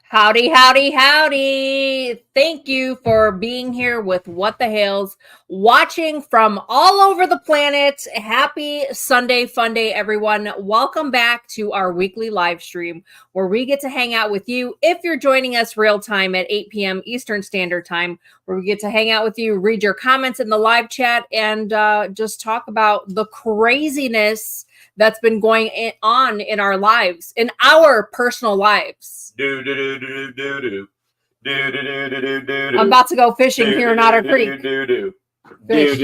Howdy, howdy, howdy. Thank you for being here with What the Hales, watching from all over the planet. Happy Sunday fun day, everyone. Welcome back to our weekly live stream where we get to hang out with you. If you're joining us real time at 8 p.m. Eastern Standard Time, where we get to hang out with you, read your comments in the live chat, and just talk about the craziness that's been going on in our lives, in our personal lives. I'm about to go fishing here in Otter Creek. Fish.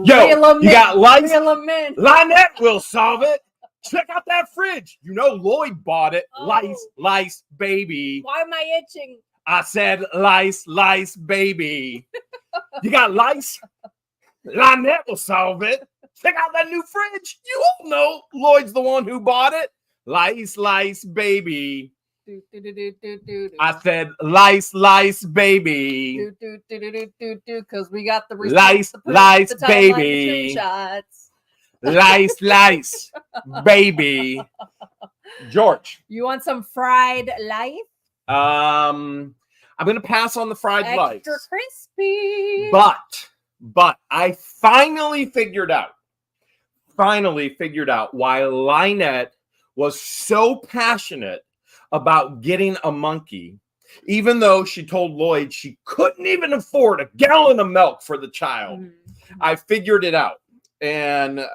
Yo, you got Lice? Lynette will solve it. Check out that fridge. You know Lloyd bought it. Oh. Lice, baby. Why am I itching? I said lice, baby. You got lice? Lynette will solve it. Check out that new fridge. You all know Lloyd's the one who bought it. Lice, baby. I said lice, baby. Because we got the lice, baby. Lice, baby. George, you want some fried lice? I'm gonna pass on the fried lice. Extra crispy. But I finally figured out why Lynette was so passionate about getting a monkey, even though she told Lloyd she couldn't even afford a gallon of milk for the child. Mm-hmm. I figured it out, and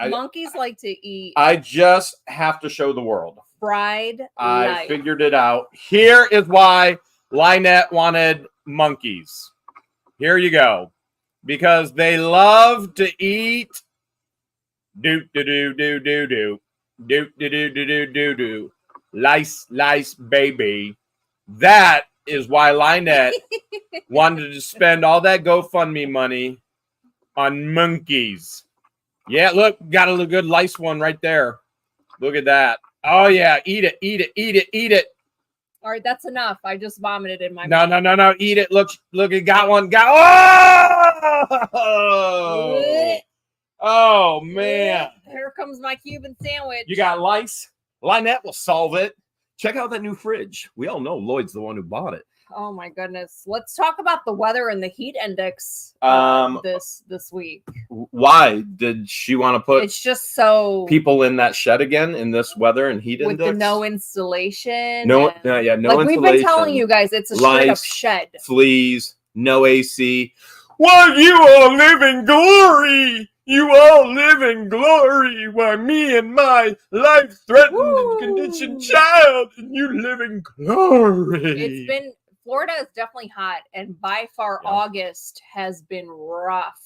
monkeys like to eat. I just have to show the world. Fried I figured it out. Here is why Lynette wanted monkeys. Here you go. Because they love to eat lice, baby. That is why Lynette wanted to spend all that GoFundMe money on monkeys. Yeah, look, got a good lice one right there. Look at that. Oh yeah, eat it. All right, that's enough. I just vomited in my mouth. No. Eat it. Look, it got one. Oh, man. Here comes my Cuban sandwich. You got lice? Lynette will solve it. Check out that new fridge. We all know Lloyd's the one who bought it. Oh, my goodness. Let's talk about the weather and the heat index this week. Why did she want to put it's just so people in that shed again in this weather and heat index? With the no installation. No installation. We've been telling you guys, it's a straight up shed. Fleas, no AC. Well, you all live in glory. You all live in glory while me and my life-threatened condition child, and you live in glory. Florida is definitely hot, and by far August has been rough.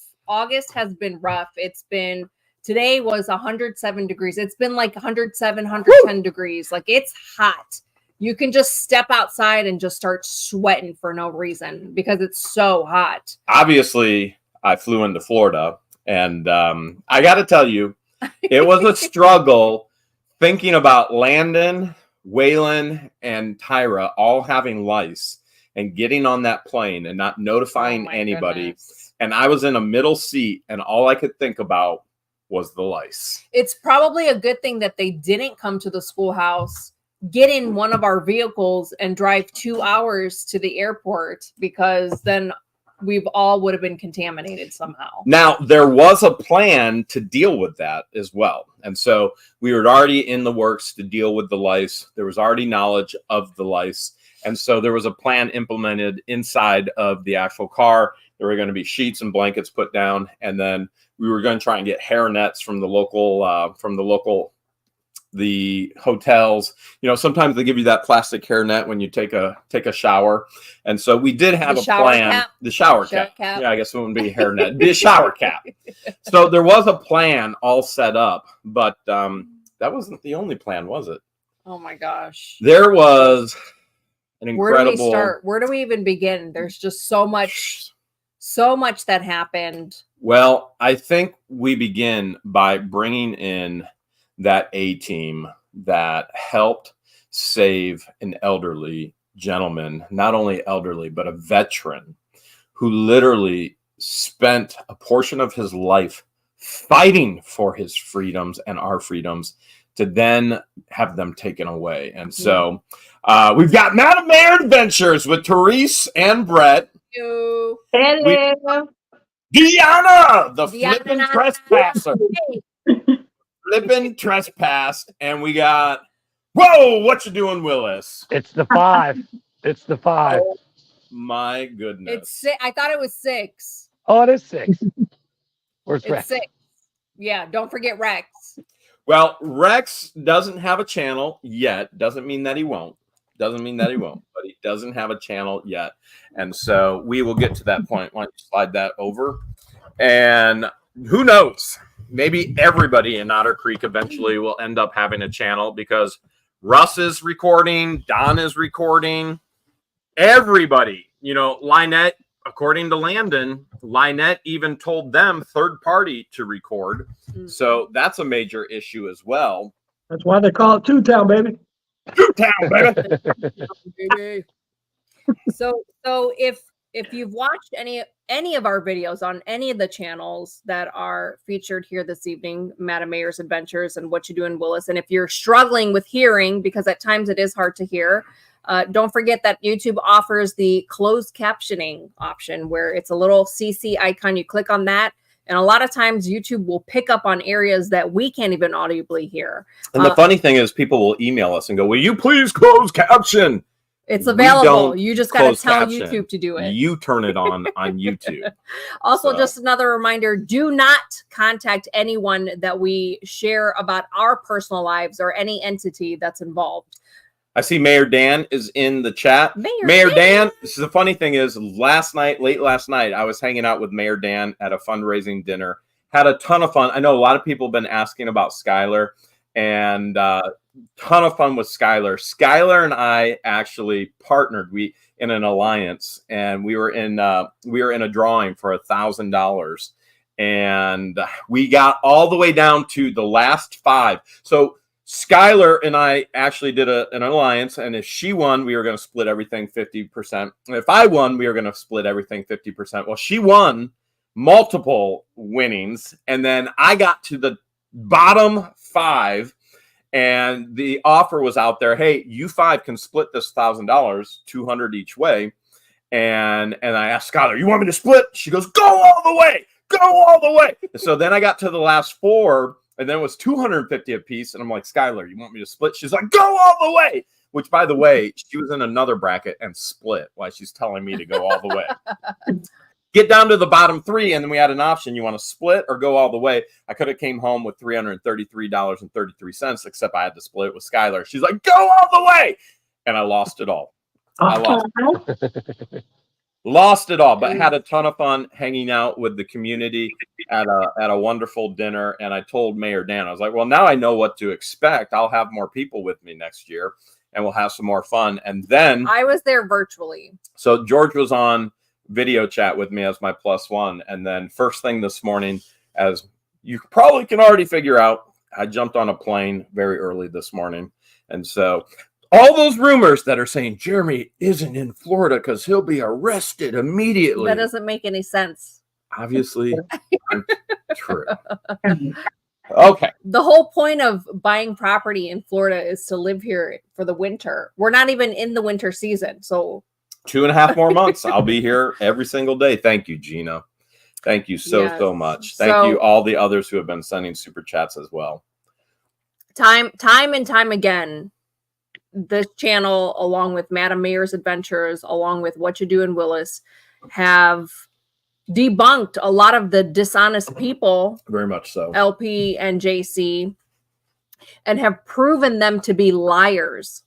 Today was 107 degrees. It's been like 107, 110 degrees. Like, it's hot. You can just step outside and just start sweating for no reason because it's so hot. Obviously, I flew into Florida, and I got to tell you, it was a struggle thinking about Landon, Waylon, and Tyra all having lice and getting on that plane and not notifying anybody. Goodness. And I was in a middle seat, and all I could think about was the lice. It's probably a good thing that they didn't come to the schoolhouse, get in one of our vehicles, and drive 2 hours to the airport, because then we've all would have been contaminated somehow. Now, there was a plan to deal with that as well. And so we were already in the works to deal with the lice. There was already knowledge of the lice. And so there was a plan implemented inside of the actual car. There were going to be sheets and blankets put down. And then we were going to try and get hair nets from the hotels. You know, sometimes they give you that plastic hair net when you take a shower. And so we did have a plan. Cap. The shower cap. Yeah, I guess it wouldn't be a hair net. It'd be a shower cap. So there was a plan all set up, but that wasn't the only plan, was it? Oh my gosh. There was an incredible... Where do we start? Where do we even begin? There's just so much that happened. Well, I think we begin by bringing in that A-team that helped save an elderly gentleman, not only elderly, but a veteran who literally spent a portion of his life fighting for his freedoms and our freedoms to then have them taken away. And so we've got Madam Mayor Adventures with Therese and Brett. Hello. Deanna, the flippin' trespasser. Flippin' trespassed. And we got, whoa, what you doing, Willis? It's the 5. It's the 5. Oh, my goodness. It's 6. I thought it was 6. Oh, it is 6. Where's It's Rex? 6. Yeah, don't forget Rex. Well, Rex doesn't have a channel yet. Doesn't mean that he won't. Doesn't mean that he won't, but he doesn't have a channel yet. And so we will get to that point. Why don't you slide that over? And who knows? Maybe everybody in Otter Creek eventually will end up having a channel because Russ is recording, Don is recording, everybody. You know, Lynette, according to Landon, Lynette even told them third party to record. So that's a major issue as well. That's why they call it Two Town, baby. Two Town, baby. So if you've watched any of our videos on any of the channels that are featured here this evening, Madam Mayor's Adventures and What You Do in Willis, and if you're struggling with hearing, because at times it is hard to hear, don't forget that YouTube offers the closed captioning option where it's a little CC icon. You click on that, and a lot of times YouTube will pick up on areas that we can't even audibly hear. And the funny thing is people will email us and go, will you please close caption? It's available. You just got to tell caption. YouTube to do it. You turn it on YouTube. Also, just another reminder, do not contact anyone that we share about our personal lives or any entity that's involved. I see Mayor Dan is in the chat. Mayor Dan, this is the funny thing is late last night, I was hanging out with Mayor Dan at a fundraising dinner. Had a ton of fun. I know a lot of people have been asking about Skylar, and ton of fun with Skylar. Skylar and I actually partnered in an alliance, and we were in a drawing for $1,000, and we got all the way down to the last 5. So Skylar and I actually did an alliance, and if she won, we were going to split everything 50%. And if I won, we were going to split everything 50%. Well, she won multiple winnings, and then I got to the bottom 5, and the offer was out there. Hey, you 5 can split this $1,000, $200 each way. And I asked Skylar, you want me to split? She goes, go all the way, go all the way. So then I got to the last 4. And then it was $250 a piece. And I'm like, Skylar, you want me to split? She's like, go all the way. Which, by the way, she was in another bracket and split while she's telling me to go all the way. Get down to the bottom 3. And then we had an option. You want to split or go all the way? I could have came home with $333.33, except I had to split it with Skylar. She's like, go all the way. And I lost it all. I lost it all, but had a ton of fun hanging out with the community at a wonderful dinner. And I told Mayor Dan, I was like, well, now I know what to expect. I'll have more people with me next year and we'll have some more fun. And then I was there virtually. So George was on video chat with me as my +1. And then first thing this morning, as you probably can already figure out, I jumped on a plane very early this morning. And so all those rumors that are saying Jeremy isn't in Florida because he'll be arrested immediately. That doesn't make any sense. Obviously, true. Okay. The whole point of buying property in Florida is to live here for the winter. We're not even in the winter season. So 2.5 more months. I'll be here every single day. Thank you, Gina. Thank you so much. Thank you all the others who have been sending super chats as well. Time and time again, this channel, along with Madam Mayor's Adventures, along with What You Do in Willis, have debunked a lot of the dishonest people. Very much so. LP and JC, and have proven them to be liars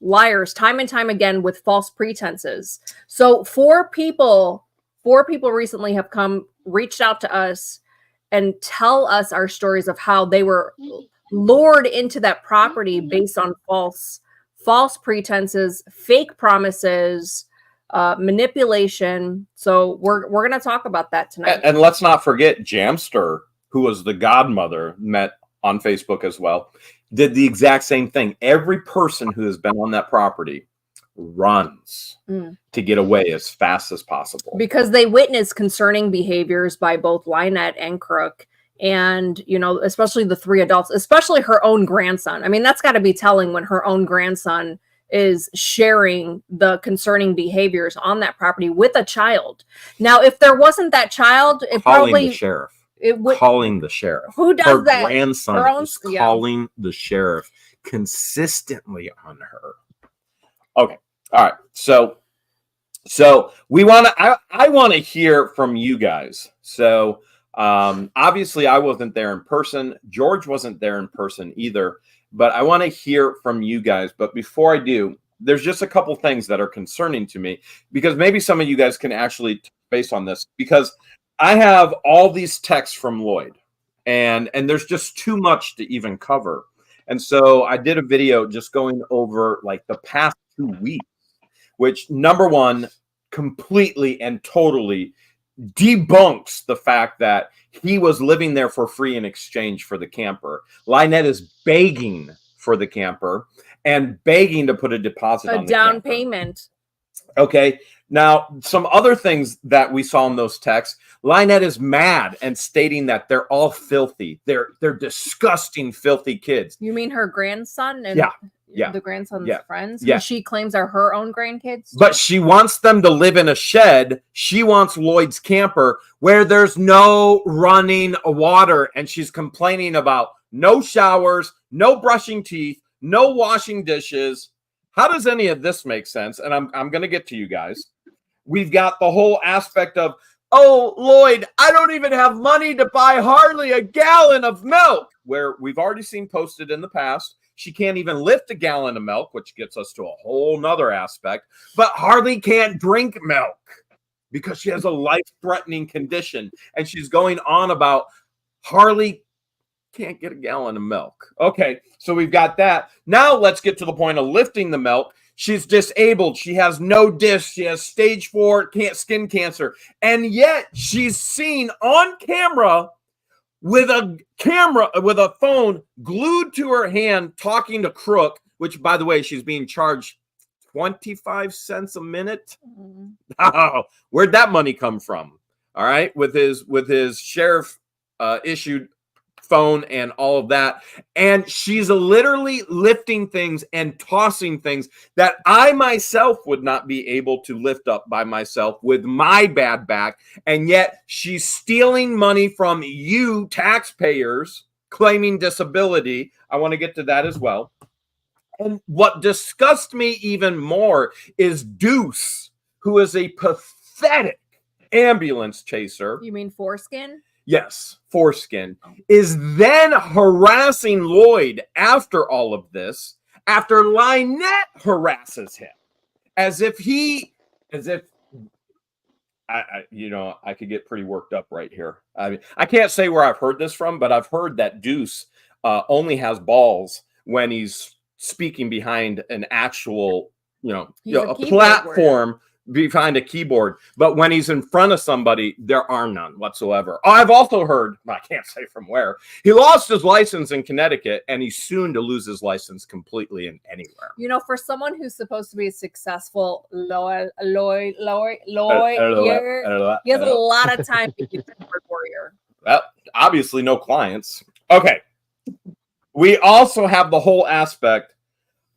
time and time again with false pretenses. So 4 people recently have reached out to us and tell us our stories of how they were lured into that property based on false pretenses, fake promises, manipulation. So we're going to talk about that tonight. And let's not forget Jamster, who was the godmother, met on Facebook as well, did the exact same thing. Every person who has been on that property runs to get away as fast as possible. Because they witnessed concerning behaviors by both Lynette and Crook And, you know, especially the 3 adults, especially her own grandson. I mean, that's got to be telling when her own grandson is sharing the concerning behaviors on that property with a child. Now, if there wasn't that child, it Calling probably the sheriff. it would. Calling the sheriff. Who does Her that? grandson Her own- is yeah. calling the sheriff consistently on her. Okay. All right. So we want to. I want to hear from you guys. So obviously, I wasn't there in person. George wasn't there in person either. But I want to hear from you guys. But before I do, there's just a couple things that are concerning to me, because maybe some of you guys can actually base on this, because I have all these texts from Lloyd, and there's just too much to even cover. And so I did a video just going over like the past 2 weeks, which, number one, completely and totally debunks the fact that he was living there for free in exchange for the camper. Lynette is begging for the camper and begging to put a deposit on the down camper. payment. Okay. Now, some other things that we saw in those texts, Lynette is mad and stating that they're all filthy. They're disgusting, filthy kids. You mean her grandson and the grandson's friends, who she claims are her own grandkids? But she wants them to live in a shed. She wants Lloyd's camper where there's no running water, and she's complaining about no showers, no brushing teeth, no washing dishes. How does any of this make sense? And I'm going to get to you guys. We've got the whole aspect of, oh, Lloyd, I don't even have money to buy Harley a gallon of milk, where we've already seen posted in the past. She can't even lift a gallon of milk, which gets us to a whole nother aspect. But Harley can't drink milk because she has a life-threatening condition. And she's going on about Harley can't get a gallon of milk. Okay, so we've got that. Now let's get to the point of lifting the milk. She's disabled. She has no disc. She has stage 4 skin cancer. And yet she's seen on camera with a phone glued to her hand talking to Crook, which, by the way, she's being charged 25 cents a minute. Oh, where'd that money come from? All right, with his sheriff issued phone and all of that. And she's literally lifting things and tossing things that I myself would not be able to lift up by myself with my bad back. And yet she's stealing money from you taxpayers, claiming disability. I want to get to that as well. And what disgusts me even more is Deuce, who is a pathetic ambulance chaser. You mean Foreskin? Yes, Foreskin, is then harassing Lloyd after all of this, after Lynette harasses him, as if I could get pretty worked up right here. I mean, I can't say where I've heard this from, but I've heard that Deuce only has balls when he's speaking behind an actual, a platform behind a keyboard, but when he's in front of somebody, there are none whatsoever. I've also heard, I can't say from where, he lost his license in Connecticut, and he's soon to lose his license completely in anywhere. You know, for someone who's supposed to be a successful lawyer, he has a lot of time to be a keyboard warrior. Well, obviously no clients. Okay. We also have the whole aspect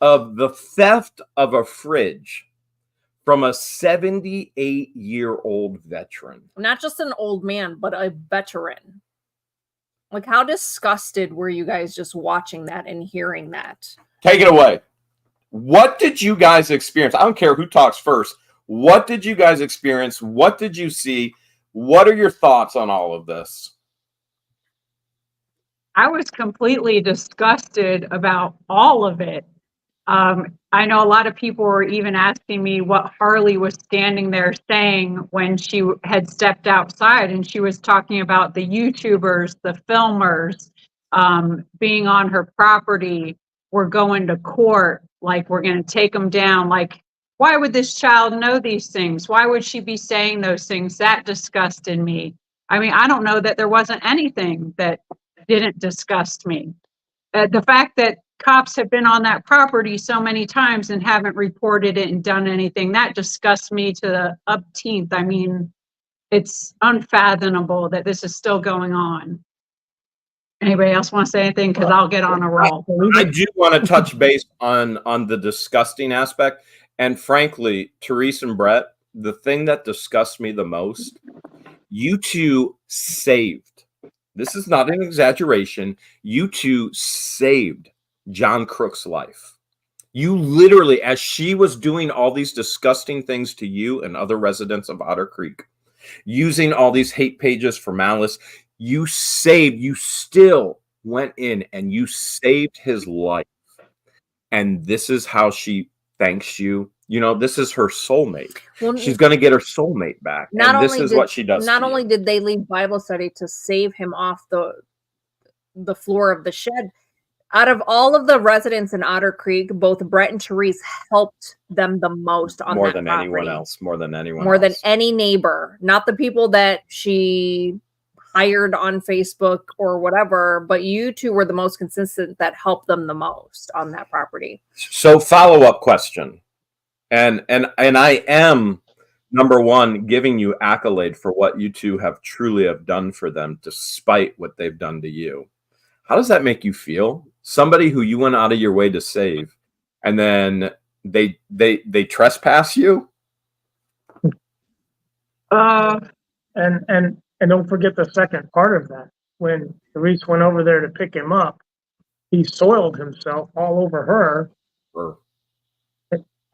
of the theft of a fridge from a 78-year-old veteran. Not just an old man, but a veteran. Like, how disgusted were you guys just watching that and hearing that? Take it away. What did you guys experience? I don't care who talks first. What did you guys experience? What did you see? What are your thoughts on all of this? I was completely disgusted about all of it. I know a lot of people were even asking me what Harley was standing there saying when she had stepped outside, and she was talking about the YouTubers, the filmers, being on her property. We're going to court, like we're going to take them down. Like, why would this child know these things? Why would she be saying those things? That disgusted me. I mean, I don't know that there wasn't anything that didn't disgust me. The fact that cops have been on that property so many times and haven't reported it and done anything, that disgusts me to the upteenth. I mean, it's unfathomable that this is still going on. Anybody else want to say anything? Because I'll get on a roll. I do want to touch base on the disgusting aspect. And frankly, Therese and Brett, the thing that disgusts me the most, you two saved. This is not an exaggeration. You two saved John Crook's life. You literally, as she was doing all these disgusting things to you and other residents of Otter Creek, using all these hate pages for malice, you still went in and you saved his life. And this is how she thanks you. You know, this is her soulmate. Well, she's going to get her soulmate back. And this is what she does. Not only did they leave Bible study to save him off the floor of the shed, out of all of the residents in Otter Creek, both Brett and Therese helped them the most on more that than property. Anyone else, more than anyone more else. than any neighbor, not the people that she hired on Facebook or whatever, but you two were the most consistent that helped them the most on that property. So follow-up question. And I am, number one, giving you accolade for what you two have truly have done for them, despite what they've done to you. How does that make you feel? Somebody who you went out of your way to save, and then they trespass you? And don't forget the second part of that. When Therese went over there to pick him up, he soiled himself all over her. Sure.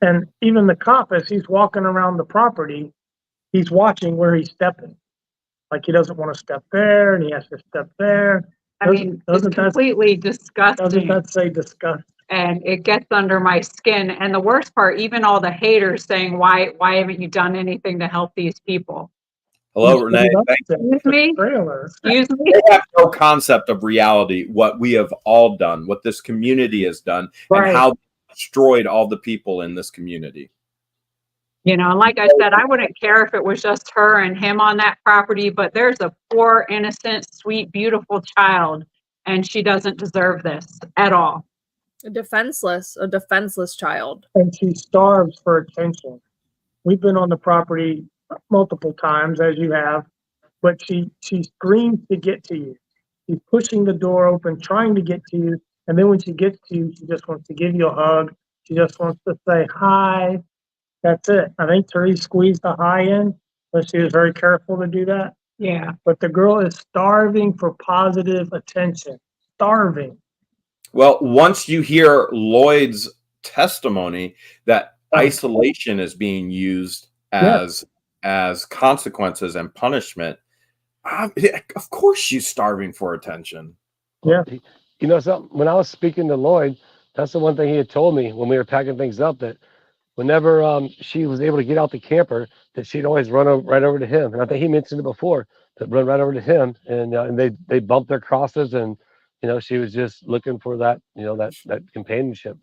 And even the cop, as he's walking around the property, he's watching where he's stepping. Like he doesn't want to step there, and he has to step there. I mean, it's completely disgusting. Doesn't that say disgust? And it gets under my skin. And the worst part, even all the haters saying, why haven't you done anything to help these people? Hello, Renee. Excuse me? Excuse me? They have no concept of reality, what we have all done, what this community has done, and how they destroyed all the people in this community. You know, like I said, I wouldn't care if it was just her and him on that property, but there's a poor, innocent, sweet, beautiful child, and she doesn't deserve this at all. A defenseless child. And she starves for attention. We've been on the property multiple times, as you have, but she screams to get to you. She's pushing the door open, trying to get to you, and then when she gets to you, she just wants to give you a hug. She just wants to say hi. That's it. I think Therese squeezed the hi in, but she was very careful to do that. Yeah. But the girl is starving for positive attention. Starving. Well, once you hear Lloyd's testimony that isolation is being used as consequences and punishment, of course she's starving for attention. Yeah. You know something? When I was speaking to Lloyd, that's the one thing he had told me when we were packing things up, that whenever she was able to get out the camper, that she'd always run right over to him. And I think he mentioned it before, that run right over to him, and they bumped their crosses, and she was just looking for that, that companionship.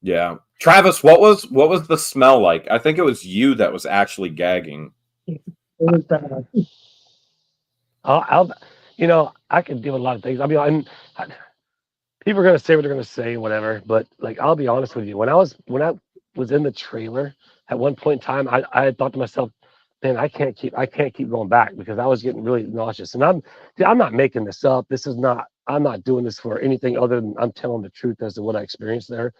Yeah. Travis, what was the smell like? I think it was you that was actually gagging. It was bad. I can deal with a lot of things. I mean, people are going to say what they're going to say, whatever, but like, I'll be honest with you. When I was in the trailer at one point in time, I had thought to myself, man, I can't keep going back, because I was getting really nauseous. And I'm not making this up. I'm not doing this for anything other than I'm telling the truth as to what I experienced there.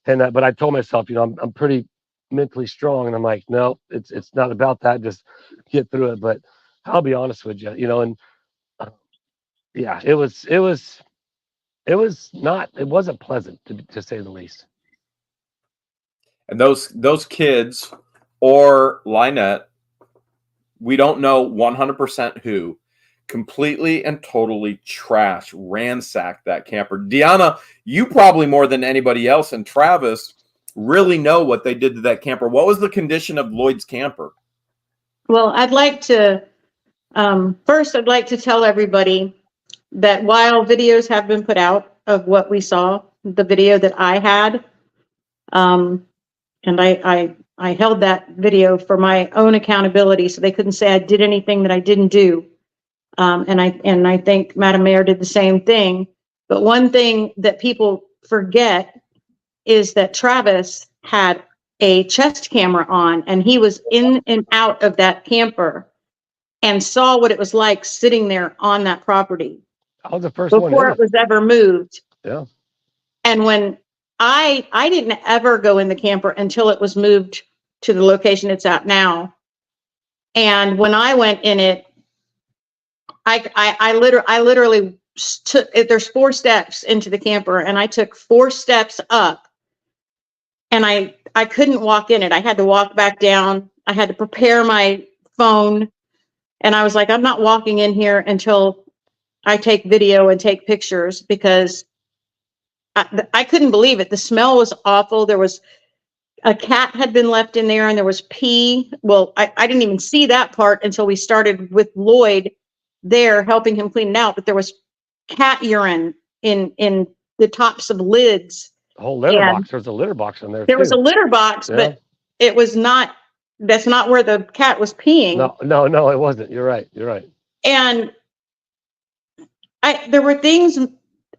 And but I told myself, I'm pretty mentally strong, and I'm like, no, it's not about that. Just get through it. But I'll be honest with you, and yeah, it wasn't pleasant, to say the least. And those kids or Lynette, we don't know 100% who, completely and totally ransacked that camper. Deanna, you probably more than anybody else, and Travis really know what they did to that camper. What was the condition of Lloyd's camper? Well, I'd like to first, I'd like to tell everybody that while videos have been put out of what we saw, the video that I had, and I held that video for my own accountability, so they couldn't say I did anything that I didn't do. And I think Madam Mayor did the same thing. But one thing that people forget is that Travis had a chest camera on, and he was in and out of that camper and saw what it was like sitting there on that property. I was the first one before in it was ever moved. Yeah. And when I didn't ever go in the camper until it was moved to the location it's at now. And when I went in it, I literally took, there's 4 steps into the camper, and I took 4 steps up, and I couldn't walk in it. I had to walk back down. I had to prepare my phone, and I was like, I'm not walking in here until I take video and take pictures, because I couldn't believe it. The smell was awful. There was a cat had been left in there, and there was pee. Well, I didn't even see that part until we started with Lloyd there helping him clean it out. But there was cat urine in the tops of lids. The whole litter box. There's a litter box in there. There was a litter box, but it was not. That's not where the cat was peeing. No, it wasn't. You're right. And there were things.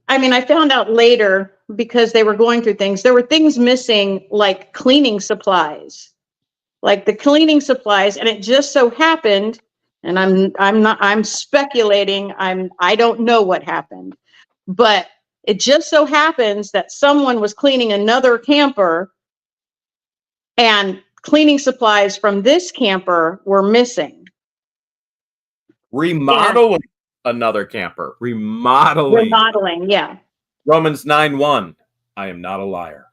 I mean, I found out later, because they were going through things. There were things missing, like cleaning supplies, and it just so happened, and I'm speculating. I don't know what happened, but it just so happens that someone was cleaning another camper, and cleaning supplies from this camper were missing. Remodeling another camper. Remodeling, yeah. Romans 9:1. I am not a liar.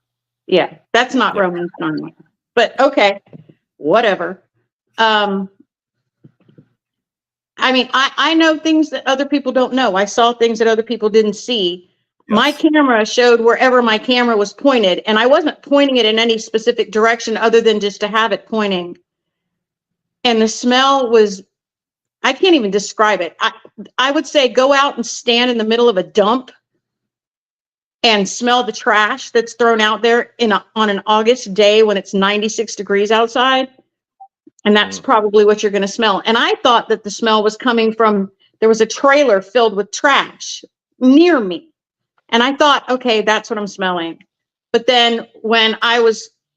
Yeah, that's not Romans 9. But okay, whatever. I mean, I know things that other people don't know. I saw things that other people didn't see. Yes. My camera showed wherever my camera was pointed, and I wasn't pointing it in any specific direction other than just to have it pointing. And the smell was, I can't even describe it. I would say go out and stand in the middle of a dump and smell the trash that's thrown out there on an August day when it's 96 degrees outside. And that's probably what you're going to smell. And I thought that the smell was coming from, there was a trailer filled with trash near me. And I thought, okay, that's what I'm smelling. But then when I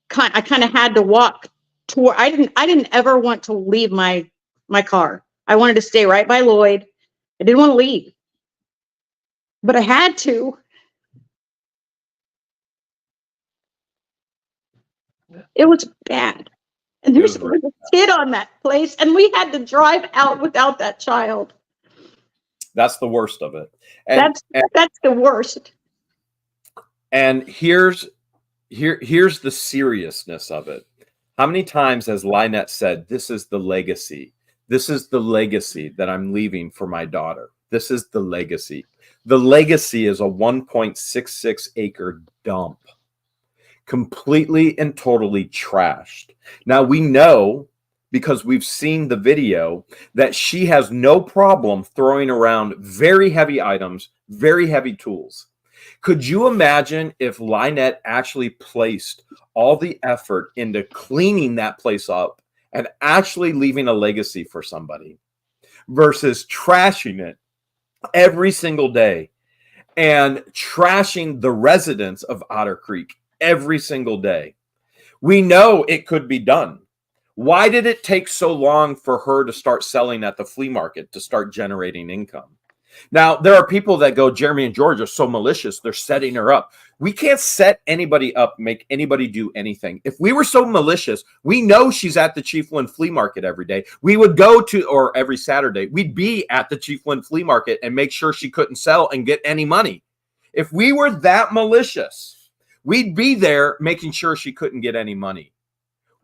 kind of had to walk toward, I didn't ever want to leave my car. I wanted to stay right by Lloyd. I didn't want to leave, but I had to. It was bad. And there was a kid on that place, and we had to drive out without that child. That's the worst of it. That's the worst. And here's the seriousness of it. How many times has Lynette said, this is the legacy? This is the legacy that I'm leaving for my daughter. This is the legacy. The legacy is a 1.66 acre dump. Completely and totally trashed. Now we know, because we've seen the video, that she has no problem throwing around very heavy items, very heavy tools. Could you imagine if Lynette actually placed all the effort into cleaning that place up and actually leaving a legacy for somebody versus trashing it every single day and trashing the residents of Otter Creek every single day? We know it could be done. Why did it take so long for her to start selling at the flea market, to start generating income? Now, there are people that go, Jeremy and George are so malicious, they're setting her up. We can't set anybody up, make anybody do anything. If we were so malicious, we know she's at the Chiefland Flea Market every day. We would go to, or every Saturday, we'd be at the Chiefland Flea Market and make sure she couldn't sell and get any money. If we were that malicious, we'd be there making sure she couldn't get any money.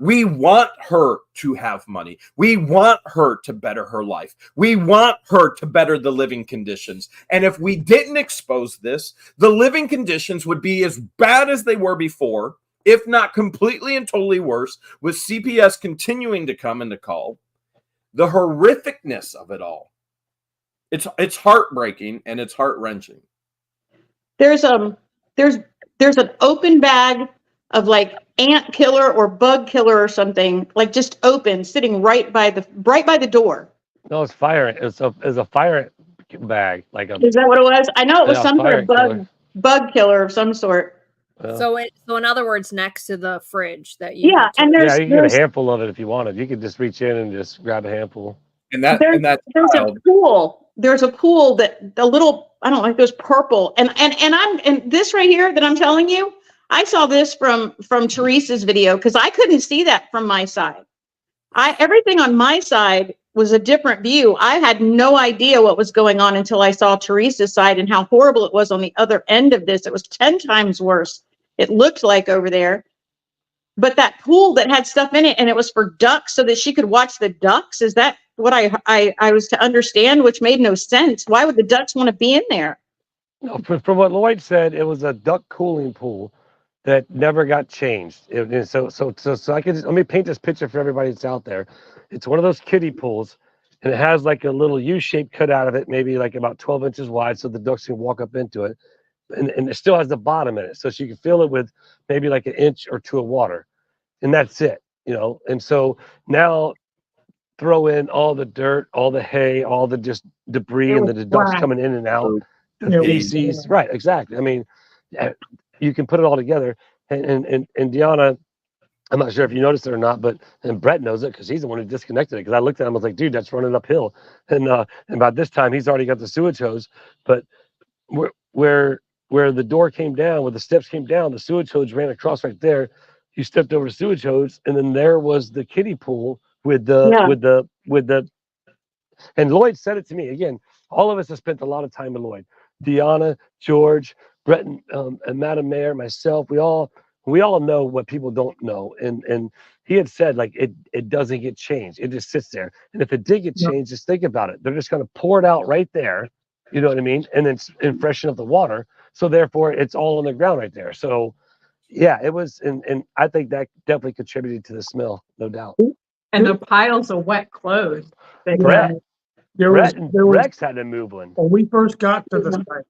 We want her to have money. We want her to better her life. We want her to better the living conditions. And if we didn't expose this, the living conditions would be as bad as they were before, if not completely and totally worse, with CPS continuing to come and to call. The horrificness of it all. It's heartbreaking and it's heart-wrenching. There's an open bag of like ant killer or bug killer or something, like just open, sitting right by the door. No, it's fire. It's a fire bag. Is that what it was? I know it was some sort of bug killer of some sort. So in other words, next to the fridge that you. Yeah, and you can get a handful of it if you wanted. You could just reach in and just grab a handful. And there's a pool there's a pool that the little, I don't know, it goes purple. And this right here that I'm telling you, I saw this from Teresa's video because I couldn't see that from my side. Everything on my side was a different view. I had no idea what was going on until I saw Teresa's side and how horrible it was on the other end of this. It was 10 times worse. It looked like over there. But that pool that had stuff in it, and it was for ducks so that she could watch the ducks. Is that what I was to understand, which made no sense? Why would the ducks want to be in there? No, from what Lloyd said, it was a duck cooling pool that never got changed. So I can let me paint this picture for everybody that's out there. It's one of those kiddie pools, and it has like a little U shape cut out of it, maybe like about 12 inches wide, so the ducks can walk up into it. And it still has the bottom in it, so she can fill it with maybe like an inch or two of water, and that's it, you know. And so now throw in all the dirt, all the hay, all the just debris, and the ducks coming in and out, the feces. Right, exactly. I mean, you can put it all together. And Deanna, I'm not sure if you noticed it or not, and Brett knows it because he's the one who disconnected it. Because I looked at him, I was like, dude, that's running uphill. And by this time, he's already got the sewage hose. But where the door came down, where the steps came down, the sewage hose ran across right there. You stepped over the sewage hose, and then there was the kiddie pool with the. And Lloyd said it to me again. All of us have spent a lot of time with Lloyd, Deanna, George, Brett, and Madam Mayor, myself. We all know what people don't know, and he had said like it doesn't get changed. It just sits there, and if it did get changed, just think about it. They're just going to pour it out right there. You know what I mean? And then freshen up the water. So therefore, it's all on the ground right there. So yeah, it was, and I think that definitely contributed to the smell, no doubt. And the piles of wet clothes. Brett and Rex had to move one. When we first got to the site,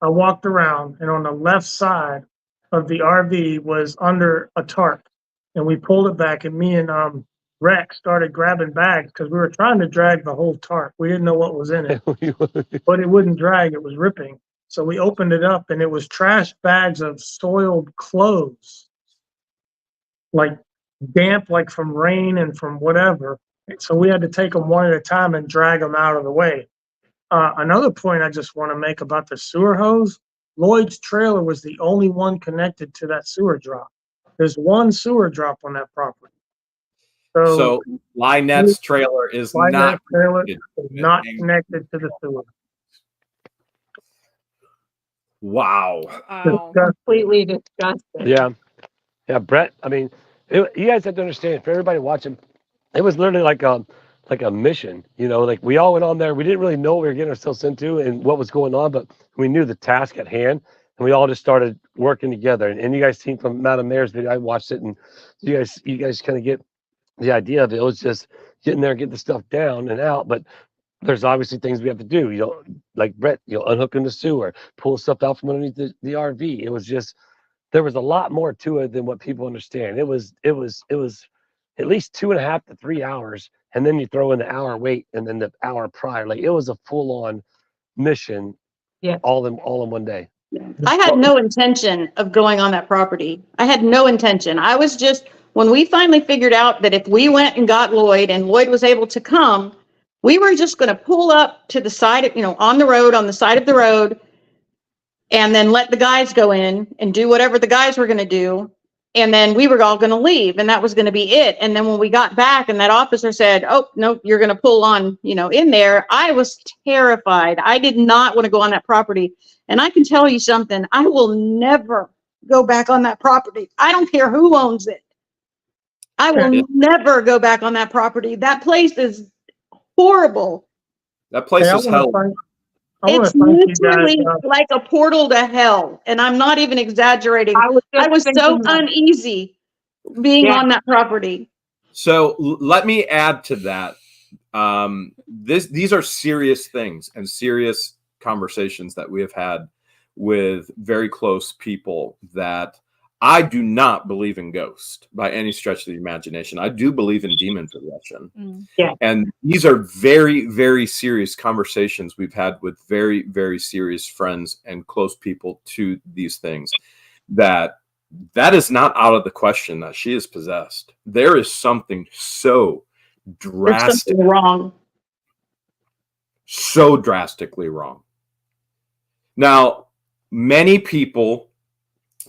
I walked around, and on the left side of the RV was under a tarp, and we pulled it back, and me and Rex started grabbing bags because we were trying to drag the whole tarp. We didn't know what was in it, but it wouldn't drag. It was ripping. So we opened it up, and it was trash bags of soiled clothes, like damp, like from rain and from whatever. So we had to take them one at a time and drag them out of the way. Another point I just want to make about the sewer hose, Lloyd's trailer was the only one connected to that sewer drop. There's one sewer drop on that property. So Lynette's trailer is not connected to the sewer. Wow. Completely disgusting. Yeah, Brett. I mean, you guys have to understand. For everybody watching, it was literally like a mission. You know, like we all went on there. We didn't really know what we were getting ourselves into and what was going on, but we knew the task at hand, and we all just started working together. And you guys seen from Madam Mayor's video, I watched it, and you guys kind of get the idea of it. It was just getting there, get the stuff down and out, but there's obviously things we have to do. You know, like Brett, unhooking the sewer, pull stuff out from underneath the RV. It was just, there was a lot more to it than what people understand. It was at least 2.5 to 3 hours, and then you throw in the hour wait and then the hour prior. Like it was a full-on mission. Yeah, all in one day. I had no intention of going on that property. I had no intention. I was just, when we finally figured out that if we went and got Lloyd and Lloyd was able to come, we were just going to pull up to the side of, on the side of the road, and then let the guys go in and do whatever the guys were going to do. And then we were all going to leave, and that was going to be it. And then when we got back and that officer said, oh, no, you're going to pull on, in there, I was terrified. I did not want to go on that property. And I can tell you something, I will never go back on that property. I don't care who owns it. I will never go back on that property. That place is horrible. That place is hell. It's literally like a portal to hell, and I'm not even exaggerating. I was so uneasy being on that property. So let me add to that. These are serious things and serious conversations that we have had with very close people that I do not believe in ghosts by any stretch of the imagination. I do believe in demon possession. Yeah. And these are very, very serious conversations we've had with very, very serious friends and close people to these things. That is not out of the question that she is possessed. There is something so drastic. There's something wrong. So drastically wrong. Now, many people,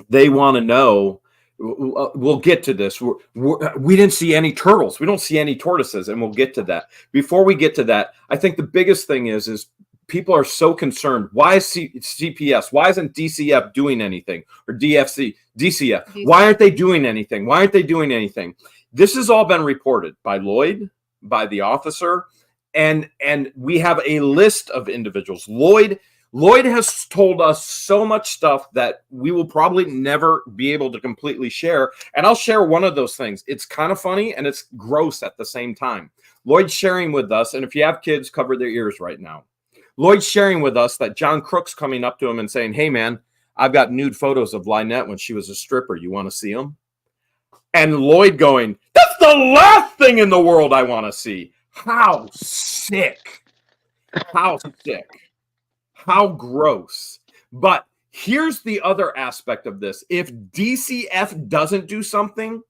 they want to know, we'll get to this. We didn't see any turtles. We don't see any tortoises, and we'll get to that. Before we get to that, I think the biggest thing is people are so concerned. Why is CPS? Why isn't DCF doing anything? Or DCF? Why aren't they doing anything? Why aren't they doing anything? This has all been reported by Lloyd, by the officer, and we have a list of individuals. Lloyd has told us so much stuff that we will probably never be able to completely share. And I'll share one of those things. It's kind of funny and it's gross at the same time. Lloyd's sharing with us, and if you have kids, cover their ears right now. Lloyd's sharing with us that John Crook's coming up to him and saying, hey, man, I've got nude photos of Lynette when she was a stripper. You want to see them? And Lloyd going, that's the last thing in the world I want to see. How sick. How sick. How gross. But here's the other aspect of this. If DCF doesn't do something,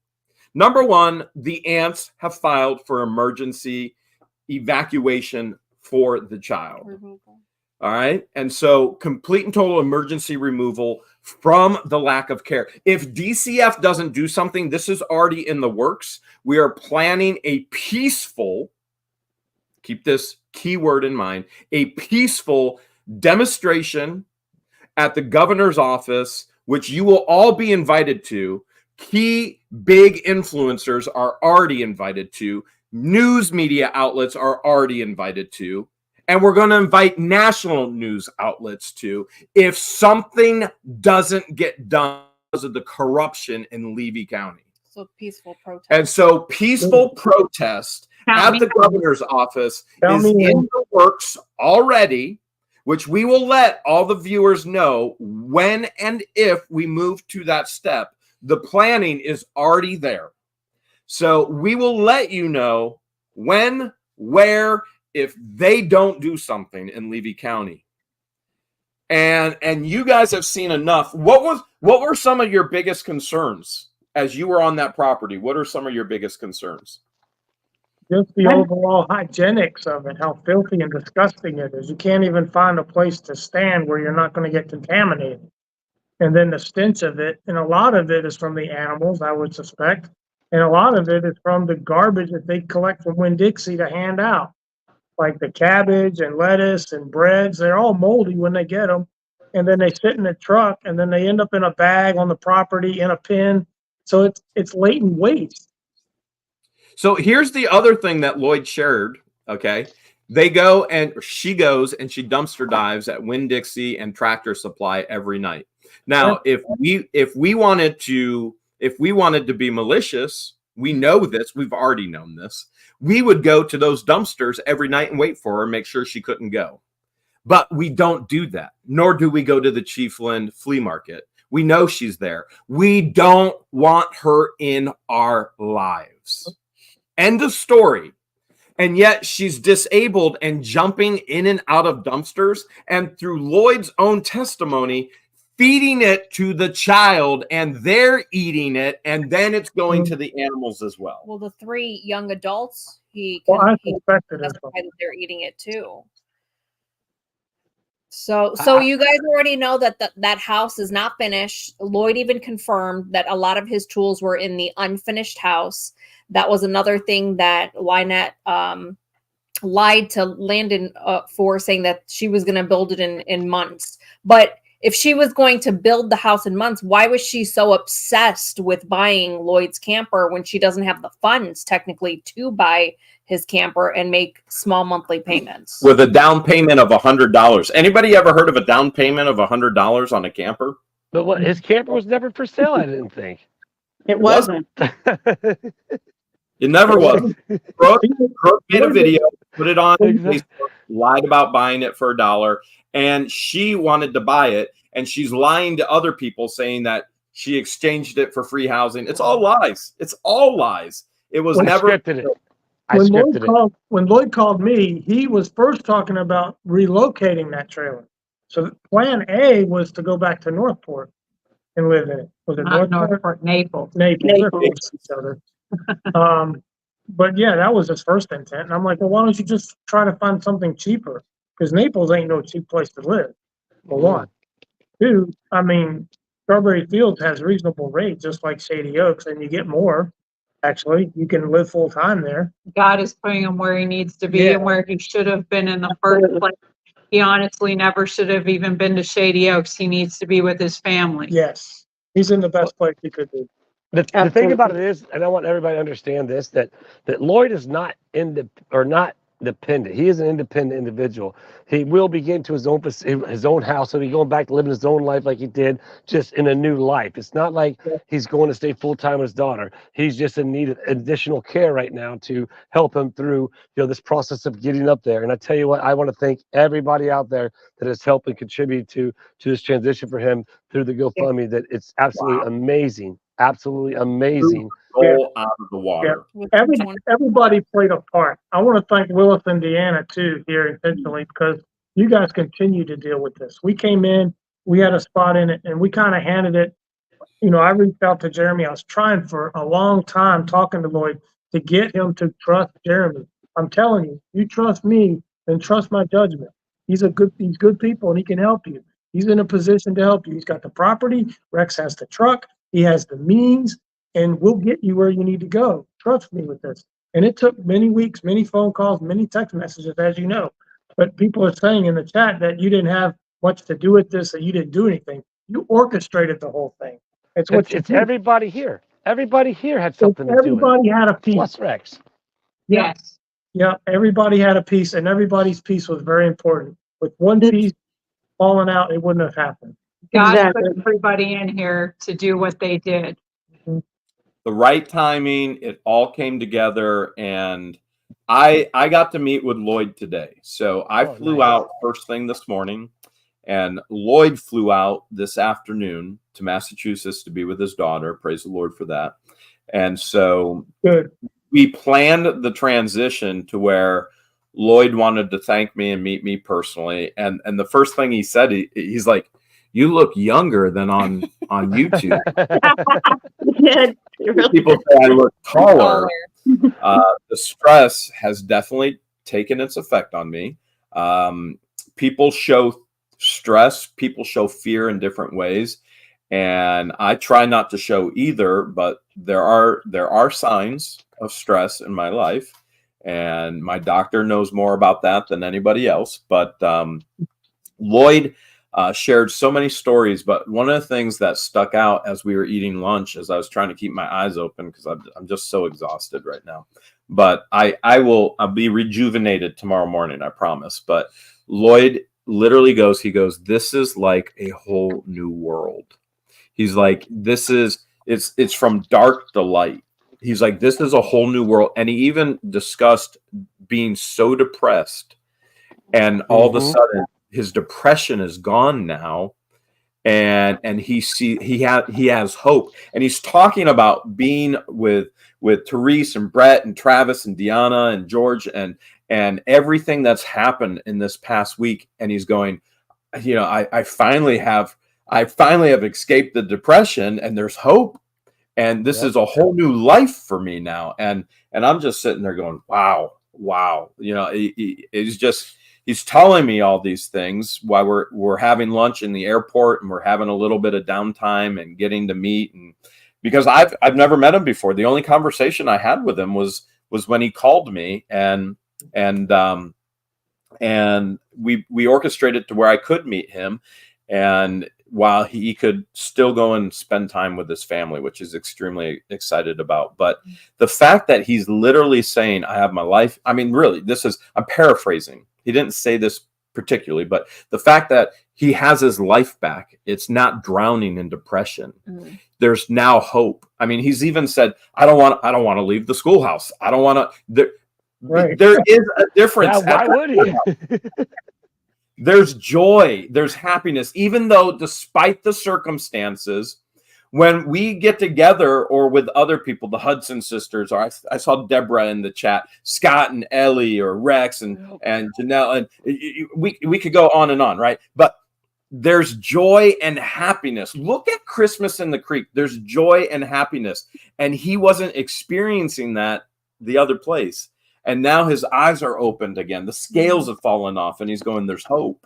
number one, the aunts have filed for emergency evacuation for the child. Removal. All right. And so complete and total emergency removal from the lack of care. If DCF doesn't do something, this is already in the works. We are planning a peaceful, keep this keyword in mind, a peaceful demonstration at the governor's office, which you will all be invited to. Key big influencers are already invited to. News media outlets are already invited to. And we're going to invite national news outlets to, if something doesn't get done because of the corruption in Levy County. So peaceful protest. And so peaceful protest at the governor's office is in the works already, which we will let all the viewers know when and if we move to that step. The planning is already there. So we will let you know when, where, if they don't do something in Levy County. And you guys have seen enough. What were some of your biggest concerns as you were on that property? What are some of your biggest concerns? Just the overall hygienics of it, how filthy and disgusting it is. You can't even find a place to stand where you're not going to get contaminated. And then the stench of it, and a lot of it is from the animals, I would suspect. And a lot of it is from the garbage that they collect from Winn-Dixie to hand out. Like the cabbage and lettuce and breads, they're all moldy when they get them. And then they sit in the truck and then they end up in a bag on the property in a bin. So it's latent waste. So here's the other thing that Lloyd shared, okay? They go and she goes and she dumpster dives at Winn-Dixie and Tractor Supply every night. Now, if we wanted to be malicious, we know this, we've already known this. We would go to those dumpsters every night and wait for her, make sure she couldn't go. But we don't do that, nor do we go to the Chiefland flea market. We know she's there. We don't want her in our lives. End of story. And yet she's disabled and jumping in and out of dumpsters. And through Lloyd's own testimony, feeding it to the child, and they're eating it, and then it's going to the animals as well. Well, the 3 young adults, he suspected that they're eating it too. So you guys already know that house is not finished. Lloyd even confirmed that a lot of his tools were in the unfinished house. That was another thing that Lynette lied to Landon for, saying that she was going to build it in months. But if she was going to build the house in months, why was she so obsessed with buying Lloyd's camper when she doesn't have the funds technically to buy his camper and make small monthly payments? With a down payment of $100. Anybody ever heard of a down payment of $100 on a camper? But what, his camper was never for sale, I didn't think. It wasn't. It never was. Brooke made a video, put it on Facebook, lied about buying it for $1, and she wanted to buy it, and she's lying to other people saying that she exchanged it for free housing. It's all lies. It's all lies. It was never scripted it. When Lloyd called me, he was first talking about relocating that trailer. So plan A was to go back to Northport and live in it. Was it Northport? Naples. Naples. They're close to each other. But yeah, that was his first intent. And I'm like, well, why don't you just try to find something cheaper? because Naples ain't no cheap place to live, for one. Two, I mean, Strawberry Fields has reasonable rates, just like Shady Oaks, and you get more. Actually, you can live full time there. God is putting him where he needs to be Yeah. and where he should have been in the first place. He honestly never should have even been to Shady Oaks. He needs to be with his family. Yes, he's in the best place he could be. The thing about it is, and I want everybody to understand this, that Lloyd is not not dependent. He is an independent individual. He will be getting to his own house. He'll be going back to living his own life like he did, just in a new life. It's not like he's going to stay full time with his daughter. He's just in need of additional care right now to help him through, this process of getting up there. And I tell you what, I want to thank everybody out there that has helped and contributed to this transition for him through the GoFundMe. That it's absolutely amazing. Absolutely amazing. Roll out of the water. Yeah. Everybody played a part. I want to thank Willis and Deanna too here intentionally, because you guys continue to deal with this. We came in, we had a spot in it, and we kind of handed it. I reached out to Jeremy. I was trying for a long time, talking to Lloyd, to get him to trust Jeremy. I'm telling you, you trust me, then trust my judgment. He's good people, and he can help you. He's in a position to help you. He's got the property. Rex has the truck. He has the means, and we'll get you where you need to go. Trust me with this. And it took many weeks, many phone calls, many text messages, as you know. But people are saying in the chat that you didn't have much to do with this, that you didn't do anything. You orchestrated the whole thing. It's everybody here. Everybody here had something to do with it. Everybody had a piece. Plus Rex. Yes. Yeah, everybody had a piece, and everybody's piece was very important. With one piece falling out, it wouldn't have happened. God put everybody in here to do what they did. The right timing, it all came together, and I got to meet with Lloyd today. So I flew out first thing this morning, and Lloyd flew out this afternoon to Massachusetts to be with his daughter. Praise the Lord for that. And so we planned the transition to where Lloyd wanted to thank me and meet me personally. And the first thing he said, he's like, "You look younger than on YouTube." People say I look taller. The stress has definitely taken its effect on me. People show stress. People show fear in different ways. And I try not to show either, but there are signs of stress in my life. And my doctor knows more about that than anybody else. But Lloyd shared so many stories, but one of the things that stuck out as we were eating lunch, as I was trying to keep my eyes open, because I'm just so exhausted right now, but I'll be rejuvenated tomorrow morning, I promise. But Lloyd literally goes, "This is like a whole new world." He's like, it's from dark to light. He's like, this is a whole new world. And he even discussed being so depressed, and all of a sudden his depression is gone now. And he has hope. And he's talking about being with Therese and Brett and Travis and Deanna and George and everything that's happened in this past week. And he's going, I finally have escaped the depression, and there's hope. And this is a whole new life for me now. And I'm just sitting there going, wow. He's telling me all these things while we're having lunch in the airport, and we're having a little bit of downtime and getting to meet. And because I've never met him before. The only conversation I had with him was when he called me, and we orchestrated to where I could meet him, and while he could still go and spend time with his family, which is extremely excited about. But the fact that he's literally saying, "I have my life." I mean, really, I'm paraphrasing. He didn't say this particularly, but the fact that he has his life back, it's not drowning in depression. There's now hope. I mean, he's even said, I don't want to leave the schoolhouse. I don't want to. There is a difference. Yeah, why would he? There's joy, there's happiness, even though despite the circumstances, when we get together or with other people, the Hudson sisters, or I saw Deborah in the chat, Scott and Ellie, or Rex and Janelle, and we could go on and on, right? But there's joy and happiness. Look at Christmas in the Creek. There's joy and happiness. And he wasn't experiencing that the other place. And now his eyes are opened again. The scales have fallen off, and he's going, "There's hope."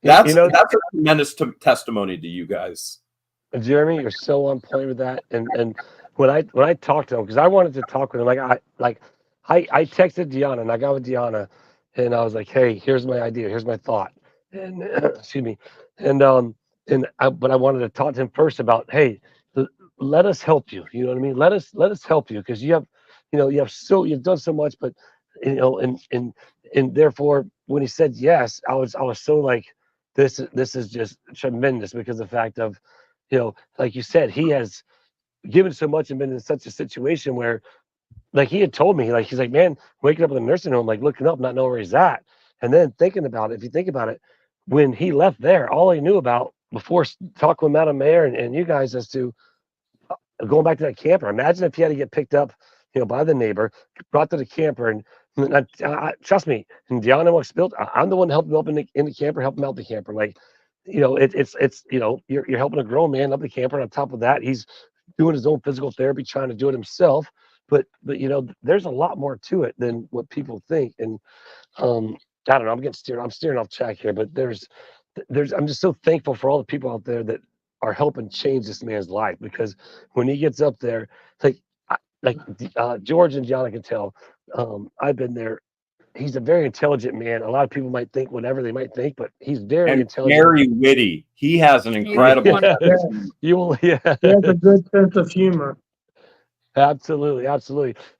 That's a tremendous testimony to you guys. Jeremy, you're so on point with that. And when I talked to him, because I wanted to talk with him, I texted Deanna, and I got with Deanna, and I was like, "Hey, here's my idea. Here's my thought." And excuse me. And but I wanted to talk to him first about, hey, let us help you. You know what I mean? Let us help you, because you've done so much, but and therefore when he said yes, I was so like, this is just tremendous, because the fact of, like you said, he has given so much and been in such a situation where, like, he had told me, like, he's like, man, waking up in the nursing home, like looking up, not knowing where he's at. And then thinking about it, if you think about it, when he left there, all he knew about before talking with Madam Mayor and you guys as to going back to that camper. Imagine if he had to get picked up, by the neighbor, brought to the camper, and trust me, and Deanna was spilled. I'm the one helping him up in the camper, helping him out the camper. Like, it's you're helping a grown man up the camper. And on top of that, he's doing his own physical therapy, trying to do it himself. But there's a lot more to it than what people think. And I don't know. I'm steering off track here, but I'm just so thankful for all the people out there that are helping change this man's life, because when he gets up there, George and Gianna can tell, I've been there. He's a very intelligent man. A lot of people might think whatever they might think, but he's very intelligent. Very witty. He has an incredible. He has a good sense of humor. Absolutely.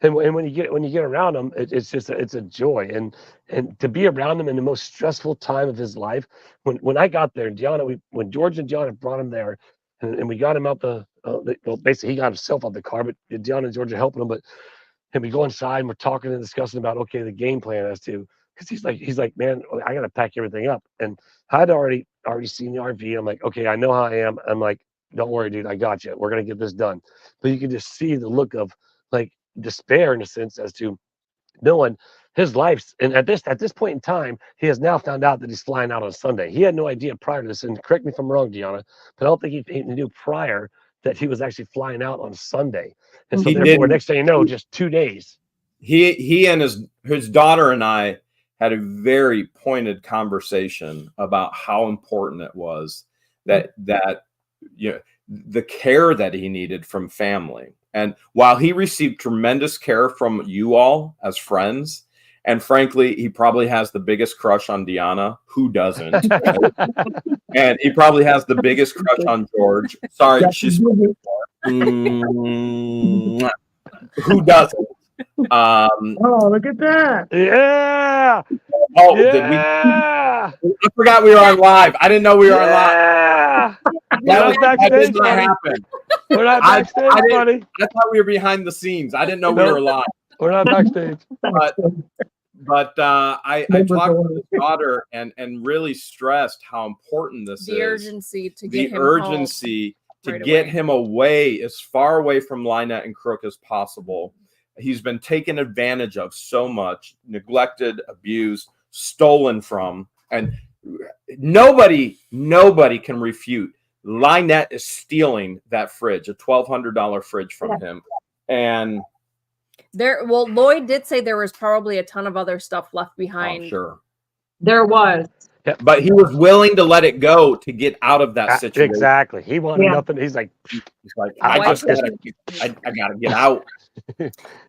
And when you get around him, it's a joy. And to be around him in the most stressful time of his life. When I got there, when George and Gianna brought him there, and we got him out basically he got himself out the car, but Gianna and George are helping him. And we go inside and we're talking and discussing about, okay, the game plan as to, because he's like, man, I got to pack everything up. And I'd already seen the RV. I'm like, okay, I know how I am. I'm like, don't worry, dude, I got you. We're going to get this done. But you can just see the look of like despair in a sense as to knowing his life's, and at this point in time, he has now found out that he's flying out on Sunday. He had no idea prior to this, and correct me if I'm wrong, Deanna, but I don't think he knew prior that he was actually flying out on Sunday. And so therefore, next thing you know, just 2 days. He and his daughter and I had a very pointed conversation about how important it was that the care that he needed from family. And while he received tremendous care from you all as friends, and frankly, he probably has the biggest crush on Deanna. Who doesn't? And he probably has the biggest crush on George. Sorry, she's who doesn't? Oh, look at that! Yeah. Oh, yeah. I forgot we were on live. I didn't know we were on live. That did not happen. We're not backstage, buddy. I thought we were behind the scenes. I didn't know we were live. We're not backstage. But I talked to his daughter and really stressed how important this is. The urgency to get him away, as far away from Lynette and Crook as possible. He's been taken advantage of so much, neglected, abused, stolen from, and nobody can refute. Lynette is stealing that fridge, a $1,200 fridge from him. And Lloyd did say there was probably a ton of other stuff left behind. Oh, sure. There was. Yeah, but he was willing to let it go to get out of that situation. Exactly. He wanted nothing. He's like, I gotta get out.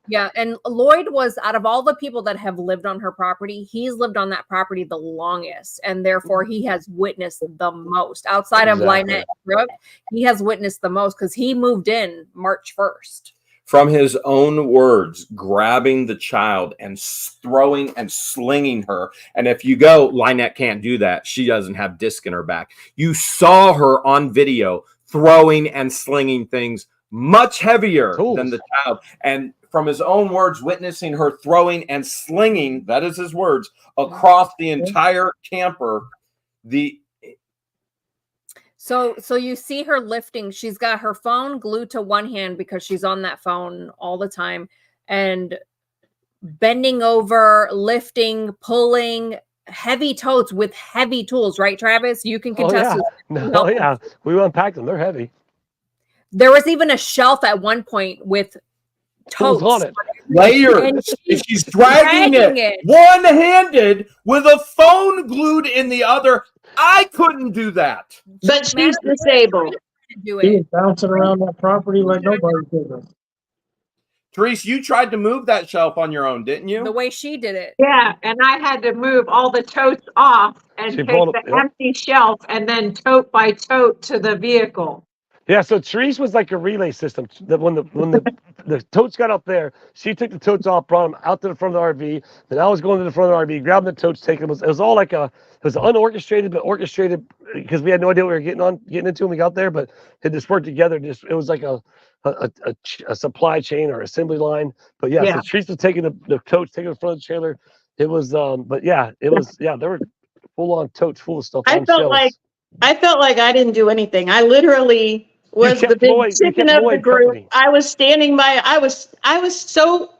Yeah, and Lloyd was, out of all the people that have lived on her property, he's lived on that property the longest, and therefore he has witnessed the most. Outside of Lynette Crook, he has witnessed the most because he moved in March 1st. From his own words, grabbing the child and throwing and slinging her. And if you go, Lynette can't do that. She doesn't have disc in her back. You saw her on video throwing and slinging things much heavier than the child. And from his own words, witnessing her throwing and slinging, that is his words, across the entire camper. So you see her lifting. She's got her phone glued to one hand because she's on that phone all the time, and bending over, lifting, pulling heavy totes with heavy tools. Right, Travis? You can contest. Yeah. We unpacked them. They're heavy. There was even a shelf at one point with totes on it. layered. And And she's dragging it one-handed with a phone glued in the other. I couldn't do that. But she's disabled. To do He was it. bouncing around that property like nobody's business. Therese, you tried to move that shelf on your own, didn't you? The way she did it. Yeah, and I had to move all the totes off and She take pulled the up- yep. empty shelf and then tote by tote to the vehicle. Yeah, so Therese was like a relay system. When the totes got up there, she took the totes off, brought them out to the front of the RV. Then I was going to the front of the RV, grabbing the totes, taking them. It was all like it was unorchestrated, but orchestrated because we had no idea what we were getting into when we got there. But it just worked together. It was like a supply chain or assembly line. But yeah, so Therese was taking the totes, taking the front of the trailer. It was, but yeah, there were full on totes full of stuff. I felt like I didn't do anything. I literally was the big chicken of the group. Company. I was standing by. I was so.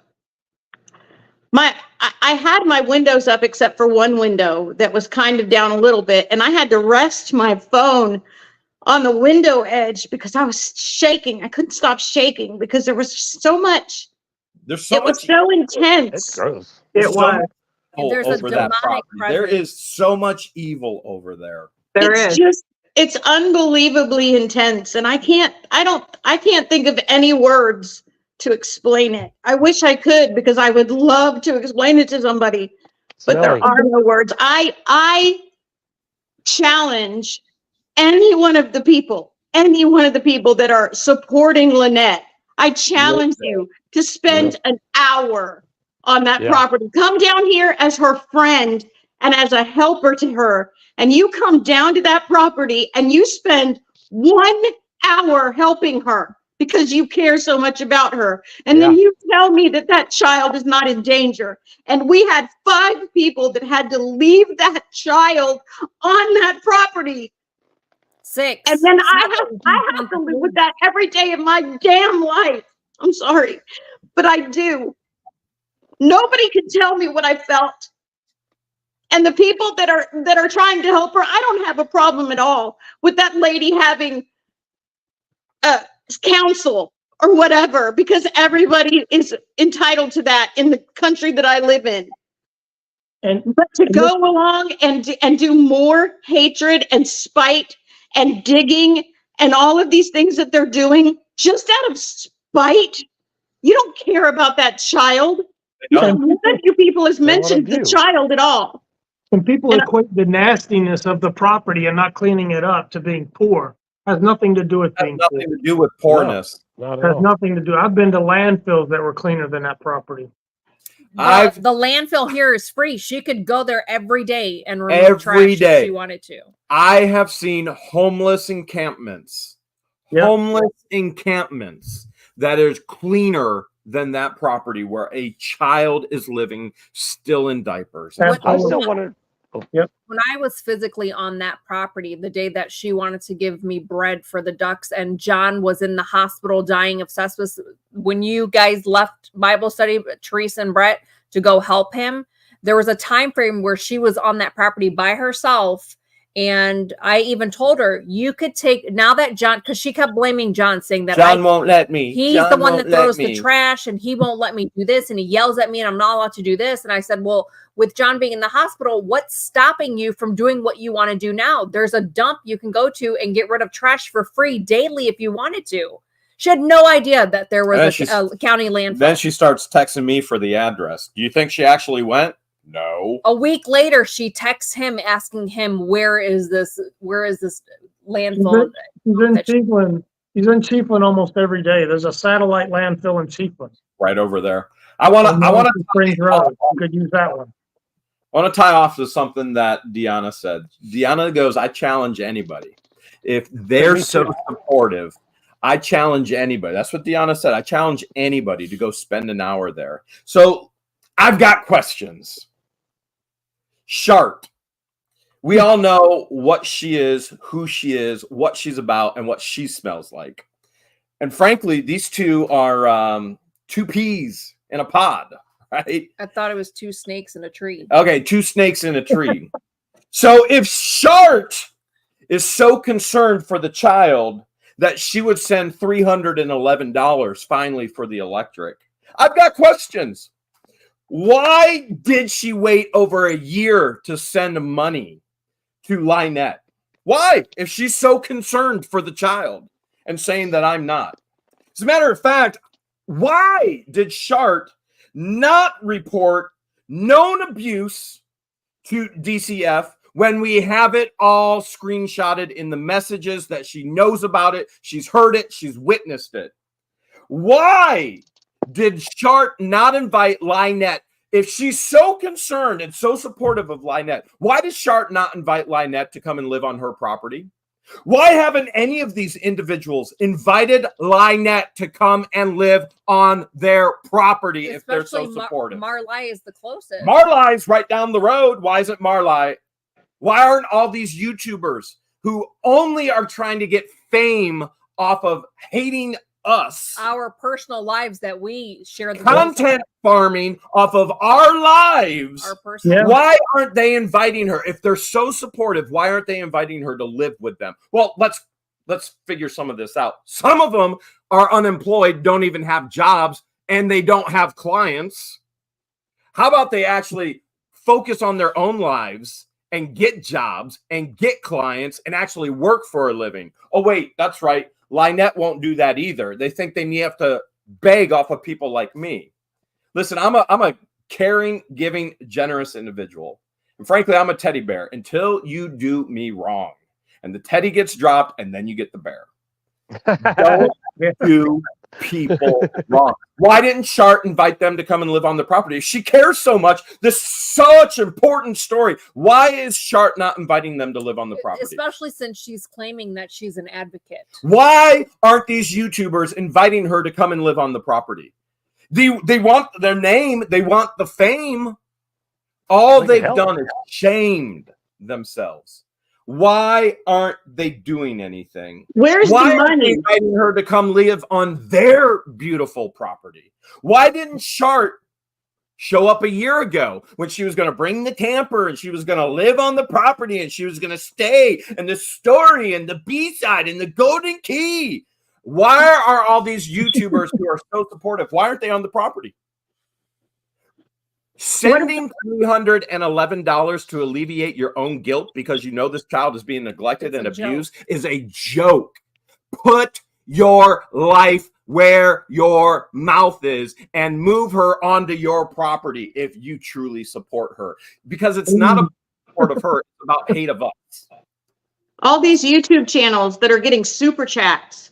I had my windows up except for one window that was kind of down a little bit, and I had to rest my phone on the window edge because I was shaking. I couldn't stop shaking because there was so much. There's so It was much so intense. It's gross. It was. evil There's a over that demonic property. There presence. is so much evil over there. There It's is. just, it's unbelievably intense, and I can't think of any words to explain it. I wish I could because I would love to explain it to somebody, but there Smelly. are no words. I challenge any one of the people that are supporting Lynette. I challenge you to spend an hour on that property. Come down here as her friend and as a helper to her. And you come down to that property and you spend 1 hour helping her because you care so much about her. And then you tell me that that child is not in danger. And we had 5 people that had to leave that child on that property. 6. And then I have to live with that every day of my damn life. I'm sorry, but I do. Nobody can tell me what I felt. And the people that are trying to help her, I don't have a problem at all with that lady having counsel or whatever, because everybody is entitled to that in the country that I live in. But to go along and do more hatred and spite and digging and all of these things that they're doing just out of spite, you don't care about that child. None of you people has mentioned the child at all. When people equate the nastiness of the property and not cleaning it up to being poor, has nothing to do with Has being nothing poor. to do with poorness. Not at Has all. nothing to do. I've been to landfills that were cleaner than that property. The landfill here is free. She could go there every day and remove trash Every day. if she wanted to. I have seen homeless encampments. Yep. Homeless encampments that is cleaner than that property where a child is living still in diapers. Absolutely. I still wonder. When I was physically on that property, the day that she wanted to give me bread for the ducks, and John was in the hospital dying of sepsis, when you guys left Bible study, Teresa and Brett, to go help him, there was a time frame where she was on that property by herself. And I even told her, you could take, now that John, because she kept blaming John, saying that John won't let me. He's John the one that won't let throws me. the trash and he won't let me do this. And he yells at me and I'm not allowed to do this. And I said, well, with John being in the hospital, what's stopping you from doing what you want to do now? There's a dump you can go to and get rid of trash for free daily if you wanted to. She had no idea that there was a county landfill. Then she starts texting me for the address. Do you think she actually went? No. A week later, she texts him asking him, where is this landfill? He's in Chiefland. He's in Chiefland almost every day. There's a satellite landfill in Chiefland. Right over there. I want to Springs Road. You could use that one. I want to tie off to something that Deanna said. Deanna goes, I challenge anybody. If they're so supportive, I challenge anybody. That's what Deanna said. I challenge anybody to go spend an hour there. So I've got questions. Shart. We all know what she is, who she is, what she's about, and what she smells like. And frankly, these two are 2 peas in a pod, right? I thought it was 2 snakes in a tree. Okay, 2 snakes in a tree. So if Shart is so concerned for the child that she would send $311 finally for the electric, I've got questions. Why did she wait over a year to send money to Lynette? Why? If she's so concerned for the child and saying that I'm not. As a matter of fact, why did Shart not report known abuse to DCF when we have it all screenshotted in the messages that she knows about it? She's heard it. She's witnessed it. Why did Shart not invite Lynette? If she's so concerned and so supportive of Lynette, why does Shart not invite Lynette to come and live on her property? Why haven't any of these individuals invited Lynette to come and live on their property if they're so supportive? Marli is the closest. Marli's right down the road. Why isn't Marli? Why aren't all these YouTubers who only are trying to get fame off of hating us, our personal lives that we share, the content farming off of our lives, our personal why aren't they inviting her? If they're so supportive, why aren't they inviting her to live with them? Well, let's figure some of this out. Some of them are unemployed, don't even have jobs, and they don't have clients. How about they actually focus on their own lives and get jobs and get clients and actually work for a living? Oh wait, that's right, Lynette won't do that either. They think they have to beg off of people like me. Listen, I'm a caring, giving, generous individual. And frankly, I'm a teddy bear until you do me wrong. And the teddy gets dropped and then you get the bear. Don't do people wrong. Why didn't Shart invite them to come and live on the property? If she cares so much, this is such an important story. Why is Shart not inviting them to live on the property? Especially since she's claiming that she's an advocate. Why aren't these YouTubers inviting her to come and live on the property? They want their name. They want the fame. All they've done is shamed themselves. Why aren't they doing anything? Where's Why the money? aren't they inviting her to come live on their beautiful property? Why didn't Shart show up a year ago when she was going to bring the camper and she was going to live on the property and she was going to stay and the story and the B-side and the golden key? Why are all these YouTubers who are so supportive, why aren't they on the property? Sending $311 to alleviate your own guilt because you know this child is being neglected and abused is a joke. Put your life where your mouth is and move her onto your property if you truly support her. Because it's not about support of her, it's about hate of us. All these YouTube channels that are getting super chats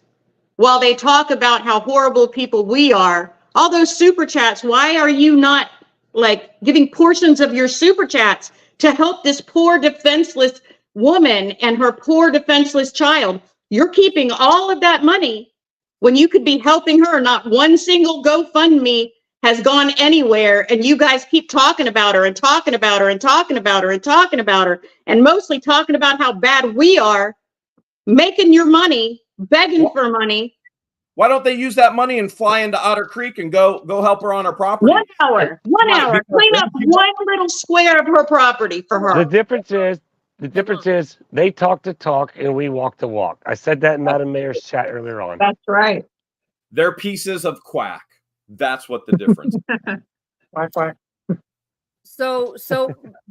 while they talk about how horrible people we are, all those super chats, why are you not like giving portions of your super chats to help this poor defenseless woman and her poor defenseless child? You're keeping all of that money when you could be helping her. Not one single GoFundMe has gone anywhere, and you guys keep talking about her and talking about her and talking about her and talking about her, and mostly talking about how bad we are, making your money, begging for money. Why don't they use that money and fly into Otter Creek and go help her on her property? 1 hour, 1 hour, clean up one little square of her property for her. The difference is they talk the talk and we walk the walk. I said that in Madam Mayor's chat earlier on. That's right. They're pieces of quack. That's what the difference is. Wi-Fi. So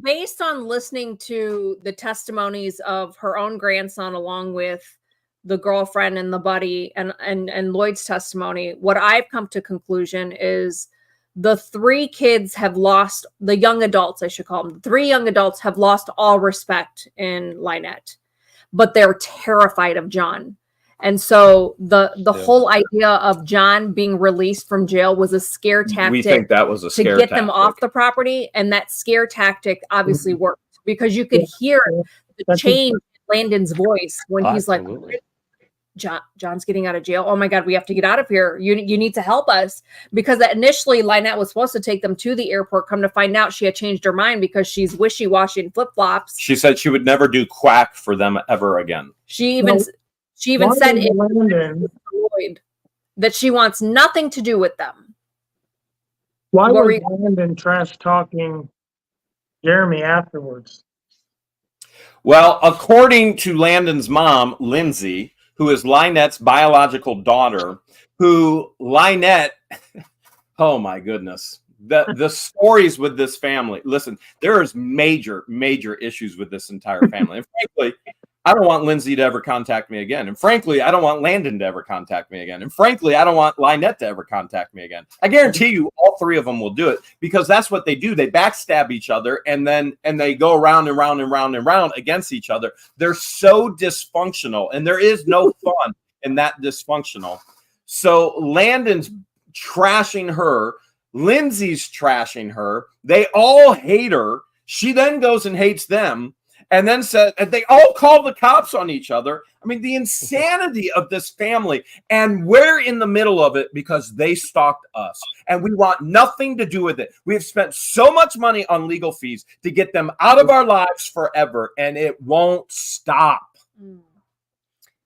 based on listening to the testimonies of her own grandson, along with the girlfriend and the buddy and Lloyd's testimony, what I've come to conclusion is the three kids have lost, the young adults, I should call them, the three young adults have lost all respect in Lynette, but they're terrified of John. And so the whole idea of John being released from jail was a scare tactic. We think that was a scare to get tactic. them off the property. And that scare tactic obviously worked because you could hear the change in Landon's voice when he's like, John's getting out of jail. Oh my God, we have to get out of here. You need to help us. Because initially Lynette was supposed to take them to the airport. Come to find out she had changed her mind because she's wishy-washy and flip-flops. She said she would never do quack for them ever again. She even said in Lloyd that she wants nothing to do with them. Why was Landon trash talking Jeremy afterwards? Well, according to Landon's mom, Lindsay, who is Lynette's biological daughter, who Lynette Oh my goodness. The stories with this family. Listen, there is major issues with this entire family. And frankly, I don't want Lindsay to ever contact me again. And frankly, I don't want Landon to ever contact me again. And frankly, I don't want Lynette to ever contact me again. I guarantee you all three of them will do it because that's what they do. They backstab each other and they go around and round and round and round against each other. They're so dysfunctional and there is no fun in that dysfunctional. So Landon's trashing her. Lindsay's trashing her. They all hate her. She then goes and hates them. And then said, and they all call the cops on each other. I mean, the insanity of this family. And we're in the middle of it because they stalked us. And we want nothing to do with it. We have spent so much money on legal fees to get them out of our lives forever. And it won't stop.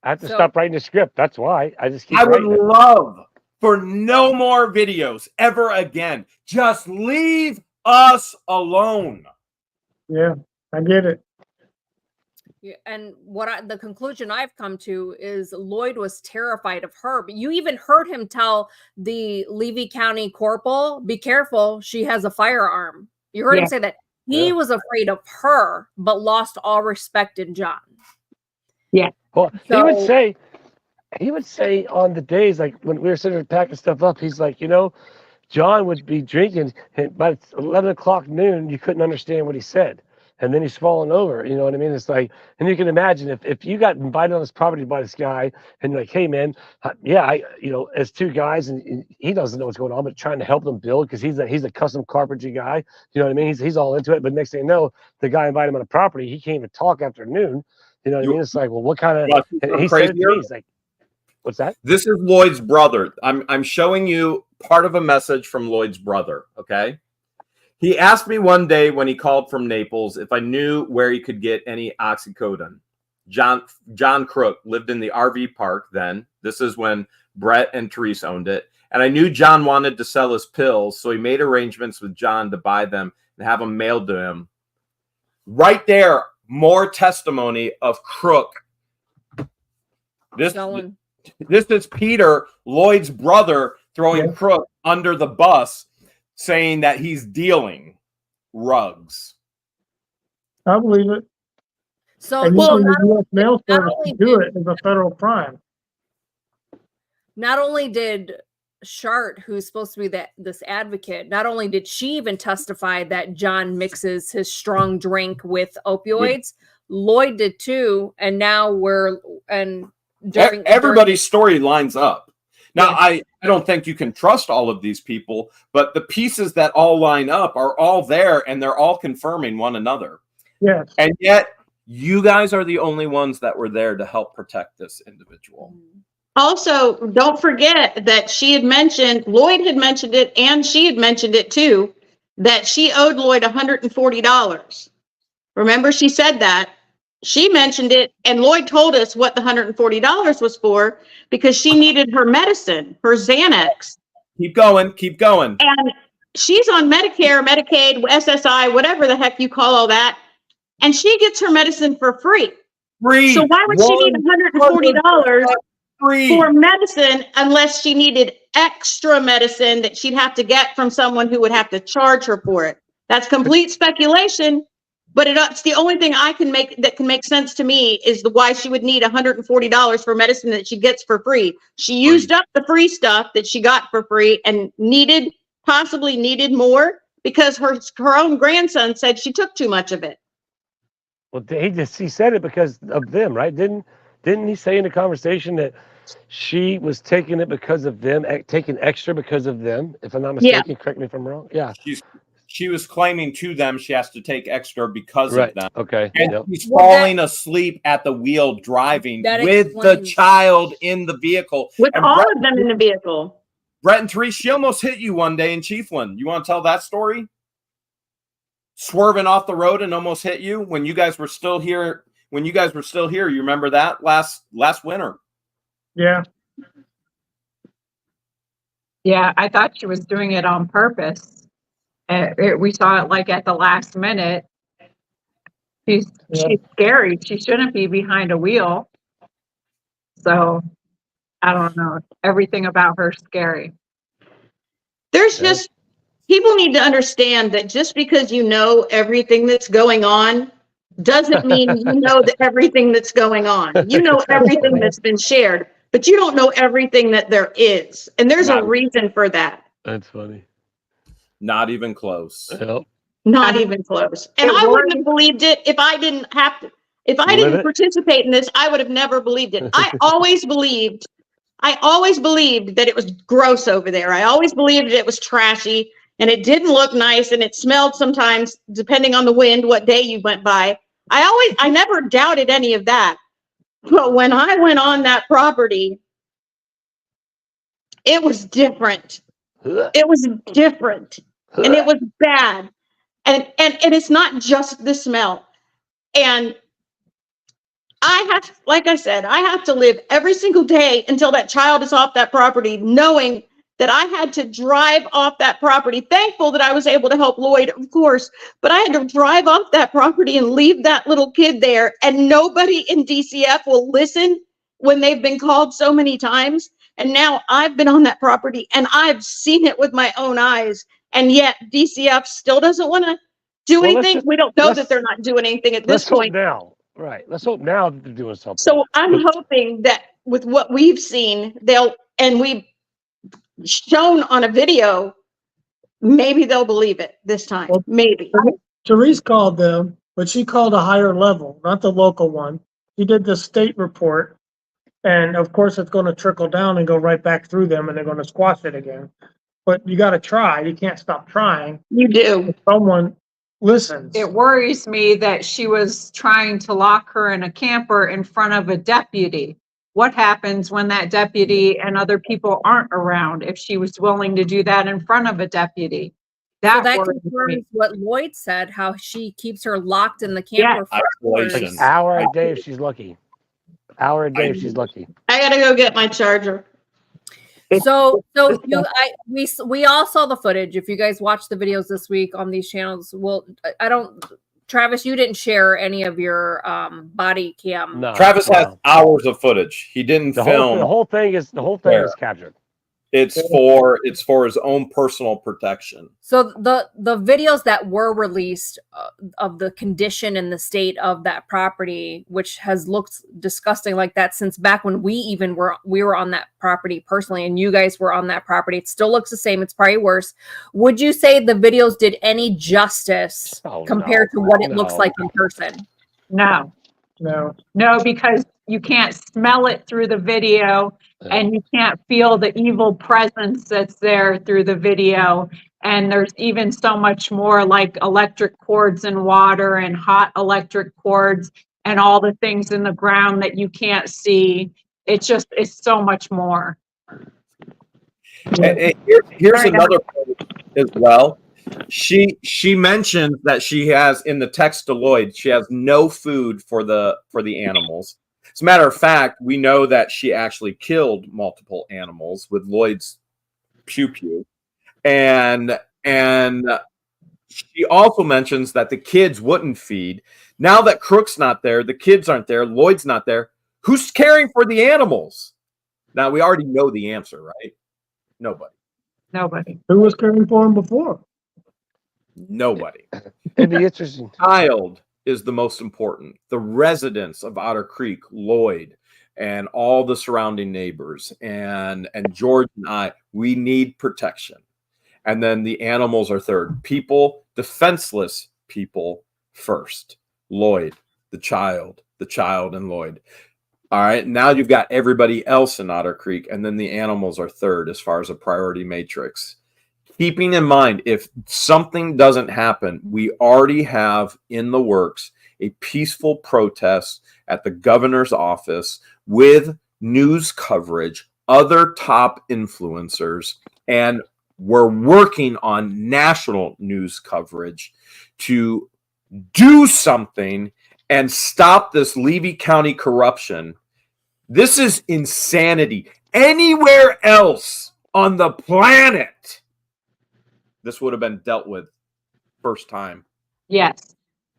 I have to stop writing the script. That's why. I just keep I would writing love for no more videos ever again. Just leave us alone. Yeah, I get it. Yeah, and the conclusion I've come to is Lloyd was terrified of her. But you even heard him tell the Levy County corporal, "Be careful, she has a firearm." You heard him say that. He was afraid of her, but lost all respect in John. Yeah. Well, he would say on the days like when we were sitting there packing stuff up, he's like, John would be drinking, and by 11 o'clock noon, you couldn't understand what he said. And then he's falling over, you know what I mean? It's like, and you can imagine if you got invited on this property by this guy and you're like, hey man, as two guys and he doesn't know what's going on, but trying to help them build because he's a custom carpentry guy, you know what I mean? He's all into it. But next thing you know, the guy invited him on a property, he can't even talk after noon. You know what I mean? It's like, well, what kind of? And he said it to me, he's like, what's that? This is Lloyd's brother. I'm showing you part of a message from Lloyd's brother. Okay. He asked me one day when he called from Naples if I knew where he could get any oxycodone. John Crook lived in the RV park then. This is when Brett and Therese owned it. And I knew John wanted to sell his pills, so he made arrangements with John to buy them and have them mailed to him. Right there, more testimony of Crook. This is Peter, Lloyd's brother, throwing Crook under the bus, saying that he's dealing rugs. I believe it. So, and using the U.S. mail service to do it is a federal crime. Not only did Shart, who's supposed to be this advocate, not only did she even testify that John mixes his strong drink with opioids, Lloyd did too. And now everybody's story lines up. Now, I don't think you can trust all of these people, but the pieces that all line up are all there, and they're all confirming one another. Yes. And yet, you guys are the only ones that were there to help protect this individual. Also, don't forget that Lloyd had mentioned it, and she had mentioned it too, that she owed Lloyd $140. Remember, she said that. She mentioned it, and Lloyd told us what the $140 was for because she needed her medicine, her Xanax. Keep going. And she's on Medicare, Medicaid, SSI, whatever the heck you call all that, and she gets her medicine for free. So why would she need $140 for medicine unless she needed extra medicine that she'd have to get from someone who would have to charge her for it? That's complete speculation. But it's the only thing that can make sense to me is why she would need $140 for medicine that she gets for free. She used up the free stuff that she got for free and possibly needed more because her own grandson said she took too much of it. Well, he said it because of them, right? Didn't he say in the conversation that she was taking it because of them, taking extra because of them? If I'm not mistaken, correct me if I'm wrong. Yeah. She was claiming to them she has to take extra because of them. Okay. And she's falling asleep at the wheel driving with the child in the vehicle. With all of them in the vehicle. Brett and Therese, she almost hit you one day in Chiefland. You want to tell that story? Swerving off the road and almost hit you when you guys were still here. You remember that last winter? Yeah. Yeah, I thought she was doing it on purpose. We saw it like at the last minute. She's scary. She shouldn't be behind a wheel. So I don't know. Everything about her scary. There's just, people need to understand that just because you know everything that's going on doesn't mean you know everything that's going on. You know everything that's been shared, but you don't know everything that there is. And there's a reason for that. That's funny. Not even close. Yep. Not even close. And I wouldn't have believed it if I didn't have to. If I didn't participate in this, I would have never believed it. I always believed that it was gross over there. I always believed it was trashy and it didn't look nice and it smelled sometimes, depending on the wind, what day you went by. I never doubted any of that. But when I went on that property, it was different. It was different and it was bad. And it's not just the smell. And like I said, I have to live every single day until that child is off that property, knowing that I had to drive off that property. Thankful that I was able to help Lloyd, of course, but I had to drive off that property and leave that little kid there. And nobody in DCF will listen when they've been called so many times. And now I've been on that property and I've seen it with my own eyes. And yet DCF still doesn't want to do anything. We don't know that they're not doing anything at this point. Now. Right. Let's hope now that they're doing something. So I'm hoping that with what we've seen, we've shown on a video, maybe they'll believe it this time. Well, maybe. Therese called them, but she called a higher level, not the local one. She did the state report. And of course, it's going to trickle down and go right back through them and they're going to squash it again. But you got to try. You can't stop trying. You do. If someone listens. It worries me that she was trying to lock her in a camper in front of a deputy. What happens when that deputy and other people aren't around if she was willing to do that in front of a deputy? That confirms what Lloyd said, how she keeps her locked in the camper for an hour a day if she's lucky. Hour a day if she's lucky. I gotta go get my charger. So we all saw the footage. If you guys watched the videos this week on these channels, Travis, you didn't share any of your body cam. No, Travis has hours of footage. He didn't film. The whole thing is captured. It's for his own personal protection. So the videos that were released of the condition and the state of that property, which has looked disgusting like that since back when we were on that property personally, and you guys were on that property, it still looks the same. It's probably worse. Would you say the videos did any justice compared to what it looks like in person? No, because you can't smell it through the video. And you can't feel the evil presence that's there through the video. And there's even so much more like electric cords and water and hot electric cords and all the things in the ground that you can't see. It's so much more. And here's another point as well. She mentions that she has, in the text to Lloyd, she has no food for the animals. As a matter of fact, we know that she actually killed multiple animals with Lloyd's pew-pew. And she also mentions that the kids wouldn't feed. Now that Crook's not there, the kids aren't there, Lloyd's not there, who's caring for the animals? Now, we already know the answer, right? Nobody. Who was caring for him before? Nobody. It'd be interesting. Child is the most important. The residents of Otter Creek, Lloyd, and all the surrounding neighbors, and George and I, we need protection. And then the animals are third. People, defenseless people first. Lloyd, the child, and Lloyd. All right, now you've got everybody else in Otter Creek, and then the animals are third as far as a priority matrix. Keeping in mind, if something doesn't happen, we already have in the works a peaceful protest at the governor's office with news coverage, other top influencers, and we're working on national news coverage to do something and stop this Levy County corruption. This is insanity. Anywhere else on the planet, this would have been dealt with first time. Yes.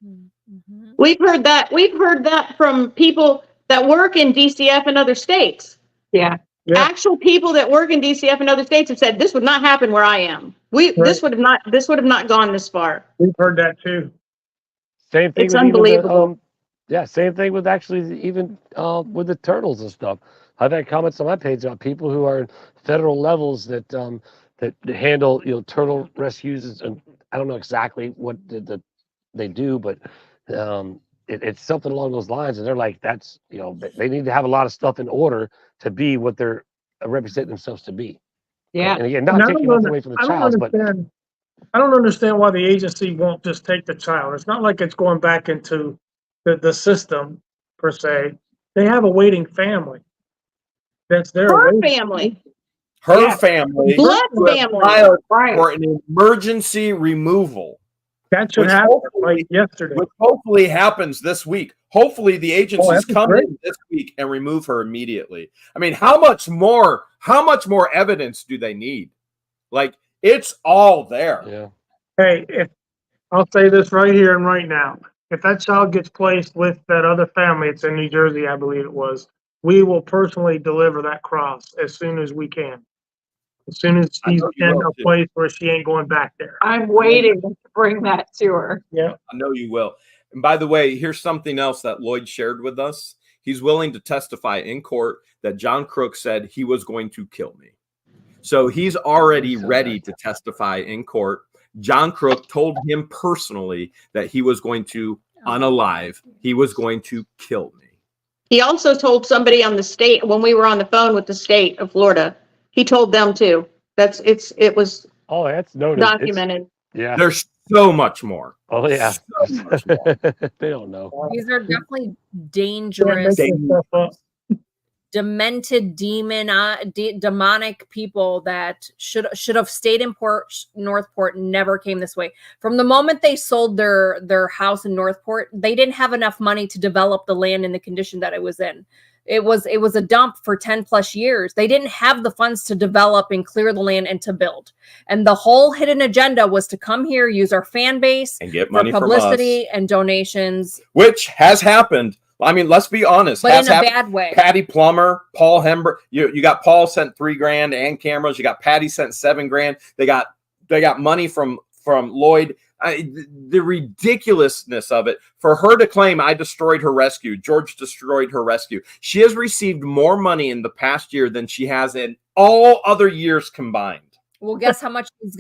Mm-hmm. We've heard that from people that work in DCF and other states. Yeah. Yeah. Actual people that work in DCF and other states have said this would not happen where I am. This would have not gone this far. We've heard that too. Same thing It's with even unbelievable. yeah, same thing with actually even with the turtles and stuff. I've had comments on my page about people who are in federal levels that that handle turtle rescues, and I don't know exactly what they do, but it's something along those lines, and they're like, that's they need to have a lot of stuff in order to be what they're representing themselves to be. Yeah. And again, And not taking nothing away from the child, but I don't understand why the agency won't just take the child. It's not like it's going back into the system per se. They have a waiting family that's there Her waiting. family, Her Yeah. family blood who have family. filed Right. for an emergency removal, That should which happen hopefully- like yesterday. which hopefully happens this week. Hopefully the agencies that'd be come great. in this week and remove her immediately. I mean, how much more evidence do they need? Like, it's all there. yeah. Hey, if I'll say this right here and right now, if that child gets placed with that other family, it's in New Jersey, I believe it was, we will personally deliver that cross as soon as we can. As soon as I she's know you in will, a too. place where she ain't going back there. I'm waiting to bring that to her. Yeah. I know you will. And by the way, here's something else that Lloyd shared with us. He's willing to testify in court that John Crook said he was going to kill me. So he's already ready to testify in court. John Crook told him personally that he was going to unalive. He was going to kill me. He also told somebody on the state when we were on the phone with the state of Florida. He told them too. It was Oh, that's noted. documented. Yeah. There's so much more. Oh yeah. So much more. They don't know. These are definitely Can't make dangerous, this stuff up. demented demonic people that should have stayed in Northport and never came this way. From the moment they sold their house in Northport, they didn't have enough money to develop the land in the condition that it was in. It was a dump for 10 plus years. They didn't have the funds to develop and clear the land and to build. And the whole hidden agenda was to come here, use our fan base And get for money from publicity us, and donations. which has happened. I mean, let's be honest. But has in a happened. bad way. Patty Plummer, Paul Hember. You got Paul sent $3,000 and cameras. You got Patty sent $7,000. They got money from Lloyd. The ridiculousness of it for her to claim I destroyed her rescue. George destroyed her rescue. She has received more money in the past year than she has in all other years combined. Well, guess how much she's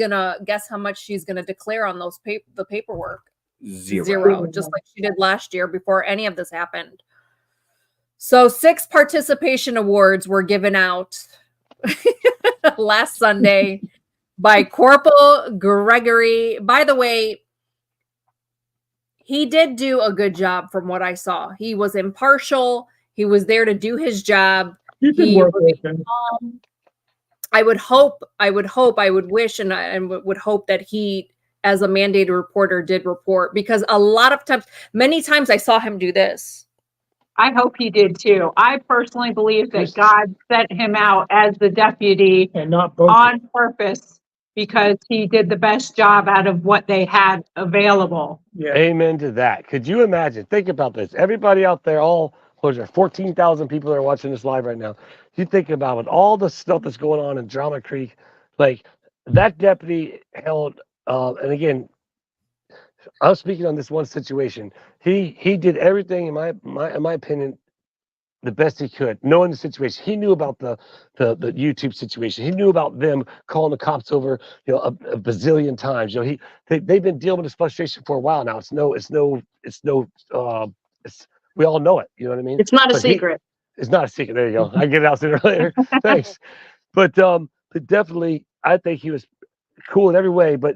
gonna declare on those the paperwork. Zero, just like she did last year before any of this happened. So 6 participation awards were given out last Sunday by Corporal Gregory. By the way, he did do a good job from what I saw. He was impartial. He was there to do his job. I would wish, and I would hope that he, as a mandated reporter, did report, because many times I saw him do this. I hope he did too. I personally believe that God sent him out as the deputy And not both. on purpose because he did the best job out of what they had available. Yeah. Amen to that. Could you imagine? Think about this. Everybody out there, what is there, 14,000 people that are watching this live right now. You think about it, all the stuff that's going on in Drama Creek, like that deputy held, and again, I'm speaking on this one situation. He did everything in my opinion the best he could, knowing the situation. He knew about the YouTube situation. He knew about them calling the cops over, a bazillion times. They've been dealing with this frustration for a while now. We all know it. You know what I mean? It's not a secret. It's not a secret. There you go. I get it out sooner or later. Thanks. But definitely, I think he was cool in every way. But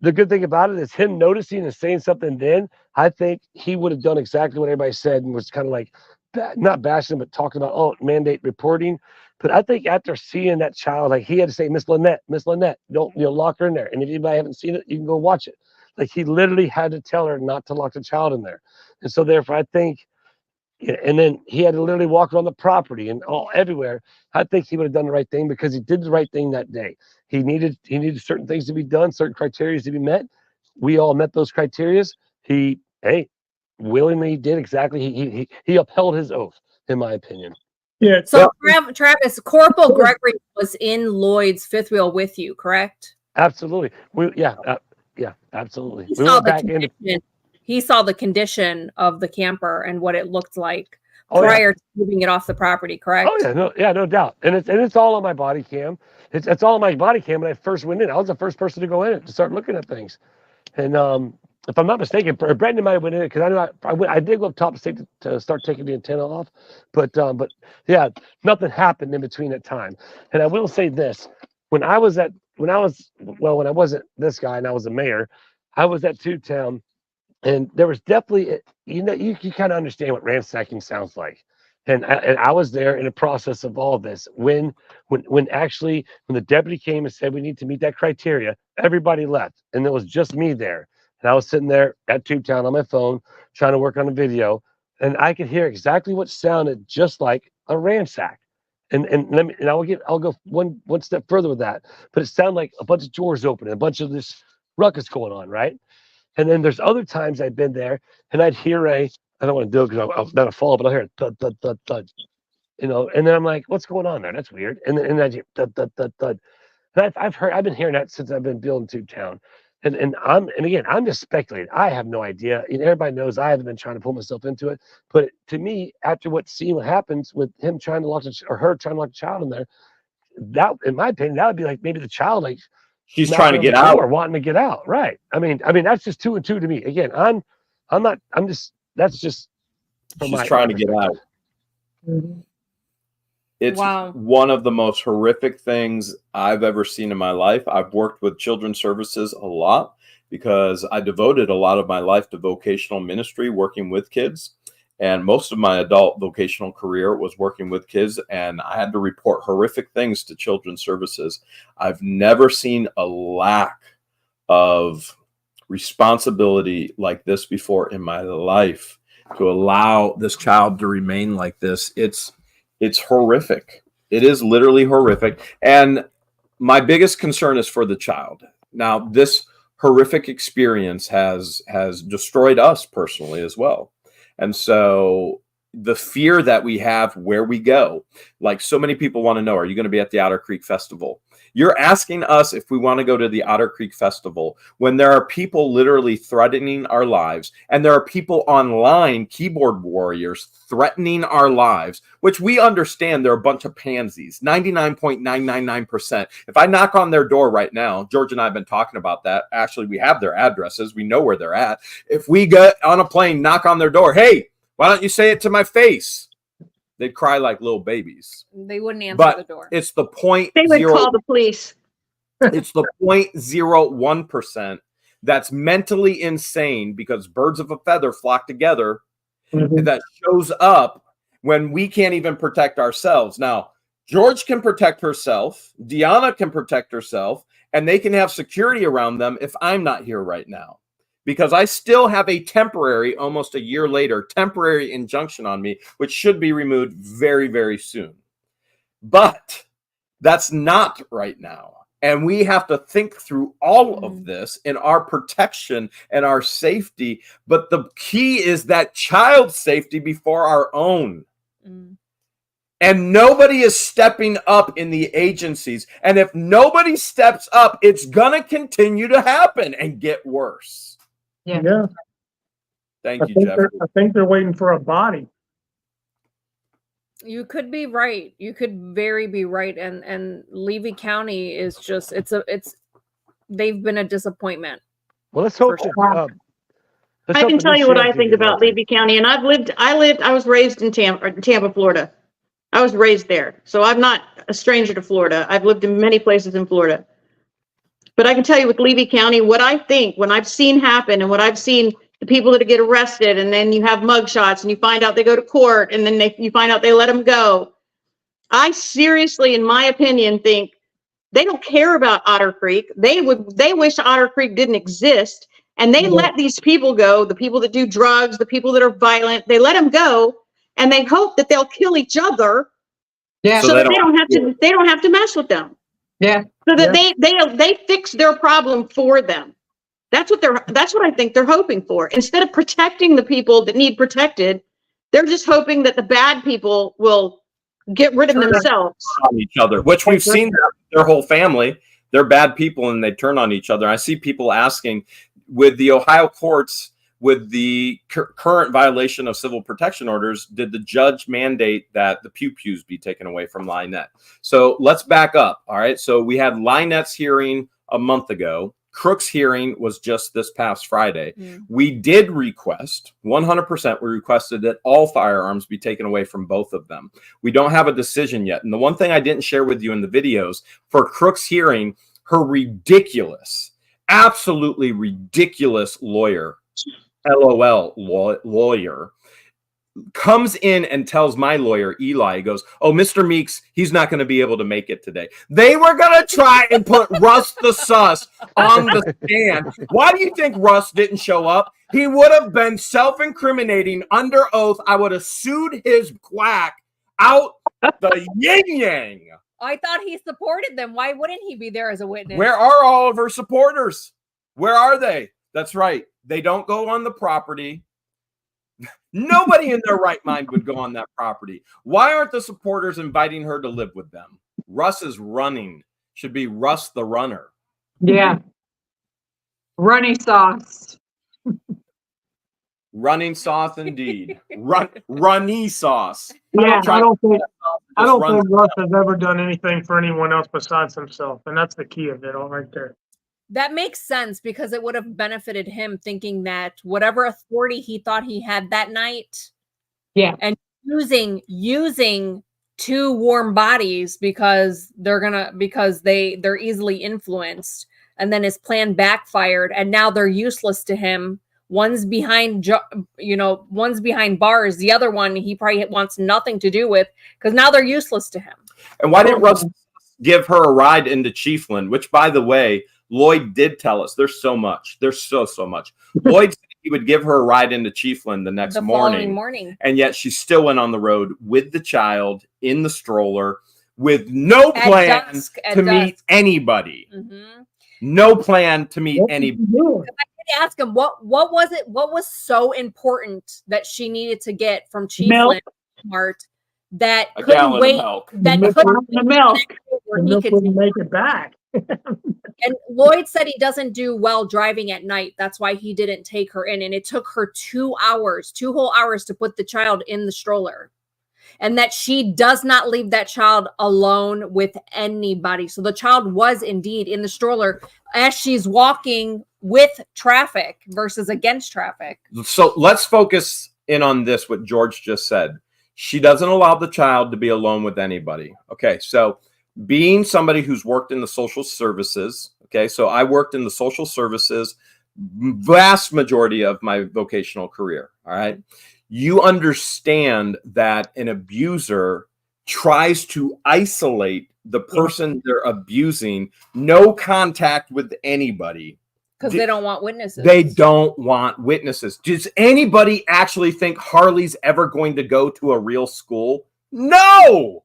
the good thing about it is him noticing and saying something then, I think he would have done exactly what everybody said and was kind of like, not bashing, but talking about, mandate reporting. But I think after seeing that child, like he had to say, Miss Lynette, don't lock her in there. And if anybody haven't seen it, you can go watch it. Like he literally had to tell her not to lock the child in there. And so therefore, I think, and then he had to literally walk around the property and everywhere. I think he would have done the right thing because he did the right thing that day. He needed certain things to be done, certain criteria to be met. We all met those criteria. He willingly did exactly. He upheld his oath, in my opinion. Yeah. So Travis, Corporal Gregory was in Lloyd's fifth wheel with you, correct? Absolutely. Yeah, absolutely. He We saw went the back into. condition. He saw the condition of the camper and what it looked like Oh, yeah. prior to moving it off the property, correct? Oh yeah, no doubt. And it's all on my body cam. It's all on my body cam when I first went in. I was the first person to go in it to start looking at things. And if I'm not mistaken, Brandon might have went in it because I know I did go up top to start taking the antenna off, but yeah, nothing happened in between that time. And I will say this: when I wasn't this guy and I was the mayor, I was at Tubetown, and there was definitely, you kind of understand what ransacking sounds like. And I was there in the process of all of this when the deputy came and said we need to meet that criteria, everybody left and it was just me there. And I was sitting there at Tubetown on my phone trying to work on a video, and I could hear exactly what sounded just like a ransack. And I'll go one step further with that. But it sounded like a bunch of doors open and a bunch of this ruckus going on, right? And then there's other times I've been there and I'd hear I don't want to do it because I'll that'll fall, but I'll hear a thud, thud, thud, thud. And then I'm like, what's going on there? That's weird. And I hear thud, thud, thud, thud. And I've been hearing that since I've been building Tubetown. And again, I'm just speculating. I have no idea. And everybody knows I haven't been trying to pull myself into it. But to me, after seeing what happens with him trying to lock or her trying to lock a child in there, that, in my opinion, that would be like maybe the child like She's trying to get out or wanting to get out. Right. I mean, that's just 2 and 2 to me. Again, that's just she's trying to get out. It's one of the most horrific things I've ever seen in my life. I've worked with children's services a lot because I devoted a lot of my life to vocational ministry, working with kids. And most of my adult vocational career was working with kids, and I had to report horrific things to children's services. I've never seen a lack of responsibility like this before in my life. To allow this child to remain like this, it's horrific. It is literally horrific. And my biggest concern is for the child. Now, this horrific experience has destroyed us personally as well. And so the fear that we have where we go, like so many people want to know, are you going to be at the Otter Creek Festival? You're asking us if we want to go to the Otter Creek Festival when there are people literally threatening our lives, and there are people online, keyboard warriors, threatening our lives, which we understand they're a bunch of pansies, 99.999%. If I knock on their door right now, George and I have been talking about that. Actually, we have their addresses. We know where they're at. If we get on a plane, knock on their door, hey, why don't you say it to my face? They'd cry like little babies. They wouldn't answer the door. It's the point. They would call the police. It's the 0.01% that's mentally insane because birds of a feather flock together. That shows up when we can't even protect ourselves. Now, George can protect herself. Deanna can protect herself, and they can have security around them if I'm not here right now. Because I still have a temporary, almost a year later, temporary injunction on me, which should be removed very, very soon. But that's not right now. And we have to think through all of this in our protection and our safety. But the key is that child safety before our own. And nobody is stepping up in the agencies. And if nobody steps up, it's going to continue to happen and get worse. Yeah. Thank you, Jeff. I think they're waiting for a body. You could be right. You could very be right. And Levy County is just they've been a disappointment. Well, let's hope. I can tell you what I think about Levy County, and I was raised in Tampa, Florida. I was raised there, so I'm not a stranger to Florida. I've lived in many places in Florida. But I can tell you with Levy County, what I think, when I've seen happen and what I've seen the people that get arrested, and then you have mugshots and you find out they go to court, and then you find out they let them go. I seriously, in my opinion, think they don't care about Otter Creek. They wish Otter Creek didn't exist, and they let these people go, the people that do drugs, the people that are violent, they let them go, and they hope that they'll kill each other. Yeah. So that they don't have to mess with them. Yeah. So that they fix their problem for them. That's what I think they're hoping for. Instead of protecting the people that need protected, they're just hoping that the bad people will get rid of themselves. On each other, which we've seen their whole family. They're bad people and they turn on each other. I see people asking, with the Ohio courts, with the current violation of civil protection orders, did the judge mandate that the pew-pews be taken away from Lynette? So let's back up. All right. So we had Lynette's hearing a month ago. Crook's hearing was just this past Friday. We did request, 100%, we requested that all firearms be taken away from both of them. We don't have a decision yet. And the one thing I didn't share with you in the videos, for Crook's hearing, her ridiculous, absolutely ridiculous lawyer, LOL lawyer, comes in and tells my lawyer, Eli, he goes, oh, Mr. Meeks, he's not going to be able to make it today. They were going to try and put Russ the Sus on the stand. Why do you think Russ didn't show up? He would have been self-incriminating under oath. I would have sued his quack out the yin-yang. I thought he supported them. Why wouldn't he be there as a witness? Where are all of her supporters? Where are they? That's right. They don't go on the property. Nobody in their right mind would go on that property. Why aren't the supporters inviting her to live with them? Russ is running. Should be Russ the runner. Yeah. Runny sauce. Running sauce indeed. Runny sauce. Yeah. I don't think Run- Russ has ever done anything for anyone else besides himself, and that's the key of it all right there. That makes sense because it would have benefited him thinking that whatever authority he thought he had that night, and using two warm bodies because they're easily influenced, and then his plan backfired, and now they're useless to him. One's behind, one's behind bars. The other one he probably wants nothing to do with because now they're useless to him. And why didn't Russ give her a ride into Chiefland? Which, by the way, Lloyd did tell us there's so much. There's so much. Lloyd said he would give her a ride into Chiefland the next morning. And yet she still went on the road with the child in the stroller with no plan to meet anybody. No plan to meet anybody. I ask him what was it? What was so important that she needed to get from Chiefland Mart that couldn't wait? That couldn't the milk. The milk wouldn't make it back. And Lloyd said he doesn't do well driving at night. That's why he didn't take her in. And it took her 2 whole hours to put the child in the stroller. And that she does not leave that child alone with anybody. So the child was indeed in the stroller as she's walking with traffic versus against traffic. So let's focus in on this, what George just said. She doesn't allow the child to be alone with anybody. Okay, so being somebody who's worked in the social services, okay, so I worked in the social services vast majority of my vocational career, all right? You understand that an abuser tries to isolate the person they're abusing, no contact with anybody. Because they don't want witnesses. They don't want witnesses. Does anybody actually think Harley's ever going to go to a real school? No!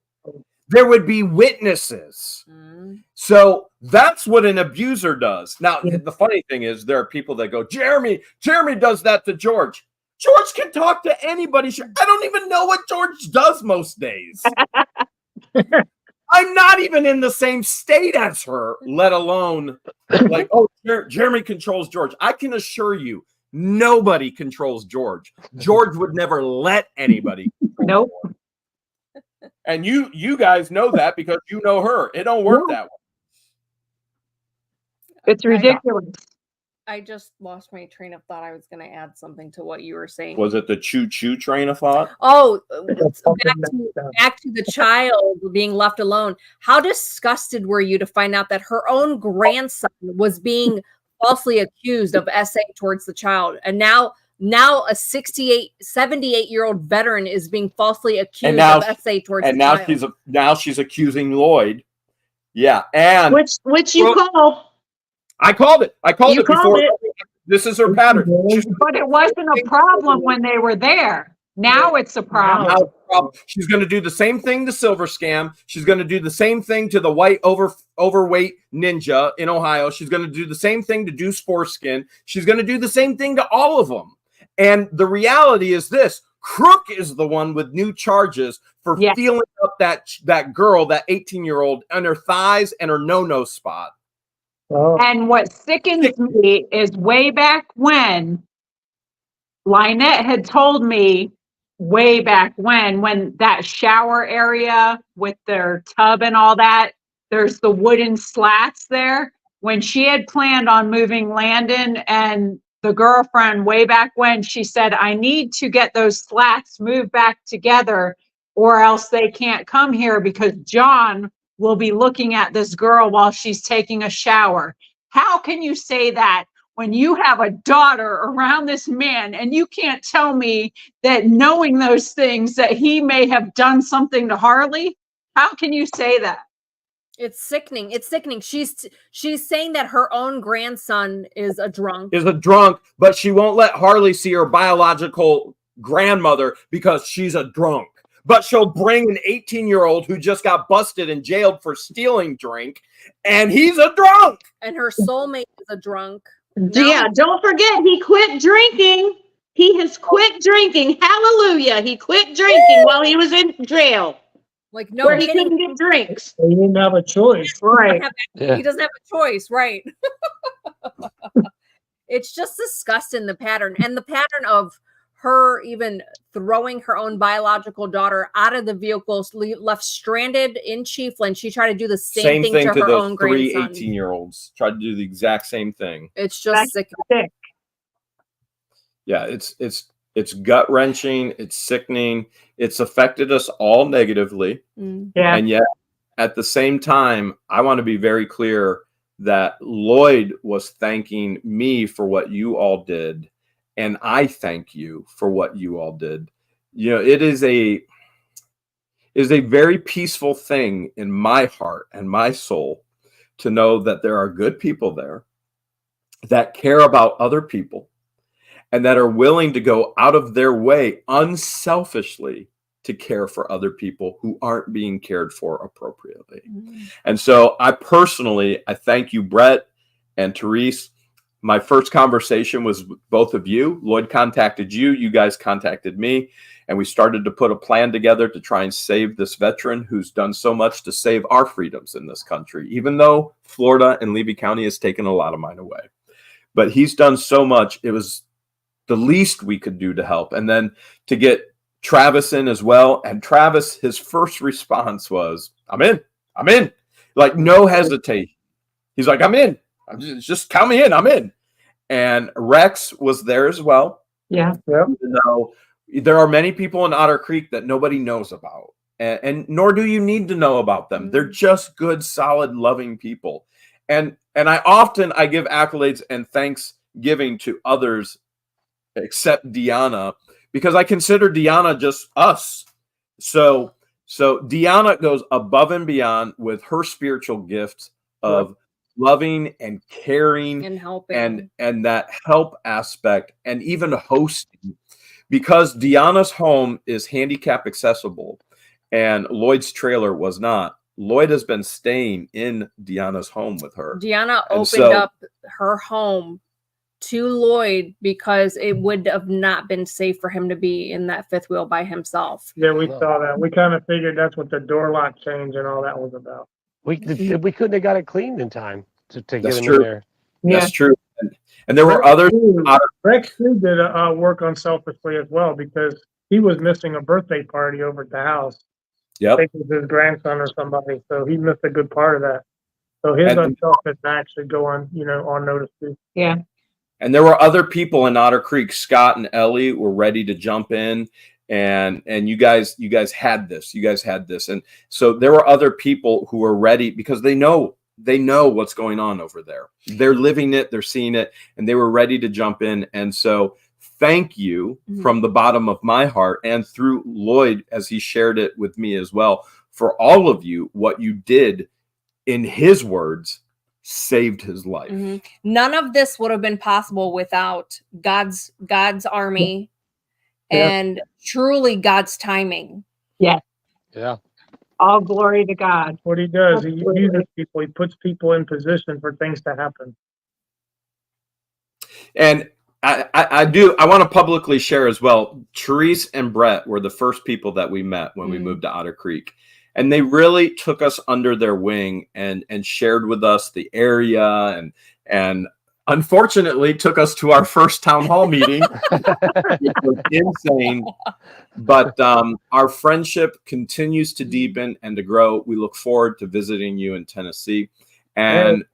There would be witnesses. So that's what an abuser does. Now, the funny thing is there are people that go, Jeremy does that to George. George can talk to anybody. I don't even know what George does most days. I'm not even in the same state as her, let alone like, oh, Jeremy controls George. I can assure you, nobody controls George. George would never let anybody. Nope. And you guys know that because you know her. It don't work that way. It's ridiculous. I just lost my train of thought. I was going to add something to what you were saying. Was it the choo-choo train of thought? Oh, back to the child being left alone. How disgusted were you to find out that her own grandson was being falsely accused of SA towards the child? And now a 78-year-old veteran is being falsely accused of SA towards the child. And now she's accusing Lloyd. Yeah. And which you called. I called it. I called it before. This is her pattern. But it wasn't a problem when they were there. Now it's a problem. She's going to do the same thing to Silver Scam. She's going to do the same thing to the white overweight ninja in Ohio. She's going to do the same thing to Deuce Foreskin. She's going to do the same thing to all of them. And the reality is this. Crook is the one with new charges for Yes. feeling up that girl, that 18-year-old, on her thighs and her no spot. Oh, And what sickens me is way back when Lynette had told me way back when that shower area with their tub and all that, there's the wooden slats there. When she had planned on moving Landon and the girlfriend way back when, she said, I need to get those slats moved back together or else they can't come here because John will be looking at this girl while she's taking a shower. How can you say that when you have a daughter around this man and you can't tell me that knowing those things that he may have done something to Harley? How can you say that? It's sickening. It's sickening. She's saying that her own grandson is a drunk. But she won't let Harley see her biological grandmother because she's a drunk. But she'll bring an 18-year-old who just got busted and jailed for stealing drink, and he's a drunk. And her soulmate is a drunk. Yeah, don't forget he quit drinking. He has quit drinking. Hallelujah. He quit drinking while he was in jail. Like, no where he kidding. couldn't get drinks. He didn't have a choice. Right. He doesn't have a choice, right? It's just disgusting, the pattern. And the pattern of her even throwing her own biological daughter out of the vehicle, left stranded in Chiefland. She tried to do the same thing to her own three grandson. 18-year-olds. Tried to do the exact same thing. It's just sick. Yeah, it's gut-wrenching. It's sickening. It's affected us all negatively. Yeah. And yet, at the same time, I want to be very clear that Lloyd was thanking me for what you all did. And I thank you for what you all did. You know, it is a very peaceful thing in my heart and my soul to know that there are good people there that care about other people and that are willing to go out of their way unselfishly to care for other people who aren't being cared for appropriately. And so I thank you, Brett and Therese. My first conversation was with both of you. Lloyd contacted you. You guys contacted me. And we started to put a plan together to try and save this veteran who's done so much to save our freedoms in this country, even though Florida and Levy County has taken a lot of mine away. But he's done so much. It was the least we could do to help. And then to get Travis in as well. And Travis, his first response was, I'm in. Like, no hesitation. He's like, I'm in. Just count me in. I'm in. And Rex was there as well. Yeah. Even though there are many people in Otter Creek that nobody knows about, and nor do you need to know about them. They're just good, solid, loving people. And I give accolades and thanksgiving to others except Deanna, because I consider Deanna just us. So Deanna goes above and beyond with her spiritual gift of loving and caring and helping and that help aspect, and even hosting, because Deanna's home is handicap accessible and Lloyd's trailer was not. Lloyd has been staying in Deanna's home with her. Deanna opened up her home to Lloyd because it would have not been safe for him to be in that fifth wheel by himself. Yeah, we saw that. We kind of figured that's what the door lock change and all that was about. We couldn't have got it cleaned in time to get That's him true. in there. That's true. And there were others. Rex too did work unselfishly as well, because he was missing a birthday party over at the house. Yep. I think it was his grandson or somebody, so he missed a good part of that. So his unselfishness actually go on, on notice too. Yeah. And there were other people in Otter Creek. Scott and Ellie were ready to jump in, and you guys had this. You guys had this, and so there were other people who were ready because they know what's going on over there. They're living it, they're seeing it, and they were ready to jump in. And so thank you from the bottom of my heart, and through Lloyd as he shared it with me as well, for all of you. What you did, in his words, saved his life. None of this would have been possible without God's army and truly God's timing. Yeah. Yeah. All glory to God. What he does, he uses people, he puts people in position for things to happen. And I do. I want to publicly share as well. Therese and Brett were the first people that we met when we moved to Otter Creek, and they really took us under their wing and shared with us the area and unfortunately took us to our first town hall meeting, which was insane. But our friendship continues to deepen and to grow. We look forward to visiting you in Tennessee. And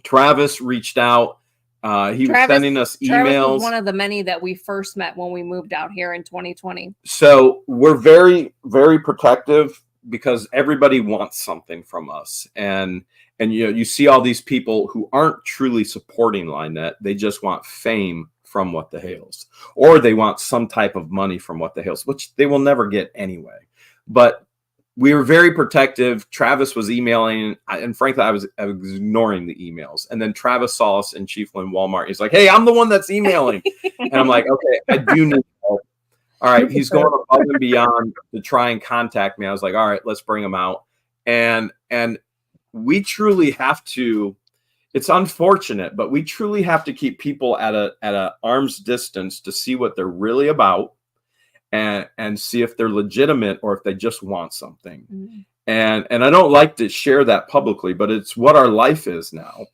Travis reached out. He was sending us emails. Travis was one of the many that we first met when we moved out here in 2020. So we're very, very protective because everybody wants something from us. And you see all these people who aren't truly supporting LineNet. They just want fame from What the Hales, or they want some type of money from What the Hales, which they will never get anyway. But we were very protective. Travis was emailing, and frankly, I was ignoring the emails. And then Travis saw us in Chiefland Walmart. He's like, "Hey, I'm the one that's emailing." And I'm like, "Okay, I do need help." All right, he's going above and beyond to try and contact me. I was like, "All right, let's bring him out." And we truly have to. It's unfortunate, but we truly have to keep people at a arm's distance to see what they're really about. And see if they're legitimate or if they just want something. And I don't like to share that publicly, but it's what our life is now.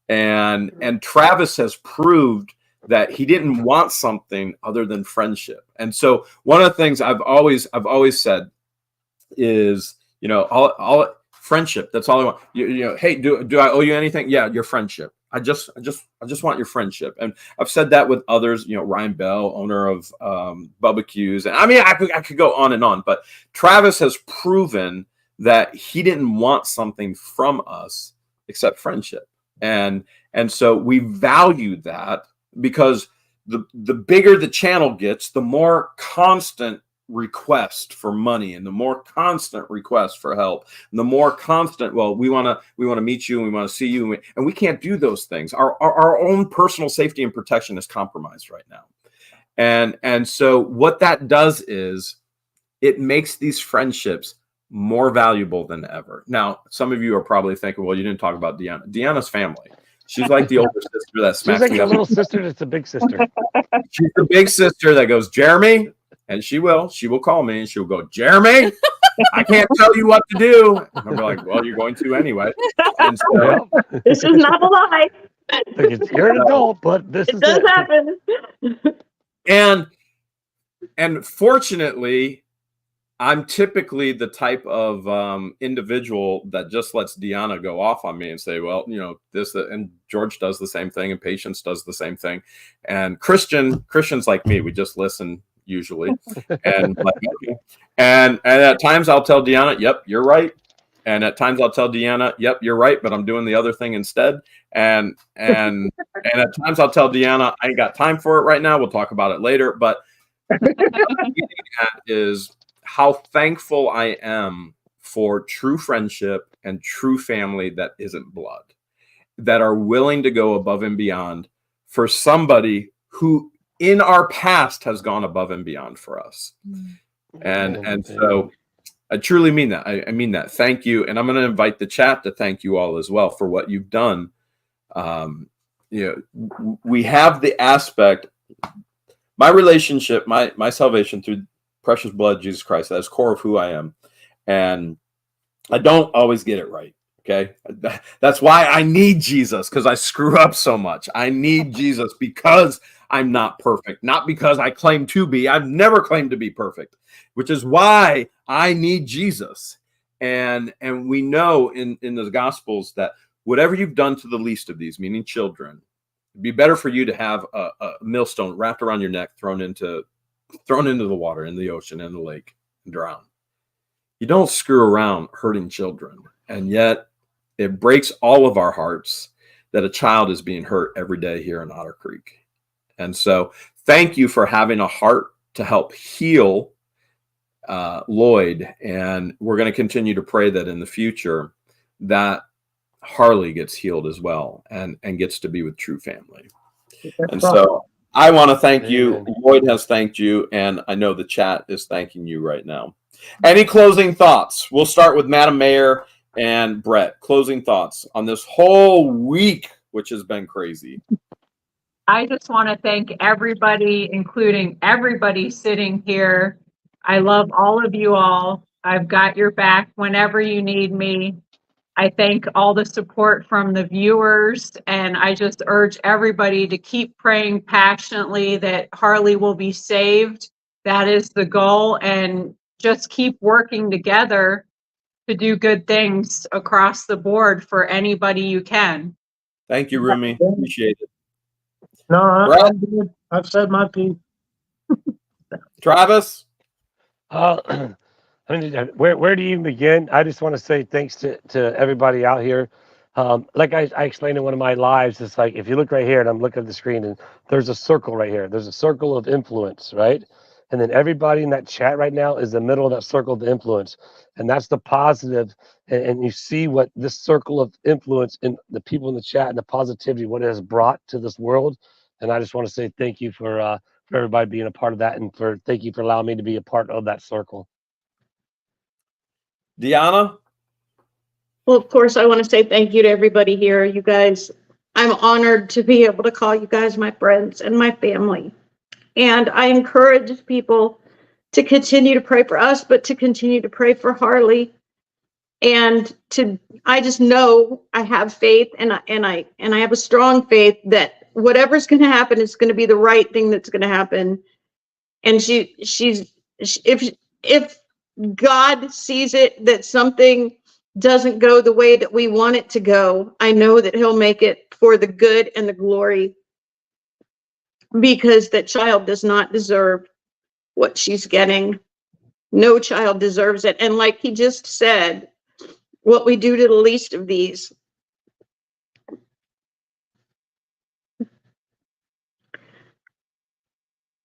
And Travis has proved that he didn't want something other than friendship. And so one of the things I've always said is, all friendship. That's all I want. Hey, do I owe you anything? Yeah, your friendship. I just want your friendship. And I've said that with others, Ryan Bell, owner of Bubba Q's. And I mean, I could go on and on, but Travis has proven that he didn't want something from us except friendship. And so we value that because the bigger the channel gets, the more constant request for money and the more constant request for help and the more constant, well, we want to meet you and we want to see you, and we can't do those things. Our own personal safety and protection is compromised right now. And so what that does is it makes these friendships more valuable than ever. Now, some of you are probably thinking, well, you didn't talk about Deanna. Deanna's family. She's like the older sister that smacks She's like me the up. little sister that's a big sister. She's the big sister that goes, Jeremy. And she will call me and she'll go, Jeremy, I can't tell you what to do. And I'll be like, well, you're going to anyway. And so, This is not a lie. You're an adult, but this It does happen. And fortunately, I'm typically the type of individual that just lets Deanna go off on me and say, well, this, and George does the same thing, and Patience does the same thing. And Christians like me, we just listen usually. And and at times I'll tell Deanna, yep, you're right. And at times I'll tell Deanna, yep, you're right, but I'm doing the other thing instead. And at times I'll tell Deanna, I ain't got time for it right now. We'll talk about it later. But what I'm getting at is how thankful I am for true friendship and true family that isn't blood, that are willing to go above and beyond for somebody who in our past has gone above and beyond for us. And so I truly mean that. I mean that. Thank you. And I'm going to invite the chat to thank you all as well for what you've done. We have the aspect, my relationship, my salvation through precious blood of Jesus Christ, that's core of who I am. And I don't always get it right. Okay. That's why I need Jesus, because I screw up so much. I need Jesus because I'm not perfect, not because I claim to be. I've never claimed to be perfect, which is why I need Jesus. And we know in the Gospels that whatever you've done to the least of these, meaning children, it'd be better for you to have a millstone wrapped around your neck, thrown into the water, in the ocean, in the lake, and drown. You don't screw around hurting children. And yet it breaks all of our hearts that a child is being hurt every day here in Otter Creek. And so thank you for having a heart to help heal Lloyd. And we're going to continue to pray that in the future that Harley gets healed as well and gets to be with true family. And so I want to thank you. Lloyd has thanked you, and I know the chat is thanking you right now. Any closing thoughts? We'll start with Madam Mayor and Brett. Closing thoughts on this whole week, which has been crazy. I just want to thank everybody, including everybody sitting here. I love all of you all. I've got your back whenever you need me. I thank all the support from the viewers, and I just urge everybody to keep praying passionately that Harley will be saved. That is the goal, and just keep working together to do good things across the board for anybody you can. Thank you, Rumi. Appreciate it. No, Brett? I'm good. I've said my piece. Travis? I mean, where do you even begin? I just want to say thanks to everybody out here. Like I explained in one of my lives, it's like if you look right here, and I'm looking at the screen, and there's a circle right here. There's a circle of influence, right? And then everybody in that chat right now is the middle of that circle of influence, and that's the positive. And you see what this circle of influence in the people in the chat and the positivity, what it has brought to this world. And I just want to say thank you for everybody being a part of that, and thank you for allowing me to be a part of that circle. Deanna? Well, of course, I want to say thank you to everybody here. You guys, I'm honored to be able to call you guys my friends and my family. And I encourage people to continue to pray for us, but to continue to pray for Harley. And I just know I have faith, and I have a strong faith that whatever's going to happen is going to be the right thing that's going to happen. And if God sees it that something doesn't go the way that we want it to go, I know that he'll make it for the good and the glory, because that child does not deserve what she's getting. No child deserves it. And like he just said, what we do to the least of these,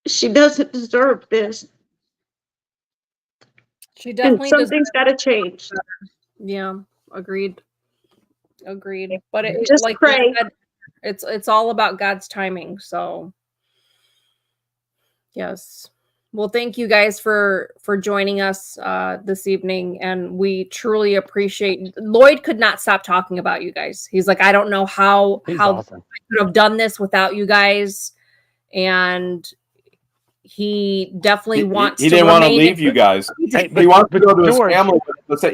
she doesn't deserve this. She definitely and something's got to change. Yeah, agreed. But it, Just like pray. you said, it's all about God's timing. So yes. Well, thank you guys for joining us this evening, and we truly appreciate. Lloyd could not stop talking about you guys. He's like, I don't know how Awesome. I could have done this without you guys, and he definitely wants. He didn't want to leave you guys. He wants to go to his family.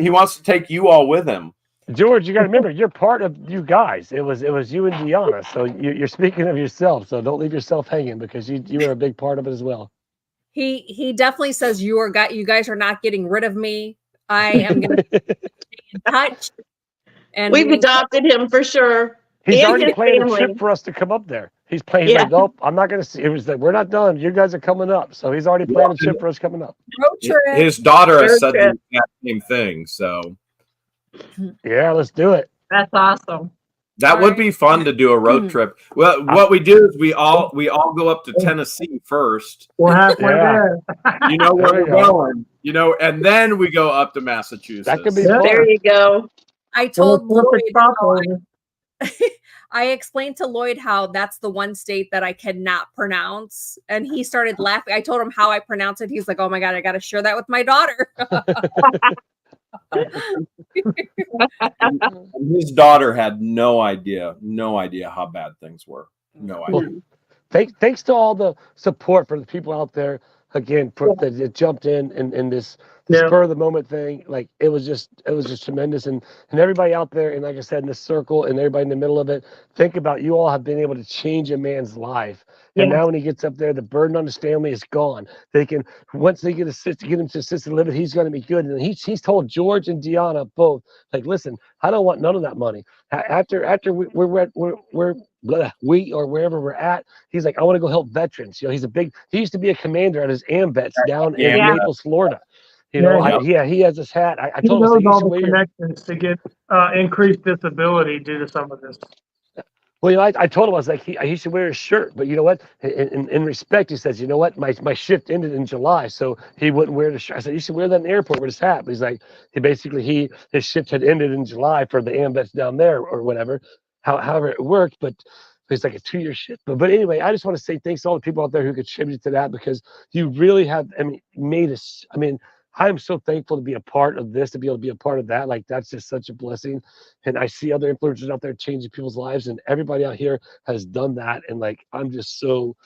He wants to take you all with him. George, you got to remember, you're part of you guys. It was you and Deanna. So you're speaking of yourself. So don't leave yourself hanging, because you were a big part of it as well. He definitely says you guys are not getting rid of me. I am going to stay in touch. And we've adopted him for sure. He's And already his planning family. a trip for us to come up there. He's like, nope, I'm not going to see. It was like, we're not done. You guys are coming up. So he's already planning a trip for us coming up. Road trip. His daughter has said trip. the same thing. So yeah, let's do it. That's awesome. that would be fun to do a road trip. Well, what we do is we all go up to Tennessee first. We're halfway there. You know where There we're you go. going. You know, and then we go up to Massachusetts. That could be Yeah. fun. There you go. I told Well, Lloyd, perfect stopover. I explained to Lloyd how that's the one state that I cannot pronounce, and he started laughing. I told him how I pronounce it. He's like, "Oh my God, I got to share that with my daughter." And his daughter had no idea how bad things were. No idea. Thanks to all the support for the people out there, again, that jumped in this spur of the moment thing. Like it was just tremendous. And everybody out there, and like I said, in this circle, and everybody in the middle of it, think about, you all have been able to change a man's life. And now when he gets up there, the burden on his family is gone. They can, once they get him to assisted living, he's going to be good. And he's told George and Deanna both, like, listen, I don't want none of that money. After we or wherever we're at, he's like, I want to go help veterans. You know, he used to be a commander at his AMVETS down in Naples, Florida. You know, he has his hat. I He told him, knows I all the connections to get increased disability due to some of this. well, you know, I told him, I was like, he should wear a shirt. But you know what? In respect, he says, you know what? My shift ended in July, so he wouldn't wear the shirt. I said, you should wear that in the airport with his hat. But he's like, his shift had ended in July for the AMVETS down there or whatever. However it worked, but it's like a 2-year shift. But anyway, I just want to say thanks to all the people out there who contributed to that, because you really have, made us. I'm so thankful to be a part of this, to be able to be a part of that. Like, that's just such a blessing. And I see other influencers out there changing people's lives, and everybody out here has done that. And like, I'm just so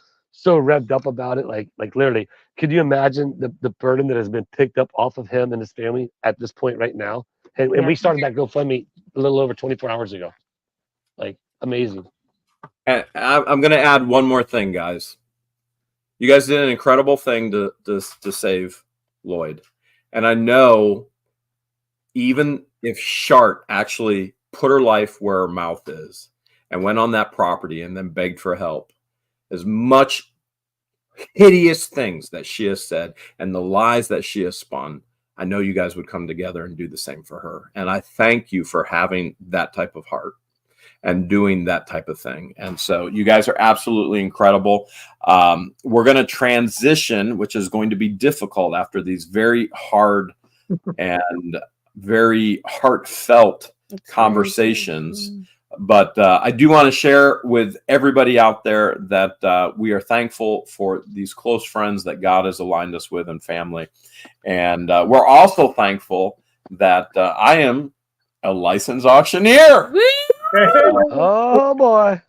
revved up about it. Like literally, could you imagine the burden that has been picked up off of him and his family at this point right now? And we started that GoFundMe a little over 24 hours ago. Like, amazing. And I'm going to add one more thing, guys. You guys did an incredible thing to save Lloyd. And I know even if Shart actually put her life where her mouth is and went on that property and then begged for help, as much hideous things that she has said and the lies that she has spun, I know you guys would come together and do the same for her. And I thank you for having that type of heart and doing that type of thing. And so you guys are absolutely incredible. We're going to transition, which is going to be difficult after these very hard and very heartfelt conversations. But I do want to share with everybody out there that we are thankful for these close friends that God has aligned us with and family. And we're also thankful that I am a licensed auctioneer. Oh boy.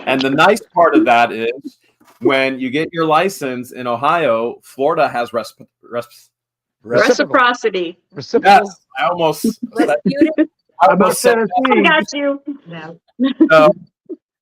And the nice part of that is when you get your license in Ohio, Florida has Reciprocity. Reciprocal. Yes, I almost said I got you.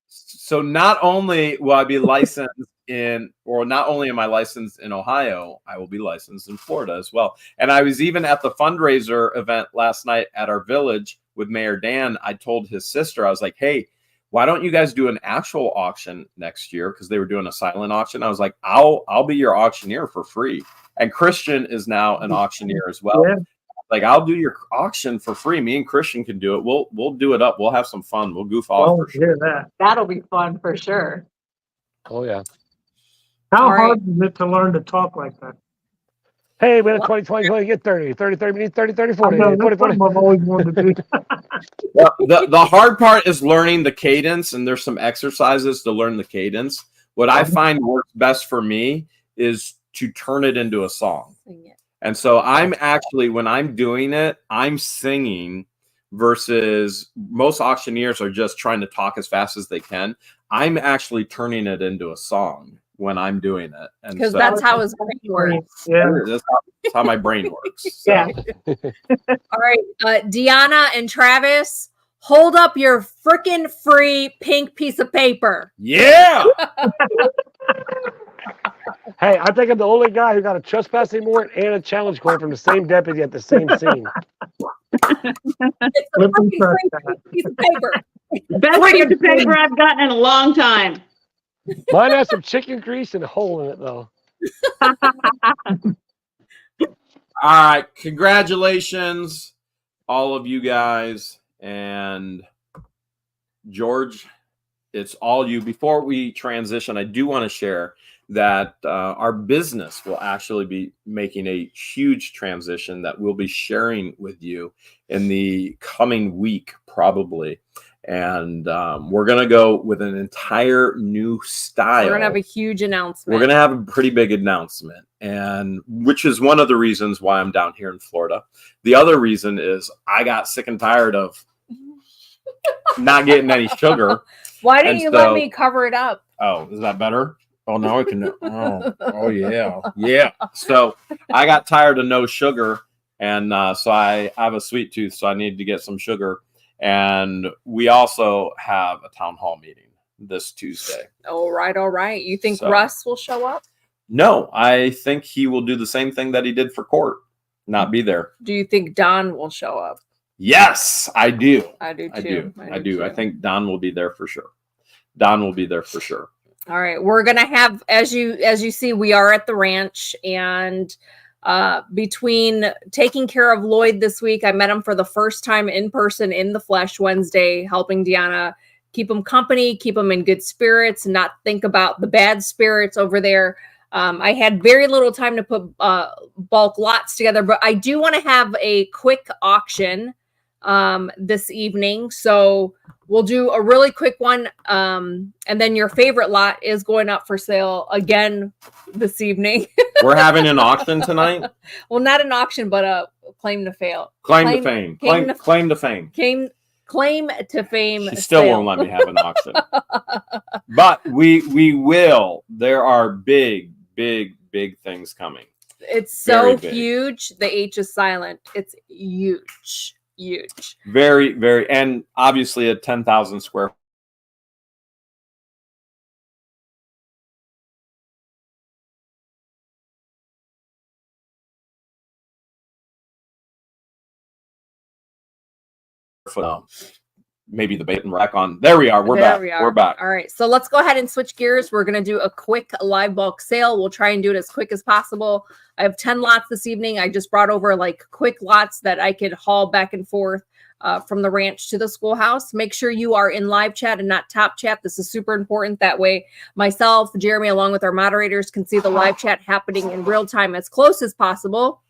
So not only will I be licensed not only am I licensed in Ohio, I will be licensed in Florida as well. And I was even at the fundraiser event last night at our village with Mayor Dan. I told his sister, I was like, hey, why don't you guys do an actual auction next year? Because they were doing a silent auction. I was like, I'll be your auctioneer for free. And Christian is now an auctioneer as well. Yeah. Like, I'll do your auction for free. Me and Christian can do it. We'll do it up. We'll have some fun. We'll goof off for sure. That'll be fun for sure. Oh yeah. How hard is it to learn to talk like that? Hey, we had 20, get 30, 30, minutes, 30, 40, 40. I've always wanted to do. Well, the hard part is learning the cadence, and there's some exercises to learn the cadence. What I find works best for me is to turn it into a song. And so I'm actually, when I'm doing it, I'm singing versus most auctioneers are just trying to talk as fast as they can. I'm actually turning it into a song when I'm doing it. And because that's how his brain works. Yeah. That's how my brain works. So. Yeah. All right. Deanna and Travis, hold up your freaking free pink piece of paper. Yeah. Hey, I think I'm the only guy who got a trespassing warrant and a challenge coin from the same deputy at the same scene. It's a free piece of paper. Best piece of paper I've gotten in a long time. Mine has some chicken grease and a hole in it, though. All right. Congratulations, all of you guys. And George, it's all you. Before we transition, I do want to share that our business will actually be making a huge transition that we'll be sharing with you in the coming week, probably. And we're going to go with an entire new style. We're going to have a huge announcement. We're going to have a pretty big announcement, and which is one of the reasons why I'm down here in Florida. The other reason is I got sick and tired of not getting any sugar. Why didn't you let me cover it up? Oh, is that better? Oh, no, I can. Oh, yeah. Yeah. So I got tired of no sugar, and so I have a sweet tooth, so I need to get some sugar. And we also have a town hall meeting this Tuesday. All right. You think Russ will show up? No, I think he will do the same thing that he did for court, not be there. Do you think Don will show up? Yes, I do. I do too. I do. I think Don will be there for sure. Don will be there for sure. All right. We're going to have, as you see, we are at the ranch, and between taking care of Lloyd this week, I met him for the first time in person in the flesh Wednesday, helping Deanna keep him company, keep him in good spirits, and not think about the bad spirits over there. I had very little time to put bulk lots together, but I do want to have a quick auction this evening. So we'll do a really quick one. And then your favorite lot is going up for sale again this evening. We're having an auction tonight. Well, not an auction, but a claim to fail. Claim to fame. Claim to fame. Claim to fame. She still won't let me have an auction. But we will. There are big things coming. It's so huge. The H is silent. It's huge. Very, and obviously a 10,000 square foot. Maybe the bait and rack on. There we are. We're back. We're back. All right. So let's go ahead and switch gears. We're going to do a quick live bulk sale. We'll try and do it as quick as possible. I have 10 lots this evening. I just brought over like quick lots that I could haul back and forth from the ranch to the schoolhouse. Make sure you are in live chat and not top chat. This is super important. That way myself, Jeremy, along with our moderators can see the live chat happening in real time as close as possible.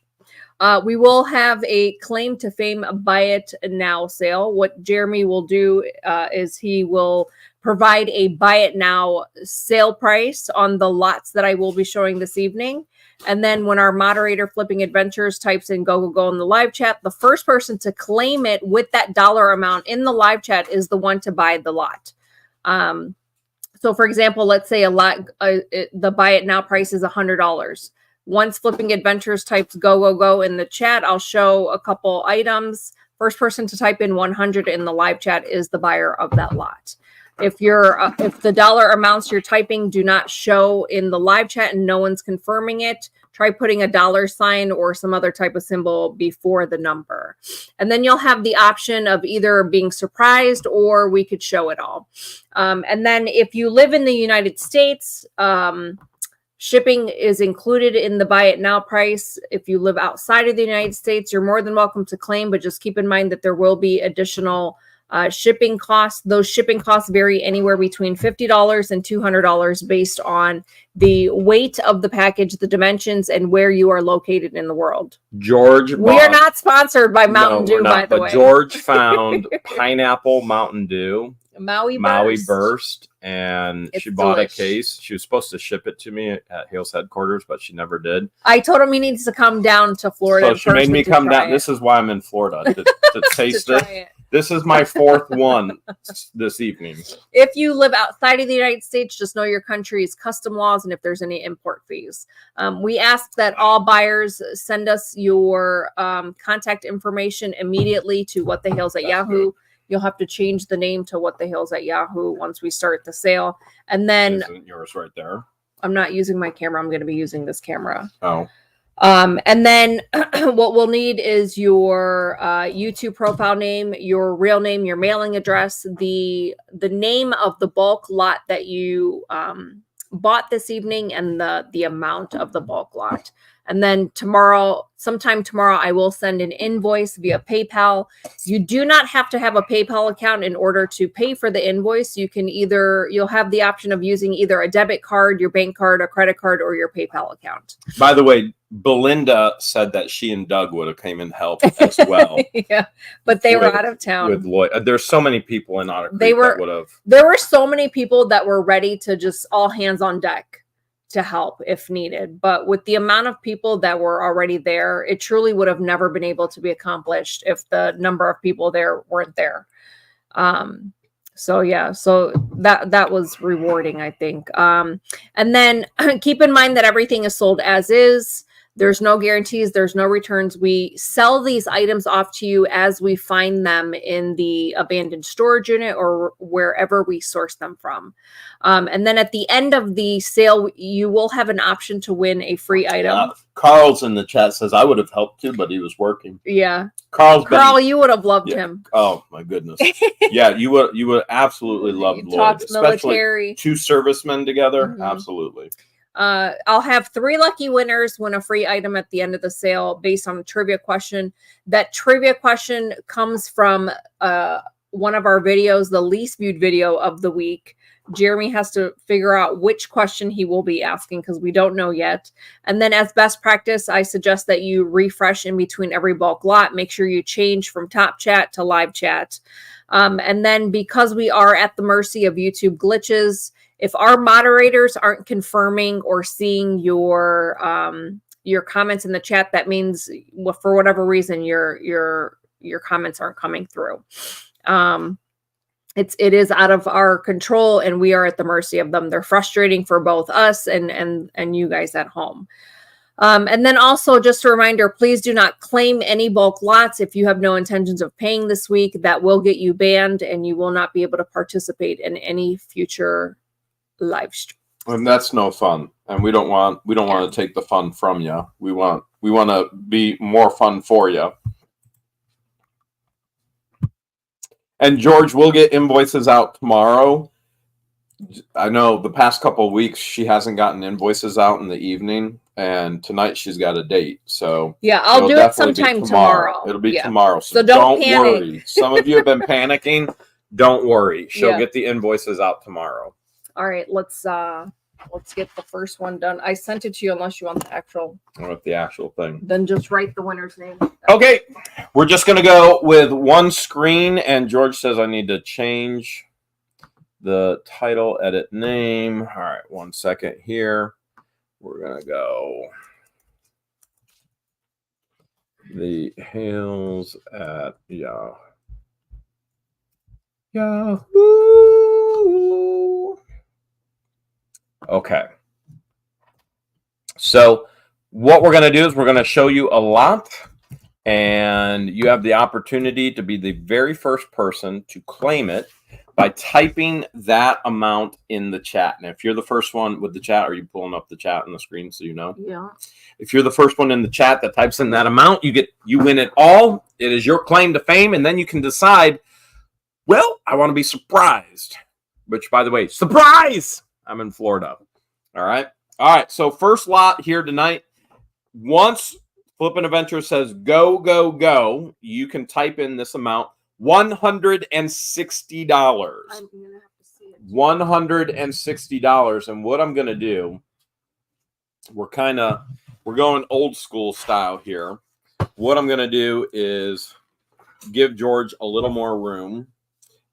We will have a claim to fame buy it now sale. What Jeremy will do is he will provide a buy it now sale price on the lots that I will be showing this evening. And then when our moderator Flipping Adventures types in go in the live chat, the first person to claim it with that dollar amount in the live chat is the one to buy the lot. So for example, let's say a lot, the buy it now price is $100. Once Flipping Adventures types go in the chat, I'll show a couple items. First person to type in 100 in the live chat is the buyer of that lot. If the dollar amounts you're typing do not show in the live chat and no one's confirming it, try putting a dollar sign or some other type of symbol before the number. And then you'll have the option of either being surprised or we could show it all. And then if you live in the United States, shipping is included in the buy it now price. If you live outside of the United States, you're more than welcome to claim, but just keep in mind that there will be additional shipping costs. Those shipping costs vary anywhere between $50 and $200 based on the weight of the package, the dimensions, and where you are located in the world. We are not sponsored by Mountain Dew, by the way. George found pineapple Mountain Dew. Maui Burst, and she bought a case. She was supposed to ship it to me at Hale's headquarters, but she never did. I told him he needs to come down to Florida. So she made me come down. This is why I'm in Florida to taste it. This is my fourth one this evening. If you live outside of the United States, just know your country's custom laws and if there's any import fees. We ask that all buyers send us your contact information immediately to whatthehales@yahoo.com. You'll have to change the name to whatthehales@yahoo once we start the sale. And then isn't yours right there? I'm not using my camera. I'm going to be using this camera. Oh. And then what we'll need is your YouTube profile name, your real name, your mailing address, the name of the bulk lot that you bought this evening, and the amount of the bulk lot. And then sometime tomorrow, I will send an invoice via PayPal. You do not have to have a PayPal account in order to pay for the invoice. You'll have the option of using either a debit card, your bank card, a credit card, or your PayPal account. By the way, Belinda said that she and Doug would have came and helped as well. Yeah, but they were out of town. With Lloyd. There's so many people in Otter Creek that would have. There were so many people that were ready to just all hands on deck to help if needed. But with the amount of people that were already there, it truly would have never been able to be accomplished if the number of people there weren't there. So that was rewarding, I think. And then keep in mind that everything is sold as is. There's no guarantees. There's no returns. We sell these items off to you as we find them in the abandoned storage unit or wherever we source them from. And then at the end of the sale, you will have an option to win a free item. Carl's in the chat says I would have helped too, but he was working. Yeah. Carl, you would have loved him. Oh my goodness. Yeah, you would absolutely love Lloyd, especially military. Two servicemen together. Mm-hmm. Absolutely. I'll have 3 lucky winners win a free item at the end of the sale based on a trivia question. That trivia question comes from one of our videos, the least viewed video of the week. Jeremy has to figure out which question he will be asking because we don't know yet. And then as best practice, I suggest that you refresh in between every bulk lot. Make sure you change from top chat to live chat. And then because we are at the mercy of YouTube glitches, if our moderators aren't confirming or seeing your comments in the chat, that means for whatever reason your comments aren't coming through. It is out of our control, and we are at the mercy of them. They're frustrating for both us and you guys at home. And then also just a reminder, please do not claim any bulk lots if you have no intentions of paying this week. That will get you banned, and you will not be able to participate in any future live stream. And that's no fun. And we don't want to take the fun from you. We want to be more fun for you. And George, we'll get invoices out tomorrow. I know the past couple of weeks she hasn't gotten invoices out in the evening, and tonight she's got a date. So yeah, I'll do it sometime tomorrow. It'll be tomorrow. So don't panic. Worry. Some of you have been panicking. Don't worry. She'll get the invoices out tomorrow. All right, let's get the first one done. I sent it to you unless you want the actual. I want the actual thing. Then just write the winner's name. Okay, we're just going to go with one screen, and George says I need to change the title, edit name. All right, 1 second here. We're going to go the Hales at Yahoo. Okay. So what we're going to do is we're going to show you a lot, and you have the opportunity to be the very first person to claim it by typing that amount in the chat. And if you're the first one with the chat, are you pulling up the chat on the screen so you know? Yeah. If you're the first one in the chat that types in that amount, you win it all. It is your claim to fame, and then you can decide, well, I want to be surprised. Which, by the way, surprise! I'm in Florida. All right. So first lot here tonight. Once Flippin' Adventure says go, go, go, you can type in this amount, $160. I'm gonna have to see it. $160. And what I'm gonna do, we're going old school style here. What I'm gonna do is give George a little more room.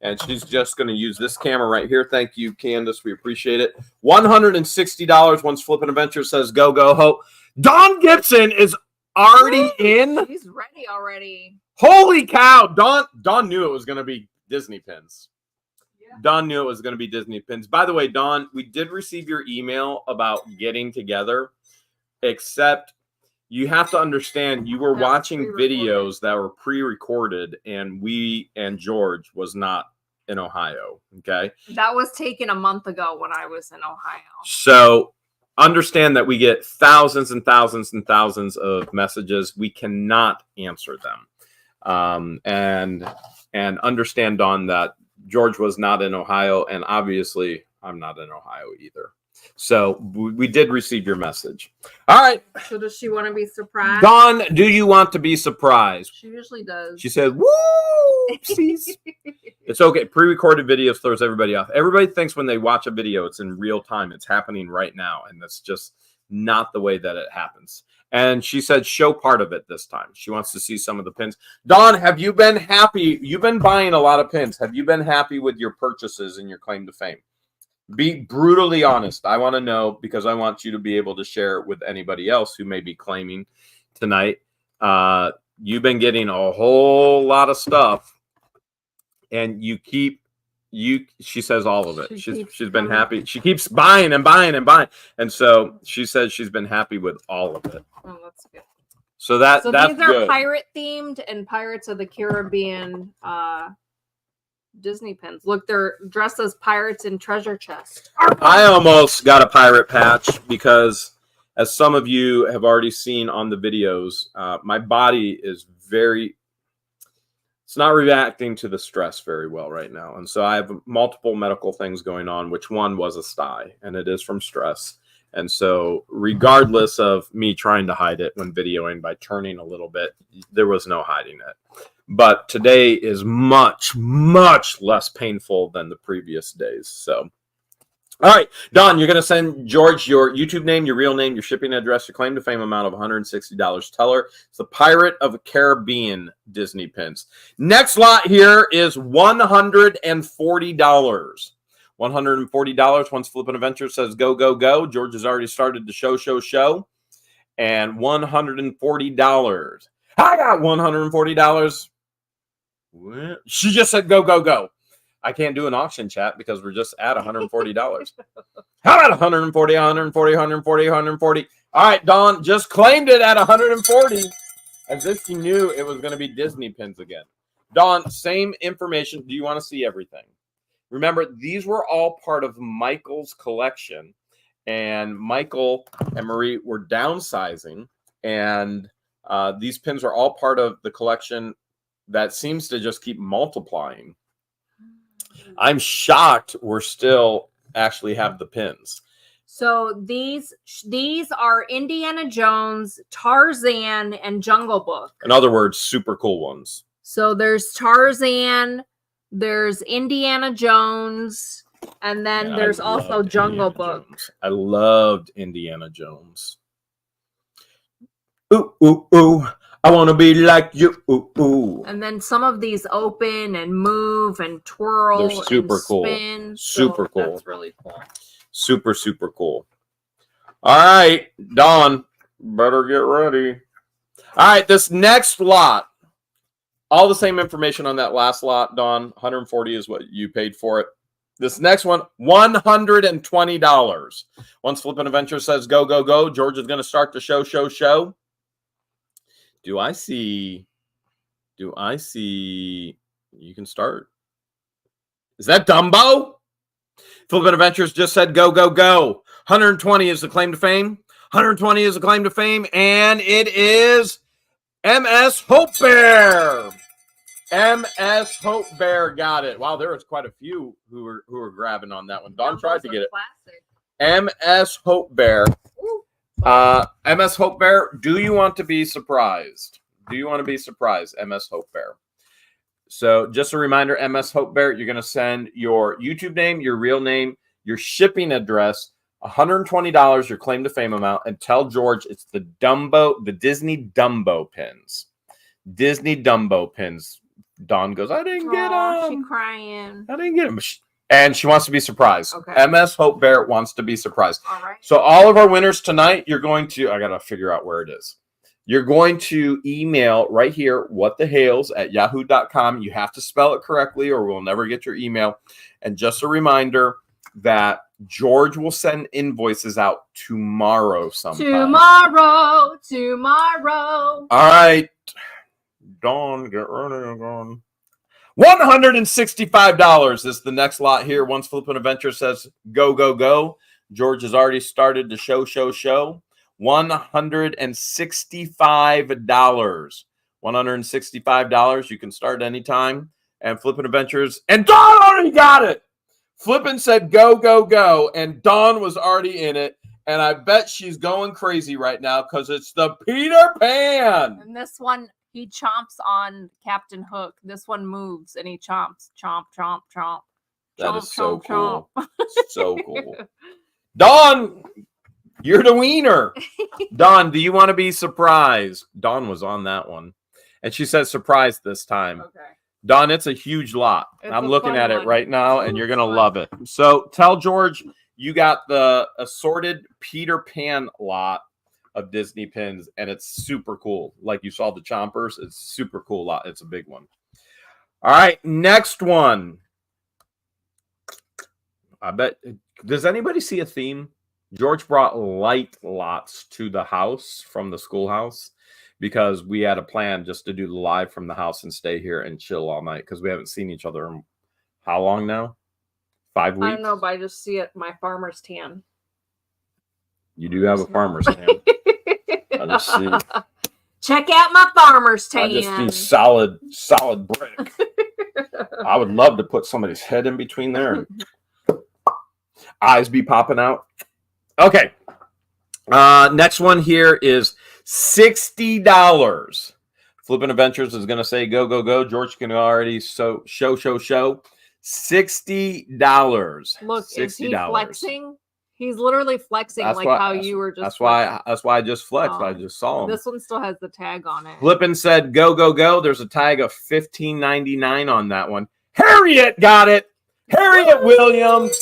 And she's just going to use this camera right here. Thank you, Candace. We appreciate it. $160 once Flippin' Adventure says go, go, ho. Dawn Gibson is already in. He's ready already. Holy cow. Dawn knew it was going to be Disney pins. Yeah. Dawn knew it was going to be Disney pins. By the way, Dawn, we did receive your email about getting together, except you have to understand you were watching videos that were pre-recorded, and George was not in Ohio. Okay. That was taken a month ago when I was in Ohio. So understand that we get thousands and thousands and thousands of messages. We cannot answer them. And understand, Dawn, that George was not in Ohio, and obviously I'm not in Ohio either. So we did receive your message. All right. So does she want to be surprised? Dawn, do you want to be surprised? She usually does. She said, woo! It's okay. Pre-recorded videos throws everybody off. Everybody thinks when they watch a video, it's in real time. It's happening right now. And that's just not the way that it happens. And she said, show part of it this time. She wants to see some of the pins. Dawn, have you been happy? You've been buying a lot of pins. Have you been happy with your purchases and your claim to fame? Be brutally honest. I want to know, because I want you to be able to share it with anybody else who may be claiming tonight. You've been getting a whole lot of stuff, and she says all of it. She's been happy. She keeps buying and buying and buying. And so she says she's been happy with all of it. Oh, that's good. So that's these are good. pirate themed and Pirates of the Caribbean Disney pins. Look, they're dressed as pirates in treasure chest. I almost got a pirate patch because, as some of you have already seen on the videos, my body is it's not reacting to the stress very well right now. And so I have multiple medical things going on, which one was a sty, and it is from stress. And so regardless of me trying to hide it when videoing by turning a little bit, there was no hiding it. But today is much, much less painful than the previous days. So All right, Don, you're going to send George your YouTube name, your real name, your shipping address, your claim to fame amount of $160. Tell her it's the Pirate of the Caribbean Disney pins. Next lot here is $140. $140. Once Flippin' Adventure says go, go, go. George has already started the show. And $140. I got $140. She just said go, go, go. I can't do an auction chat because we're just at $140. How about 140, 140, 140, 140? All right, Dawn just claimed it at 140 as if she knew it was going to be Disney pins again. Dawn, same information. Do you want to see everything? Remember, these were all part of Michael's collection, and Michael and Marie were downsizing, and these pins are all part of the collection that seems to just keep multiplying. I'm shocked we're still actually have the pins. So these are Indiana Jones, Tarzan, and Jungle Book. In other words, super cool ones. So there's Tarzan, there's Indiana Jones, and then there's also Jungle Book. I loved Indiana Jones. Ooh, ooh, ooh. I want to be like you. Ooh, ooh. And then some of these open and move and twirl. They're super and cool. Spin. Super cool. That's really cool. Super, super cool. All right, Dawn, better get ready. All right, this next lot, all the same information on that last lot, Dawn. 140 is what you paid for it. This next one, $120. Once Flippin' Adventure says go, go, go, George is going to start the show. Do I see? You can start. Is that Dumbo? Flippin' Adventures just said go, go, go. 120 is the claim to fame. 120 is the claim to fame. And it is MS Hope Bear. MS Hope Bear got it. Wow, there was quite a few who were grabbing on that one. Don tried to get it. MS Hope Bear. MS Hope Bear, do you want to be surprised? MS Hope Bear. So just a reminder, MS Hope Bear, you're going to send your YouTube name, your real name, your shipping address, $120, your claim to fame amount, and tell George it's the Disney Dumbo pins. Disney Dumbo pins. Dawn goes, I didn't get them. She's crying. I didn't get them. And she wants to be surprised. Okay. MS Hope Bear wants to be surprised. All right. So all of our winners tonight, you're going to, I got to figure out where it is. You're going to email right here, whatthehales@yahoo.com. You have to spell it correctly or we'll never get your email. And just a reminder that George will send invoices out tomorrow sometime. Tomorrow. All right. Dawn, get ready again. $165 is the next lot here. Once Flippin' Adventure says go, go, go. George has already started the show. $165. $165. You can start anytime. And Flippin' Adventures. And Dawn already got it. Flippin' said go, go, go. And Dawn was already in it. And I bet she's going crazy right now because it's the Peter Pan. And this one, he chomps on Captain Hook. This one moves and he chomps. Chomp, chomp, chomp. That is so chomp, cool. So cool. Dawn, you're the wiener. Dawn, do you want to be surprised? Dawn was on that one. And she says surprise this time. Okay. Dawn, it's a huge lot. I'm looking at it right now, and you're going to love it. So tell George you got the assorted Peter Pan lot of Disney pins, and it's super cool. Like you saw the chompers, it's super cool lot. It's a big one. All right, next one. I bet, does anybody see a theme? George brought light lots to the house from the schoolhouse because we had a plan just to do the live from the house and stay here and chill all night because we haven't seen each other in how long now? 5 weeks? I don't know, but I just see it, my farmer's tan. You do have a farmer's tan. I just see. Check out my farmer's tan. I just see solid brick. I would love to put somebody's head in between there and eyes be popping out. Okay. Next one here is $60. Flippin' Adventures is going to say go, go, go. George can already show. $60. $60. Look, is he $60. flexing? He's literally flexing how you were just. That's why I just flexed. I just saw him. This one still has the tag on it. Flippin said, "Go, go, go." There's a tag of $15.99 on that one. Harriet got it. Harriet Williams.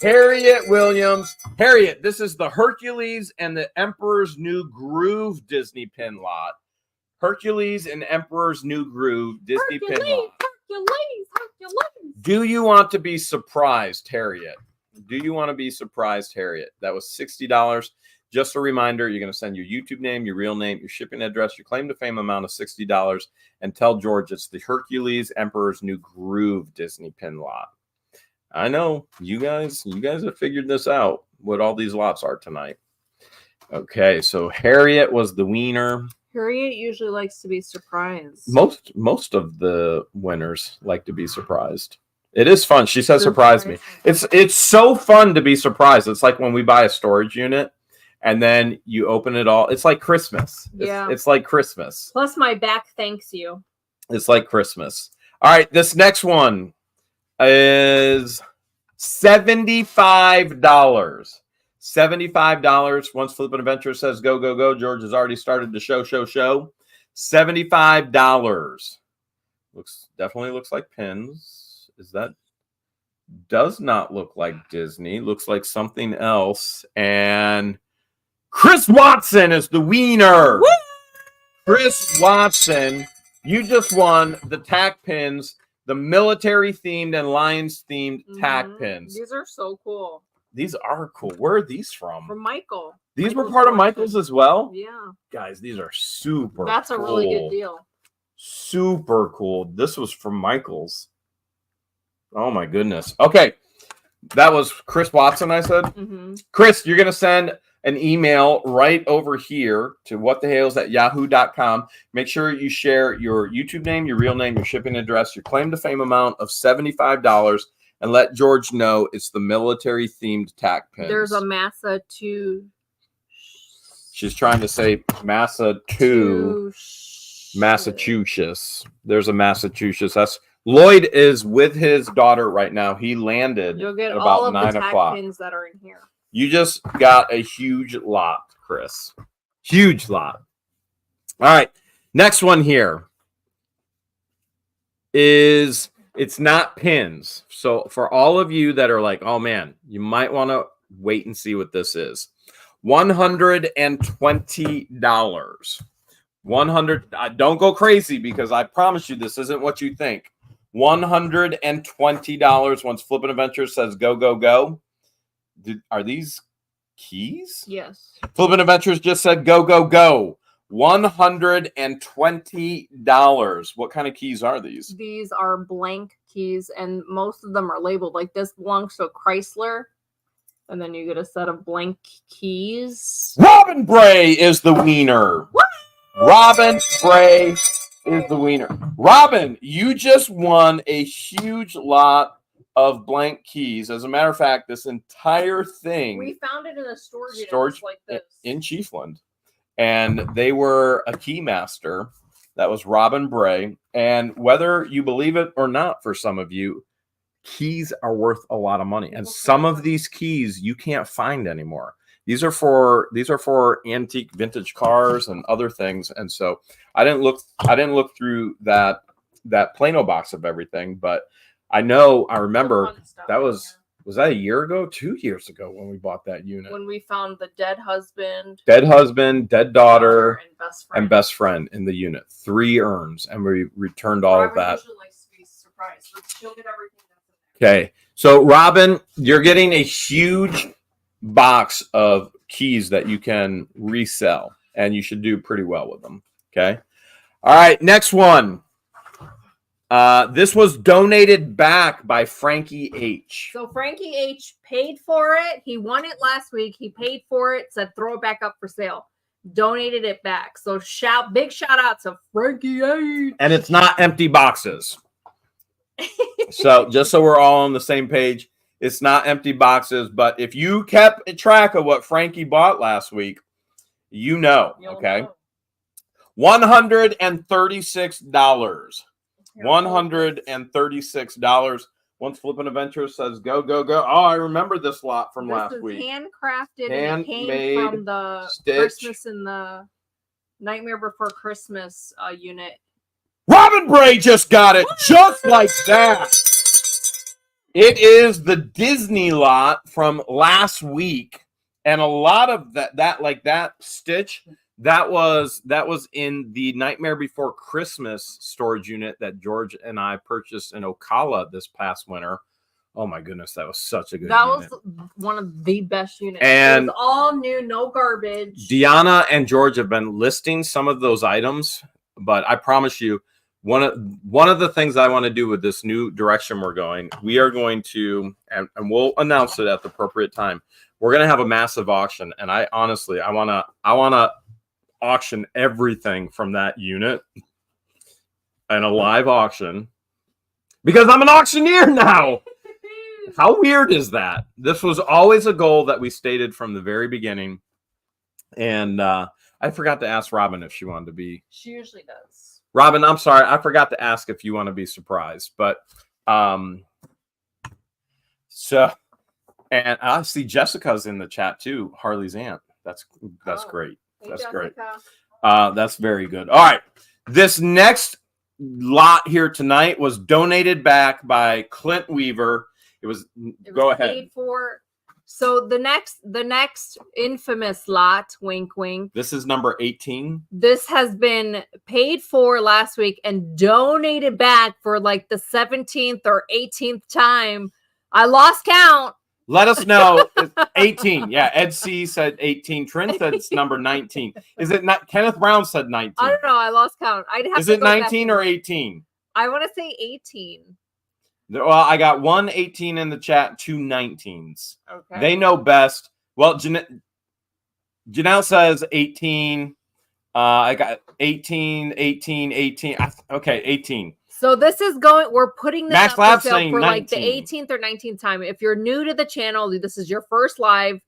Harriet Williams. Harriet, this is the Hercules and the Emperor's New Groove Disney pin lot. Hercules and Emperor's New Groove Disney pin lot. Hercules. Do you want to be surprised, Harriet? Do you want to be surprised, Harriet? That was $60. Just a reminder, you're going to send your YouTube name, your real name, your shipping address, your claim to fame amount of $60, and tell George it's the Hercules Emperor's New Groove Disney pin lot. I know you guys have figured this out, what all these lots are tonight. Okay, so Harriet was the wiener. Harriet usually likes to be surprised. Most of the winners like to be surprised. It is fun. She says, surprise me. It's so fun to be surprised. It's like when we buy a storage unit and then you open it all. It's like Christmas. Yeah. It's like Christmas. Plus my back thanks you. It's like Christmas. All right. This next one is $75. $75. Once Flippin' Adventure says go, go, go. George has already started the show. $75. Definitely looks like pins. Does not look like Disney. Looks like something else. And Chris Watson is the wiener. Woo! Chris Watson, you just won the tack pins, the military themed and Lions themed tack pins. These are so cool. These are cool. Where are these from? From Michael. These were part of Michael's as well? Yeah. Guys, these are super That's a really good deal. Super cool. This was from Michael's. Oh my goodness. Okay. That was Chris Watson, I said. Chris, you're going to send an email right over here to whatthehales@yahoo.com. Make sure you share your YouTube name, your real name, your shipping address, your claim to fame amount of $75, and let George know it's the military themed tack pins. There's a Massa 2. She's trying to say Massa 2. Massachusetts. There's a Massachusetts. That's Lloyd is with his daughter right now. He landed You'll get at all about of 9 the o'clock. pins that are in here. You just got a huge lot, Chris. Huge lot. All right. Next one here is it's not pins. So for all of you that are like, oh man, you might want to wait and see what this is. $120. Don't go crazy because I promise you this isn't what you think. $120 once Flippin' Adventure says go, go, go. Are these keys? Yes. Flippin' Adventures just said go, go, go. $120. What kind of keys are these? These are blank keys, and most of them are labeled. Like this belongs to Chrysler. And then you get a set of blank keys. Robin Bray is the wiener. What? Robin Bray is the wiener. Robin, you just won a huge lot of blank keys. As a matter of fact, this entire thing. We found it in a storage like this. In Chiefland. And they were a key master. That was Robin Bray. And whether you believe it or not, for some of you, keys are worth a lot of money. And some of these keys you can't find anymore. These are for antique vintage cars and other things. And so I didn't look through that Plano box of everything, but I remember that was that a year ago, 2 years ago when we bought that unit. When we found the dead husband, dead daughter, and best friend in the unit. 3 urns, and we returned all of that. Likes to be surprised. She'll get everything. Okay, so Robin, you're getting a huge box of keys that you can resell, and you should do pretty well with them. Okay, all right, next one. This was donated back by Frankie H. So Frankie H paid for it. He won it last week. He paid for it, said throw it back up for sale. Donated it back. So big shout out to Frankie H. And it's not empty boxes. So just so we're all on the same page, it's not empty boxes. But if you kept track of what Frankie bought last week, okay? $136. $136. Once Flippin' Adventure says go, go, go. Oh, I remember this lot from last week. Handcrafted and it came from the Christmas in the Nightmare Before Christmas unit. Robin Bray just got it just like that. It is the Disney lot from last week. And a lot of that stitch, that was in the Nightmare Before Christmas storage unit that George and I purchased in Ocala this past winter. Oh my goodness, that was such a good unit. That was one of the best units. And it was all new, no garbage. Deanna and George have been listing some of those items, but I promise you, one of the things I want to do with this new direction we're going, we are going to, and we'll announce it at the appropriate time. We're going to have a massive auction, and I honestly, I want to auction everything from that unit in a live auction because I'm an auctioneer now. How weird is that? This was always a goal that we stated from the very beginning, and I forgot to ask Robin if she wanted to be. She usually does. Robin, I'm sorry, I forgot to ask if you want to be surprised, but so. And I see Jessica's in the chat too. Harley's aunt. That's great. That's great. That's very good. All right. This next lot here tonight was donated back by Clint Weaver. It was go ahead. Paid for. So the next infamous lot, wink, wink. This is number 18. This has been paid for last week and donated back for like the 17th or 18th time. I lost count. Let us know. 18. Yeah, Ed C said 18. Trent said it's number 19. Is it not? Kenneth Brown said 19. I don't know. I lost count. I'd have Is to it 19 or 18? I want to say 18. Well, I got 18 in the chat, 2 19s. Okay. They know best. Well, Janelle says 18. I got 18. Okay, 18. So this is going, we're putting this Max up Lab for sale saying for 19. like the 18th or 19th time. If you're new to the channel, this is your first live.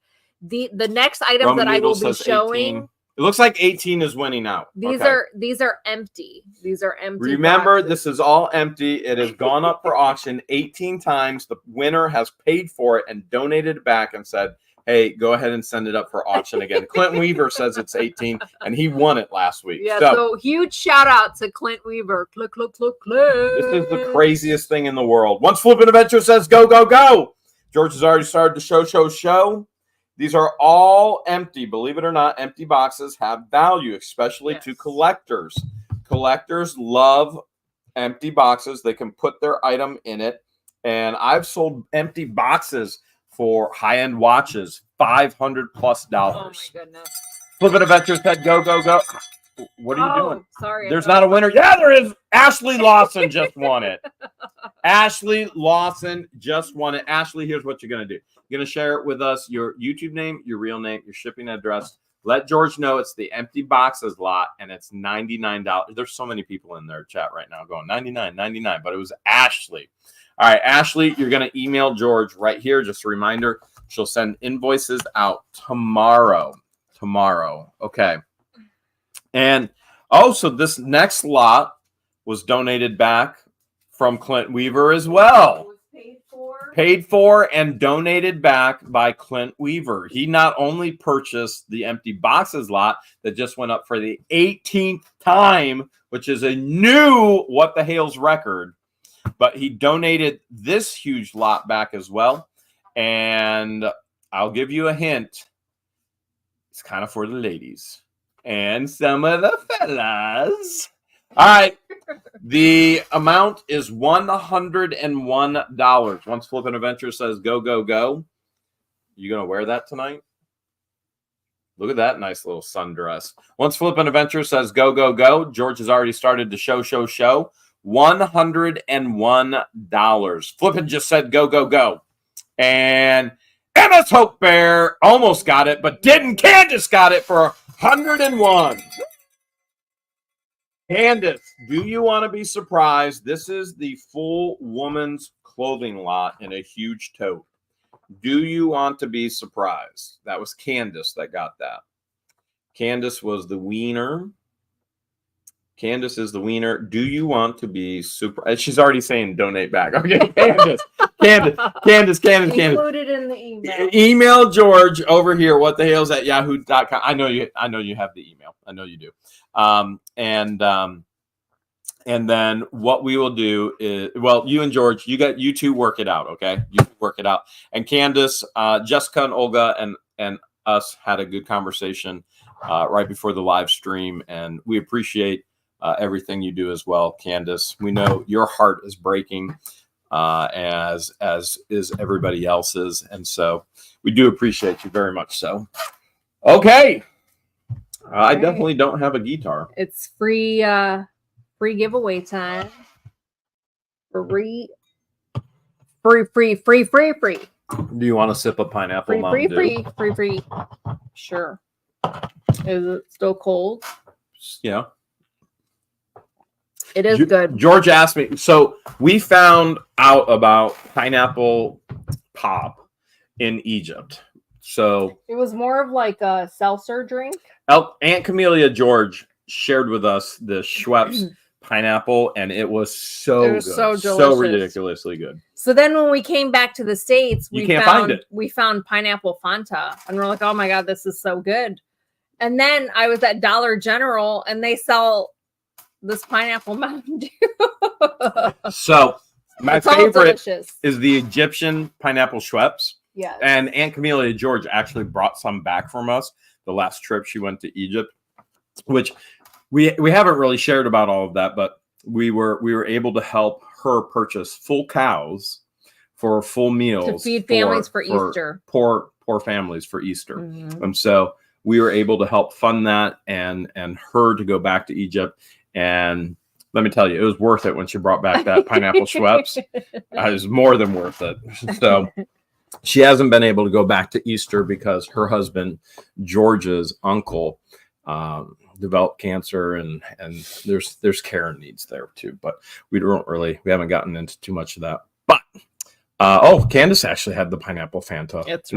The next item Roman that I will Noodle be says showing. 18. It looks like 18 is winning out. These Okay. are empty. These are empty. Remember, boxes. this is all empty. It has gone up for auction 18 times. The winner has paid for it and donated it back and said, hey, go ahead and send it up for auction again. Clint Weaver says it's 18, and he won it last week. Yeah, so huge shout out to Clint Weaver. Click, click, click, click. This is the craziest thing in the world. Once Flippin' Adventure says go, go, go. George has already started the show. These are all empty. Believe it or not, empty boxes have value, especially to collectors. Collectors love empty boxes. They can put their item in it. And I've sold empty boxes for high-end watches, $500+. Oh, my goodness. Flippin' Adventure said go, go, go. What are you doing? Sorry. There's not a winner. Yeah, there is. Ashley Lawson just won it. Ashley Lawson just won it. Ashley, here's what you're going to do. You're going to share it with us, your YouTube name, your real name, your shipping address. Let George know it's the empty boxes lot, and it's $99. There's so many people in their chat right now going $99, but it was Ashley. All right, Ashley, you're going to email George right here. Just a reminder, she'll send invoices out tomorrow. Okay. And also, this next lot was donated back from Clint Weaver as well. Paid for and donated back by Clint Weaver. He not only purchased the empty boxes lot that just went up for the 18th time, which is a new What the Hale's record, but he donated this huge lot back as well. And I'll give you a hint. It's kind of for the ladies and some of the fellas. All right. The amount is $101. Once Flippin' Adventure says go, go, go. You going to wear that tonight? Look at that nice little sundress. Once Flippin' Adventure says go, go, go. George has already started to show. $101. Flippin' just said go, go, go. And Emma's Hope Bear almost got it, but didn't. Candace got it for 101. Candace, do you want to be surprised? This is the full woman's clothing lot in a huge tote. Do you want to be surprised? That was Candace that got that. Candace was the wiener. Candace is the wiener. Do you want to be super? She's already saying donate back. Okay, Candace. Included in the email. Email George over here. whatthehales@yahoo.com. I know you have the email. I know you do. And then what we will do is, well, you and George, you two work it out, okay? You work it out. And Candace, Jessica, and Olga, and us had a good conversation right before the live stream, and we appreciate everything you do as well, Candace. We know your heart is breaking, as is everybody else's, and so we do appreciate you very much. So, okay, I definitely don't have a guitar. It's free giveaway time. Free. Do you want to sip a pineapple Mountain Dew? Free. Sure. Is it still cold? Yeah. It is good. George asked me. So we found out about pineapple pop in Egypt. So it was more of like a seltzer drink. Aunt Camellia George shared with us the Schweppes pineapple, and it was so good. So ridiculously good. So then when we came back to the States, we found pineapple Fanta, and we're like, oh my God, this is so good. And then I was at Dollar General, and they sell this pineapple Mountain Dew. So my favorite is the Egyptian pineapple Schweppes. Yes. And Aunt Camellia George actually brought some back from us the last trip she went to Egypt, which we haven't really shared about all of that, but we were able to help her purchase full cows for full meals to feed families for Easter. Poor families for Easter. Mm-hmm. And so we were able to help fund that and her to go back to Egypt. And let me tell you, it was worth it when she brought back that pineapple Schweppes. It was more than worth it. So she hasn't been able to go back to Easter because her husband, George's uncle, developed cancer, and there's care needs there too. But we haven't gotten into too much of that. But Candace actually had the pineapple Fanta. It's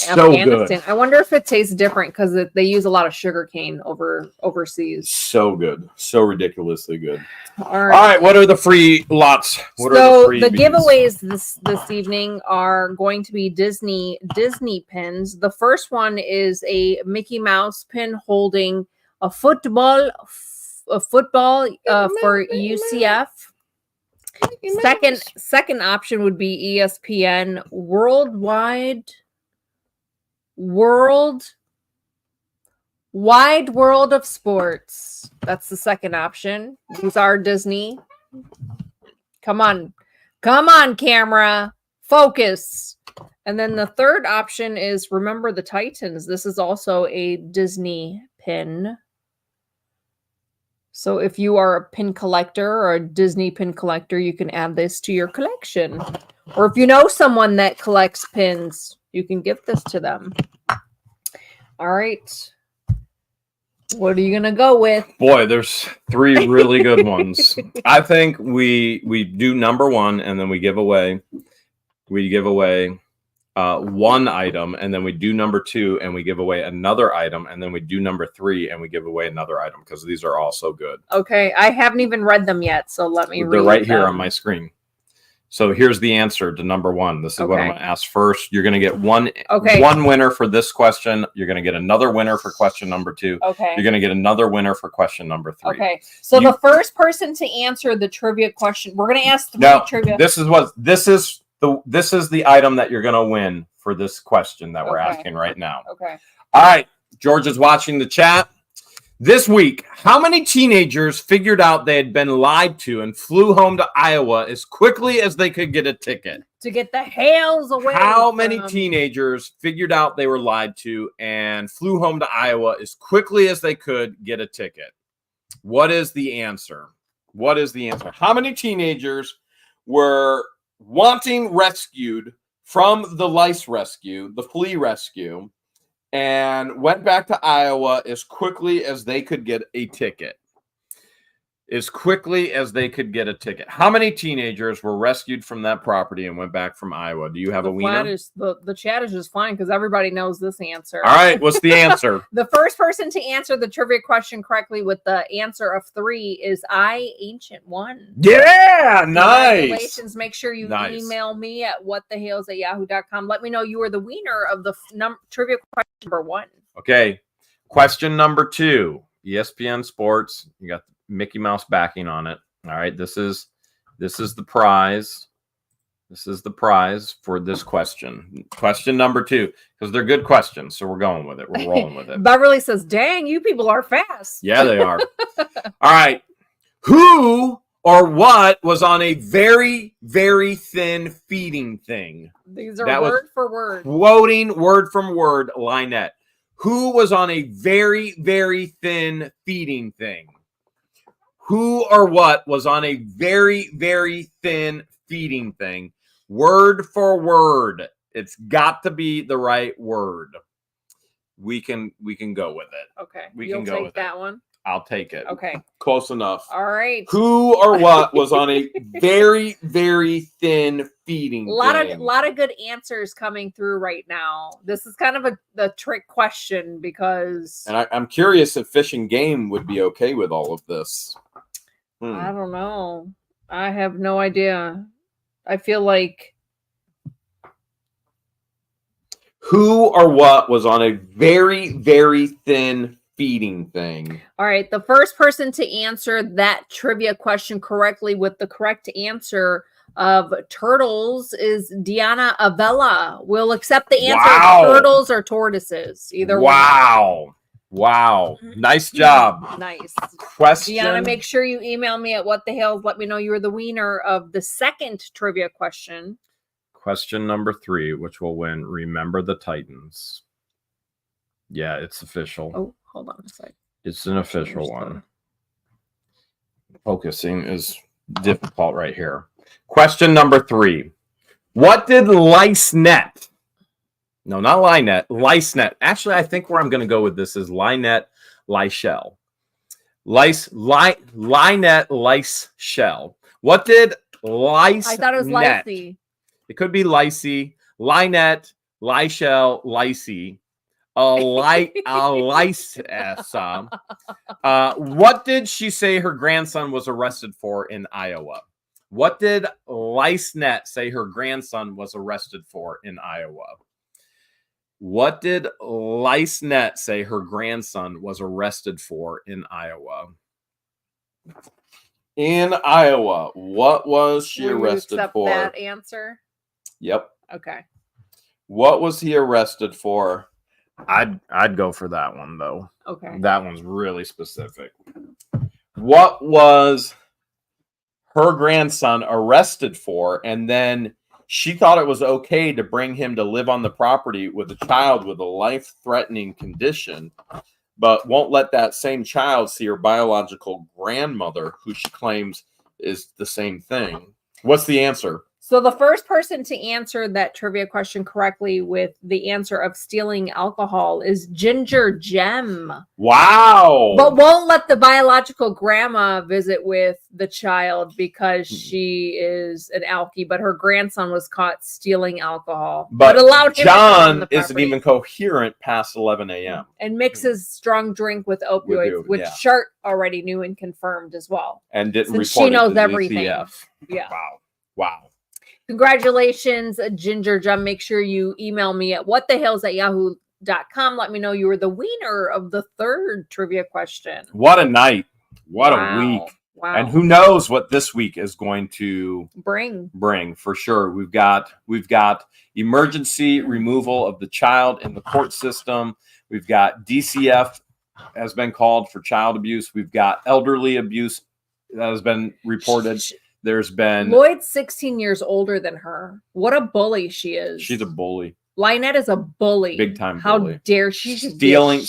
so good. I wonder if it tastes different because they use a lot of sugar cane overseas. So good, so ridiculously good. All right, what are the free lots? The giveaways this evening are going to be Disney pins. The first one is a Mickey Mouse pin holding a football for UCF. Second option would be ESPN Wide World of Sports. That's the second option. These are Disney. Come on, camera. Focus. And then the third option is Remember the Titans. This is also a Disney pin. So if you are a pin collector or a Disney pin collector, you can add this to your collection. Or if you know someone that collects pins, you can give this to them. All right. What are you going to go with? Boy, there's three really good ones. I think we do number one, and then we give away one item, and then we do number two, and we give away another item, and then we do number three, and we give away another item, because these are all so good. Okay, I haven't even read them yet, so let me read them. They're right here on my screen. So here's the answer to number one. This is what I'm going to ask first. You're going to get one winner for this question. You're going to get another winner for question number two. Okay. You're going to get another winner for question number three. Okay. So the first person to answer the trivia question, we're going to ask trivia. This is the item that you're going to win for this question that we're asking right now. Okay. All right. George is watching the chat. This week, how many teenagers figured out they had been lied to and flew home to Iowa as quickly as they could get a ticket? To get the Hales away. How many teenagers figured out they were lied to and flew home to Iowa as quickly as they could get a ticket? What is the answer? How many teenagers were wanting rescued from the Lice rescue, the flea rescue, and went back to Iowa as quickly as they could get a ticket? as quickly as they could get a ticket. How many teenagers were rescued from that property and went back from Iowa? Do you have a wiener? The chat is just fine because everybody knows this answer. All right, what's the answer? The first person to answer the trivia question correctly with the answer of 3 is Ancient One. Yeah, nice. Congratulations. Make sure you email me at whatthehales@yahoo.com. Let me know you are the winner of the trivia question number 1. Okay, question number 2. ESPN Sports. You got Mickey Mouse backing on it. All right, this is the prize. This is the prize for this question. Question number 2, because they're good questions, so we're going with it. We're rolling with it. Beverly says, "Dang, you people are fast." Yeah, they are. All right. Who or what was on a very, very thin feeding thing? These are word for word. Quoting word from word, Lynette. Who was on a very, very thin feeding thing? Who or what was on a very, very thin feeding thing? Word for word. It's got to be the right word. We can go with it. Okay. You'll can go with that one. I'll take it. Okay. Close enough. All right. Who or what was on a very, very thin feeding thing? lot of good answers coming through right now. This is kind of a trick question because And I'm curious if Fish and Game would be okay with all of this. I don't know. I have no idea. I feel like who or what was on a very, very thin feeding thing? All right, the first person to answer that trivia question correctly with the correct answer of turtles is Deanna Avella. We'll accept the answer of turtles or tortoises. Either one. Wow. Nice job. Nice. Question. Deanna, make sure you email me at whatthehales. Let me know you're the winner of the second trivia question. Question number 3, which will win Remember the Titans. Yeah, it's official. Oh, hold on a sec. It's an official one. Focusing is difficult right here. Question number 3. What did Lice net? No, not Lynette. Lice net. Actually, I think where I'm going to go with this is Lynette Lice-Shell. Lynette Lice-Shell. What did Lice I thought it was net? Lice. It could be Lice, Lynette, Lice-Shell, Lice. Lice. What did she say her grandson was arrested for in Iowa? What did LiceNet say her grandson was arrested for in Iowa? What did LiceNet say her grandson was arrested for in Iowa? In Iowa, what was she arrested for? That answer? Yep. Okay. What was he arrested for? I'd go for that one though. Okay. That one's really specific. What was her grandson arrested for? And then she thought it was okay to bring him to live on the property with a child with a life-threatening condition, but won't let that same child see her biological grandmother, who she claims is the same thing. What's the answer? So the first person to answer that trivia question correctly with the answer of stealing alcohol is Ginger Gem. Wow. But won't let the biological grandma visit with the child because she is an alkie, but her grandson was caught stealing alcohol. But allowed him John to the isn't even coherent past 11 a.m. And mixes strong drink with opioids, which Shart already knew and confirmed as well. And didn't report she knows everything. DCF. Yeah. Wow. Congratulations, Ginger Gem. Make sure you email me at whatthehales@yahoo.com. Let me know you were the winner of the third trivia question. What a night. What a week. Wow. And who knows what this week is going to bring for sure. We've got emergency removal of the child in the court system. We've got DCF has been called for child abuse. We've got elderly abuse that has been reported. There's been Lloyd's 16 years older than her. What a bully she is. She's a bully. Lynette is a bully. Big time bully. How dare she stealing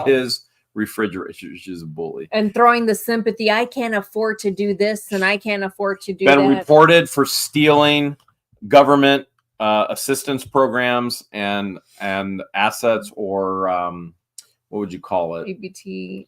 his refrigerator. She's a bully. And throwing the sympathy. I can't afford to do this and I can't afford to do that. Been reported for stealing government assistance programs and assets or what would you call it? EBT,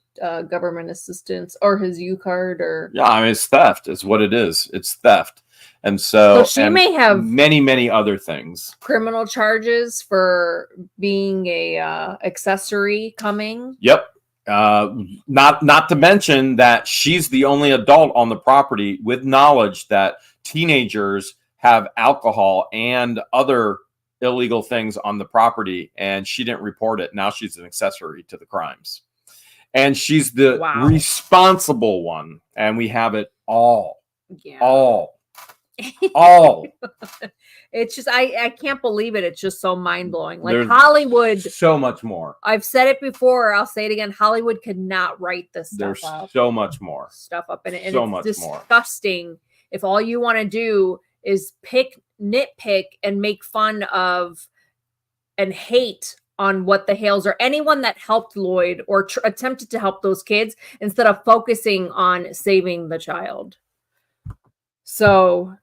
government assistance, or his U card, or Yeah, I mean, it's theft. Is what it is. It's theft, and so she may have many other things. criminal charges for being a accessory coming. Yep. Not to mention that she's the only adult on the property with knowledge that teenagers have alcohol and other illegal things on the property, and she didn't report it. Now she's an accessory to the crimes, and she's the responsible one, and we have it all. Yeah. All. It's just I can't believe it. It's just so mind-blowing. Like, There's Hollywood, so much more. I've said it before, I'll say it again. Hollywood could not write this stuff There's up. so much more. Stuff up in it. And So it's much more. disgusting if all you want to do is nitpick and make fun of and hate on what the Hales or anyone that helped Lloyd or attempted to help those kids instead of focusing on saving the child. So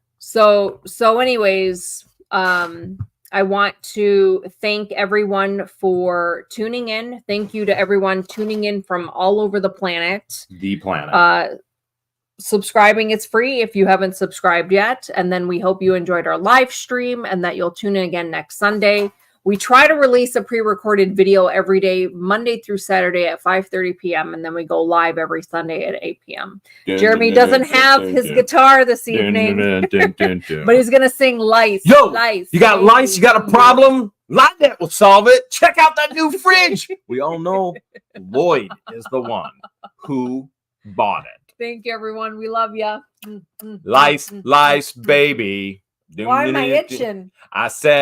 anyways, I want to thank everyone for tuning in. Thank you to everyone tuning in from all over the planet. The planet. Subscribing is free if you haven't subscribed yet. And then we hope you enjoyed our live stream and that you'll tune in again next Sunday. We try to release a pre-recorded video every day, Monday through Saturday at 5:30 p.m. And then we go live every Sunday at 8 p.m. Jeremy doesn't have his guitar this evening, but he's going to sing Lice. Yo, Lice. you got lice? You got a problem? Lightnet will solve it. Check out that new fridge. We all know Lloyd is the one who bought it. Thank you, everyone. We love you. Lice, baby. Why am I itching? I said.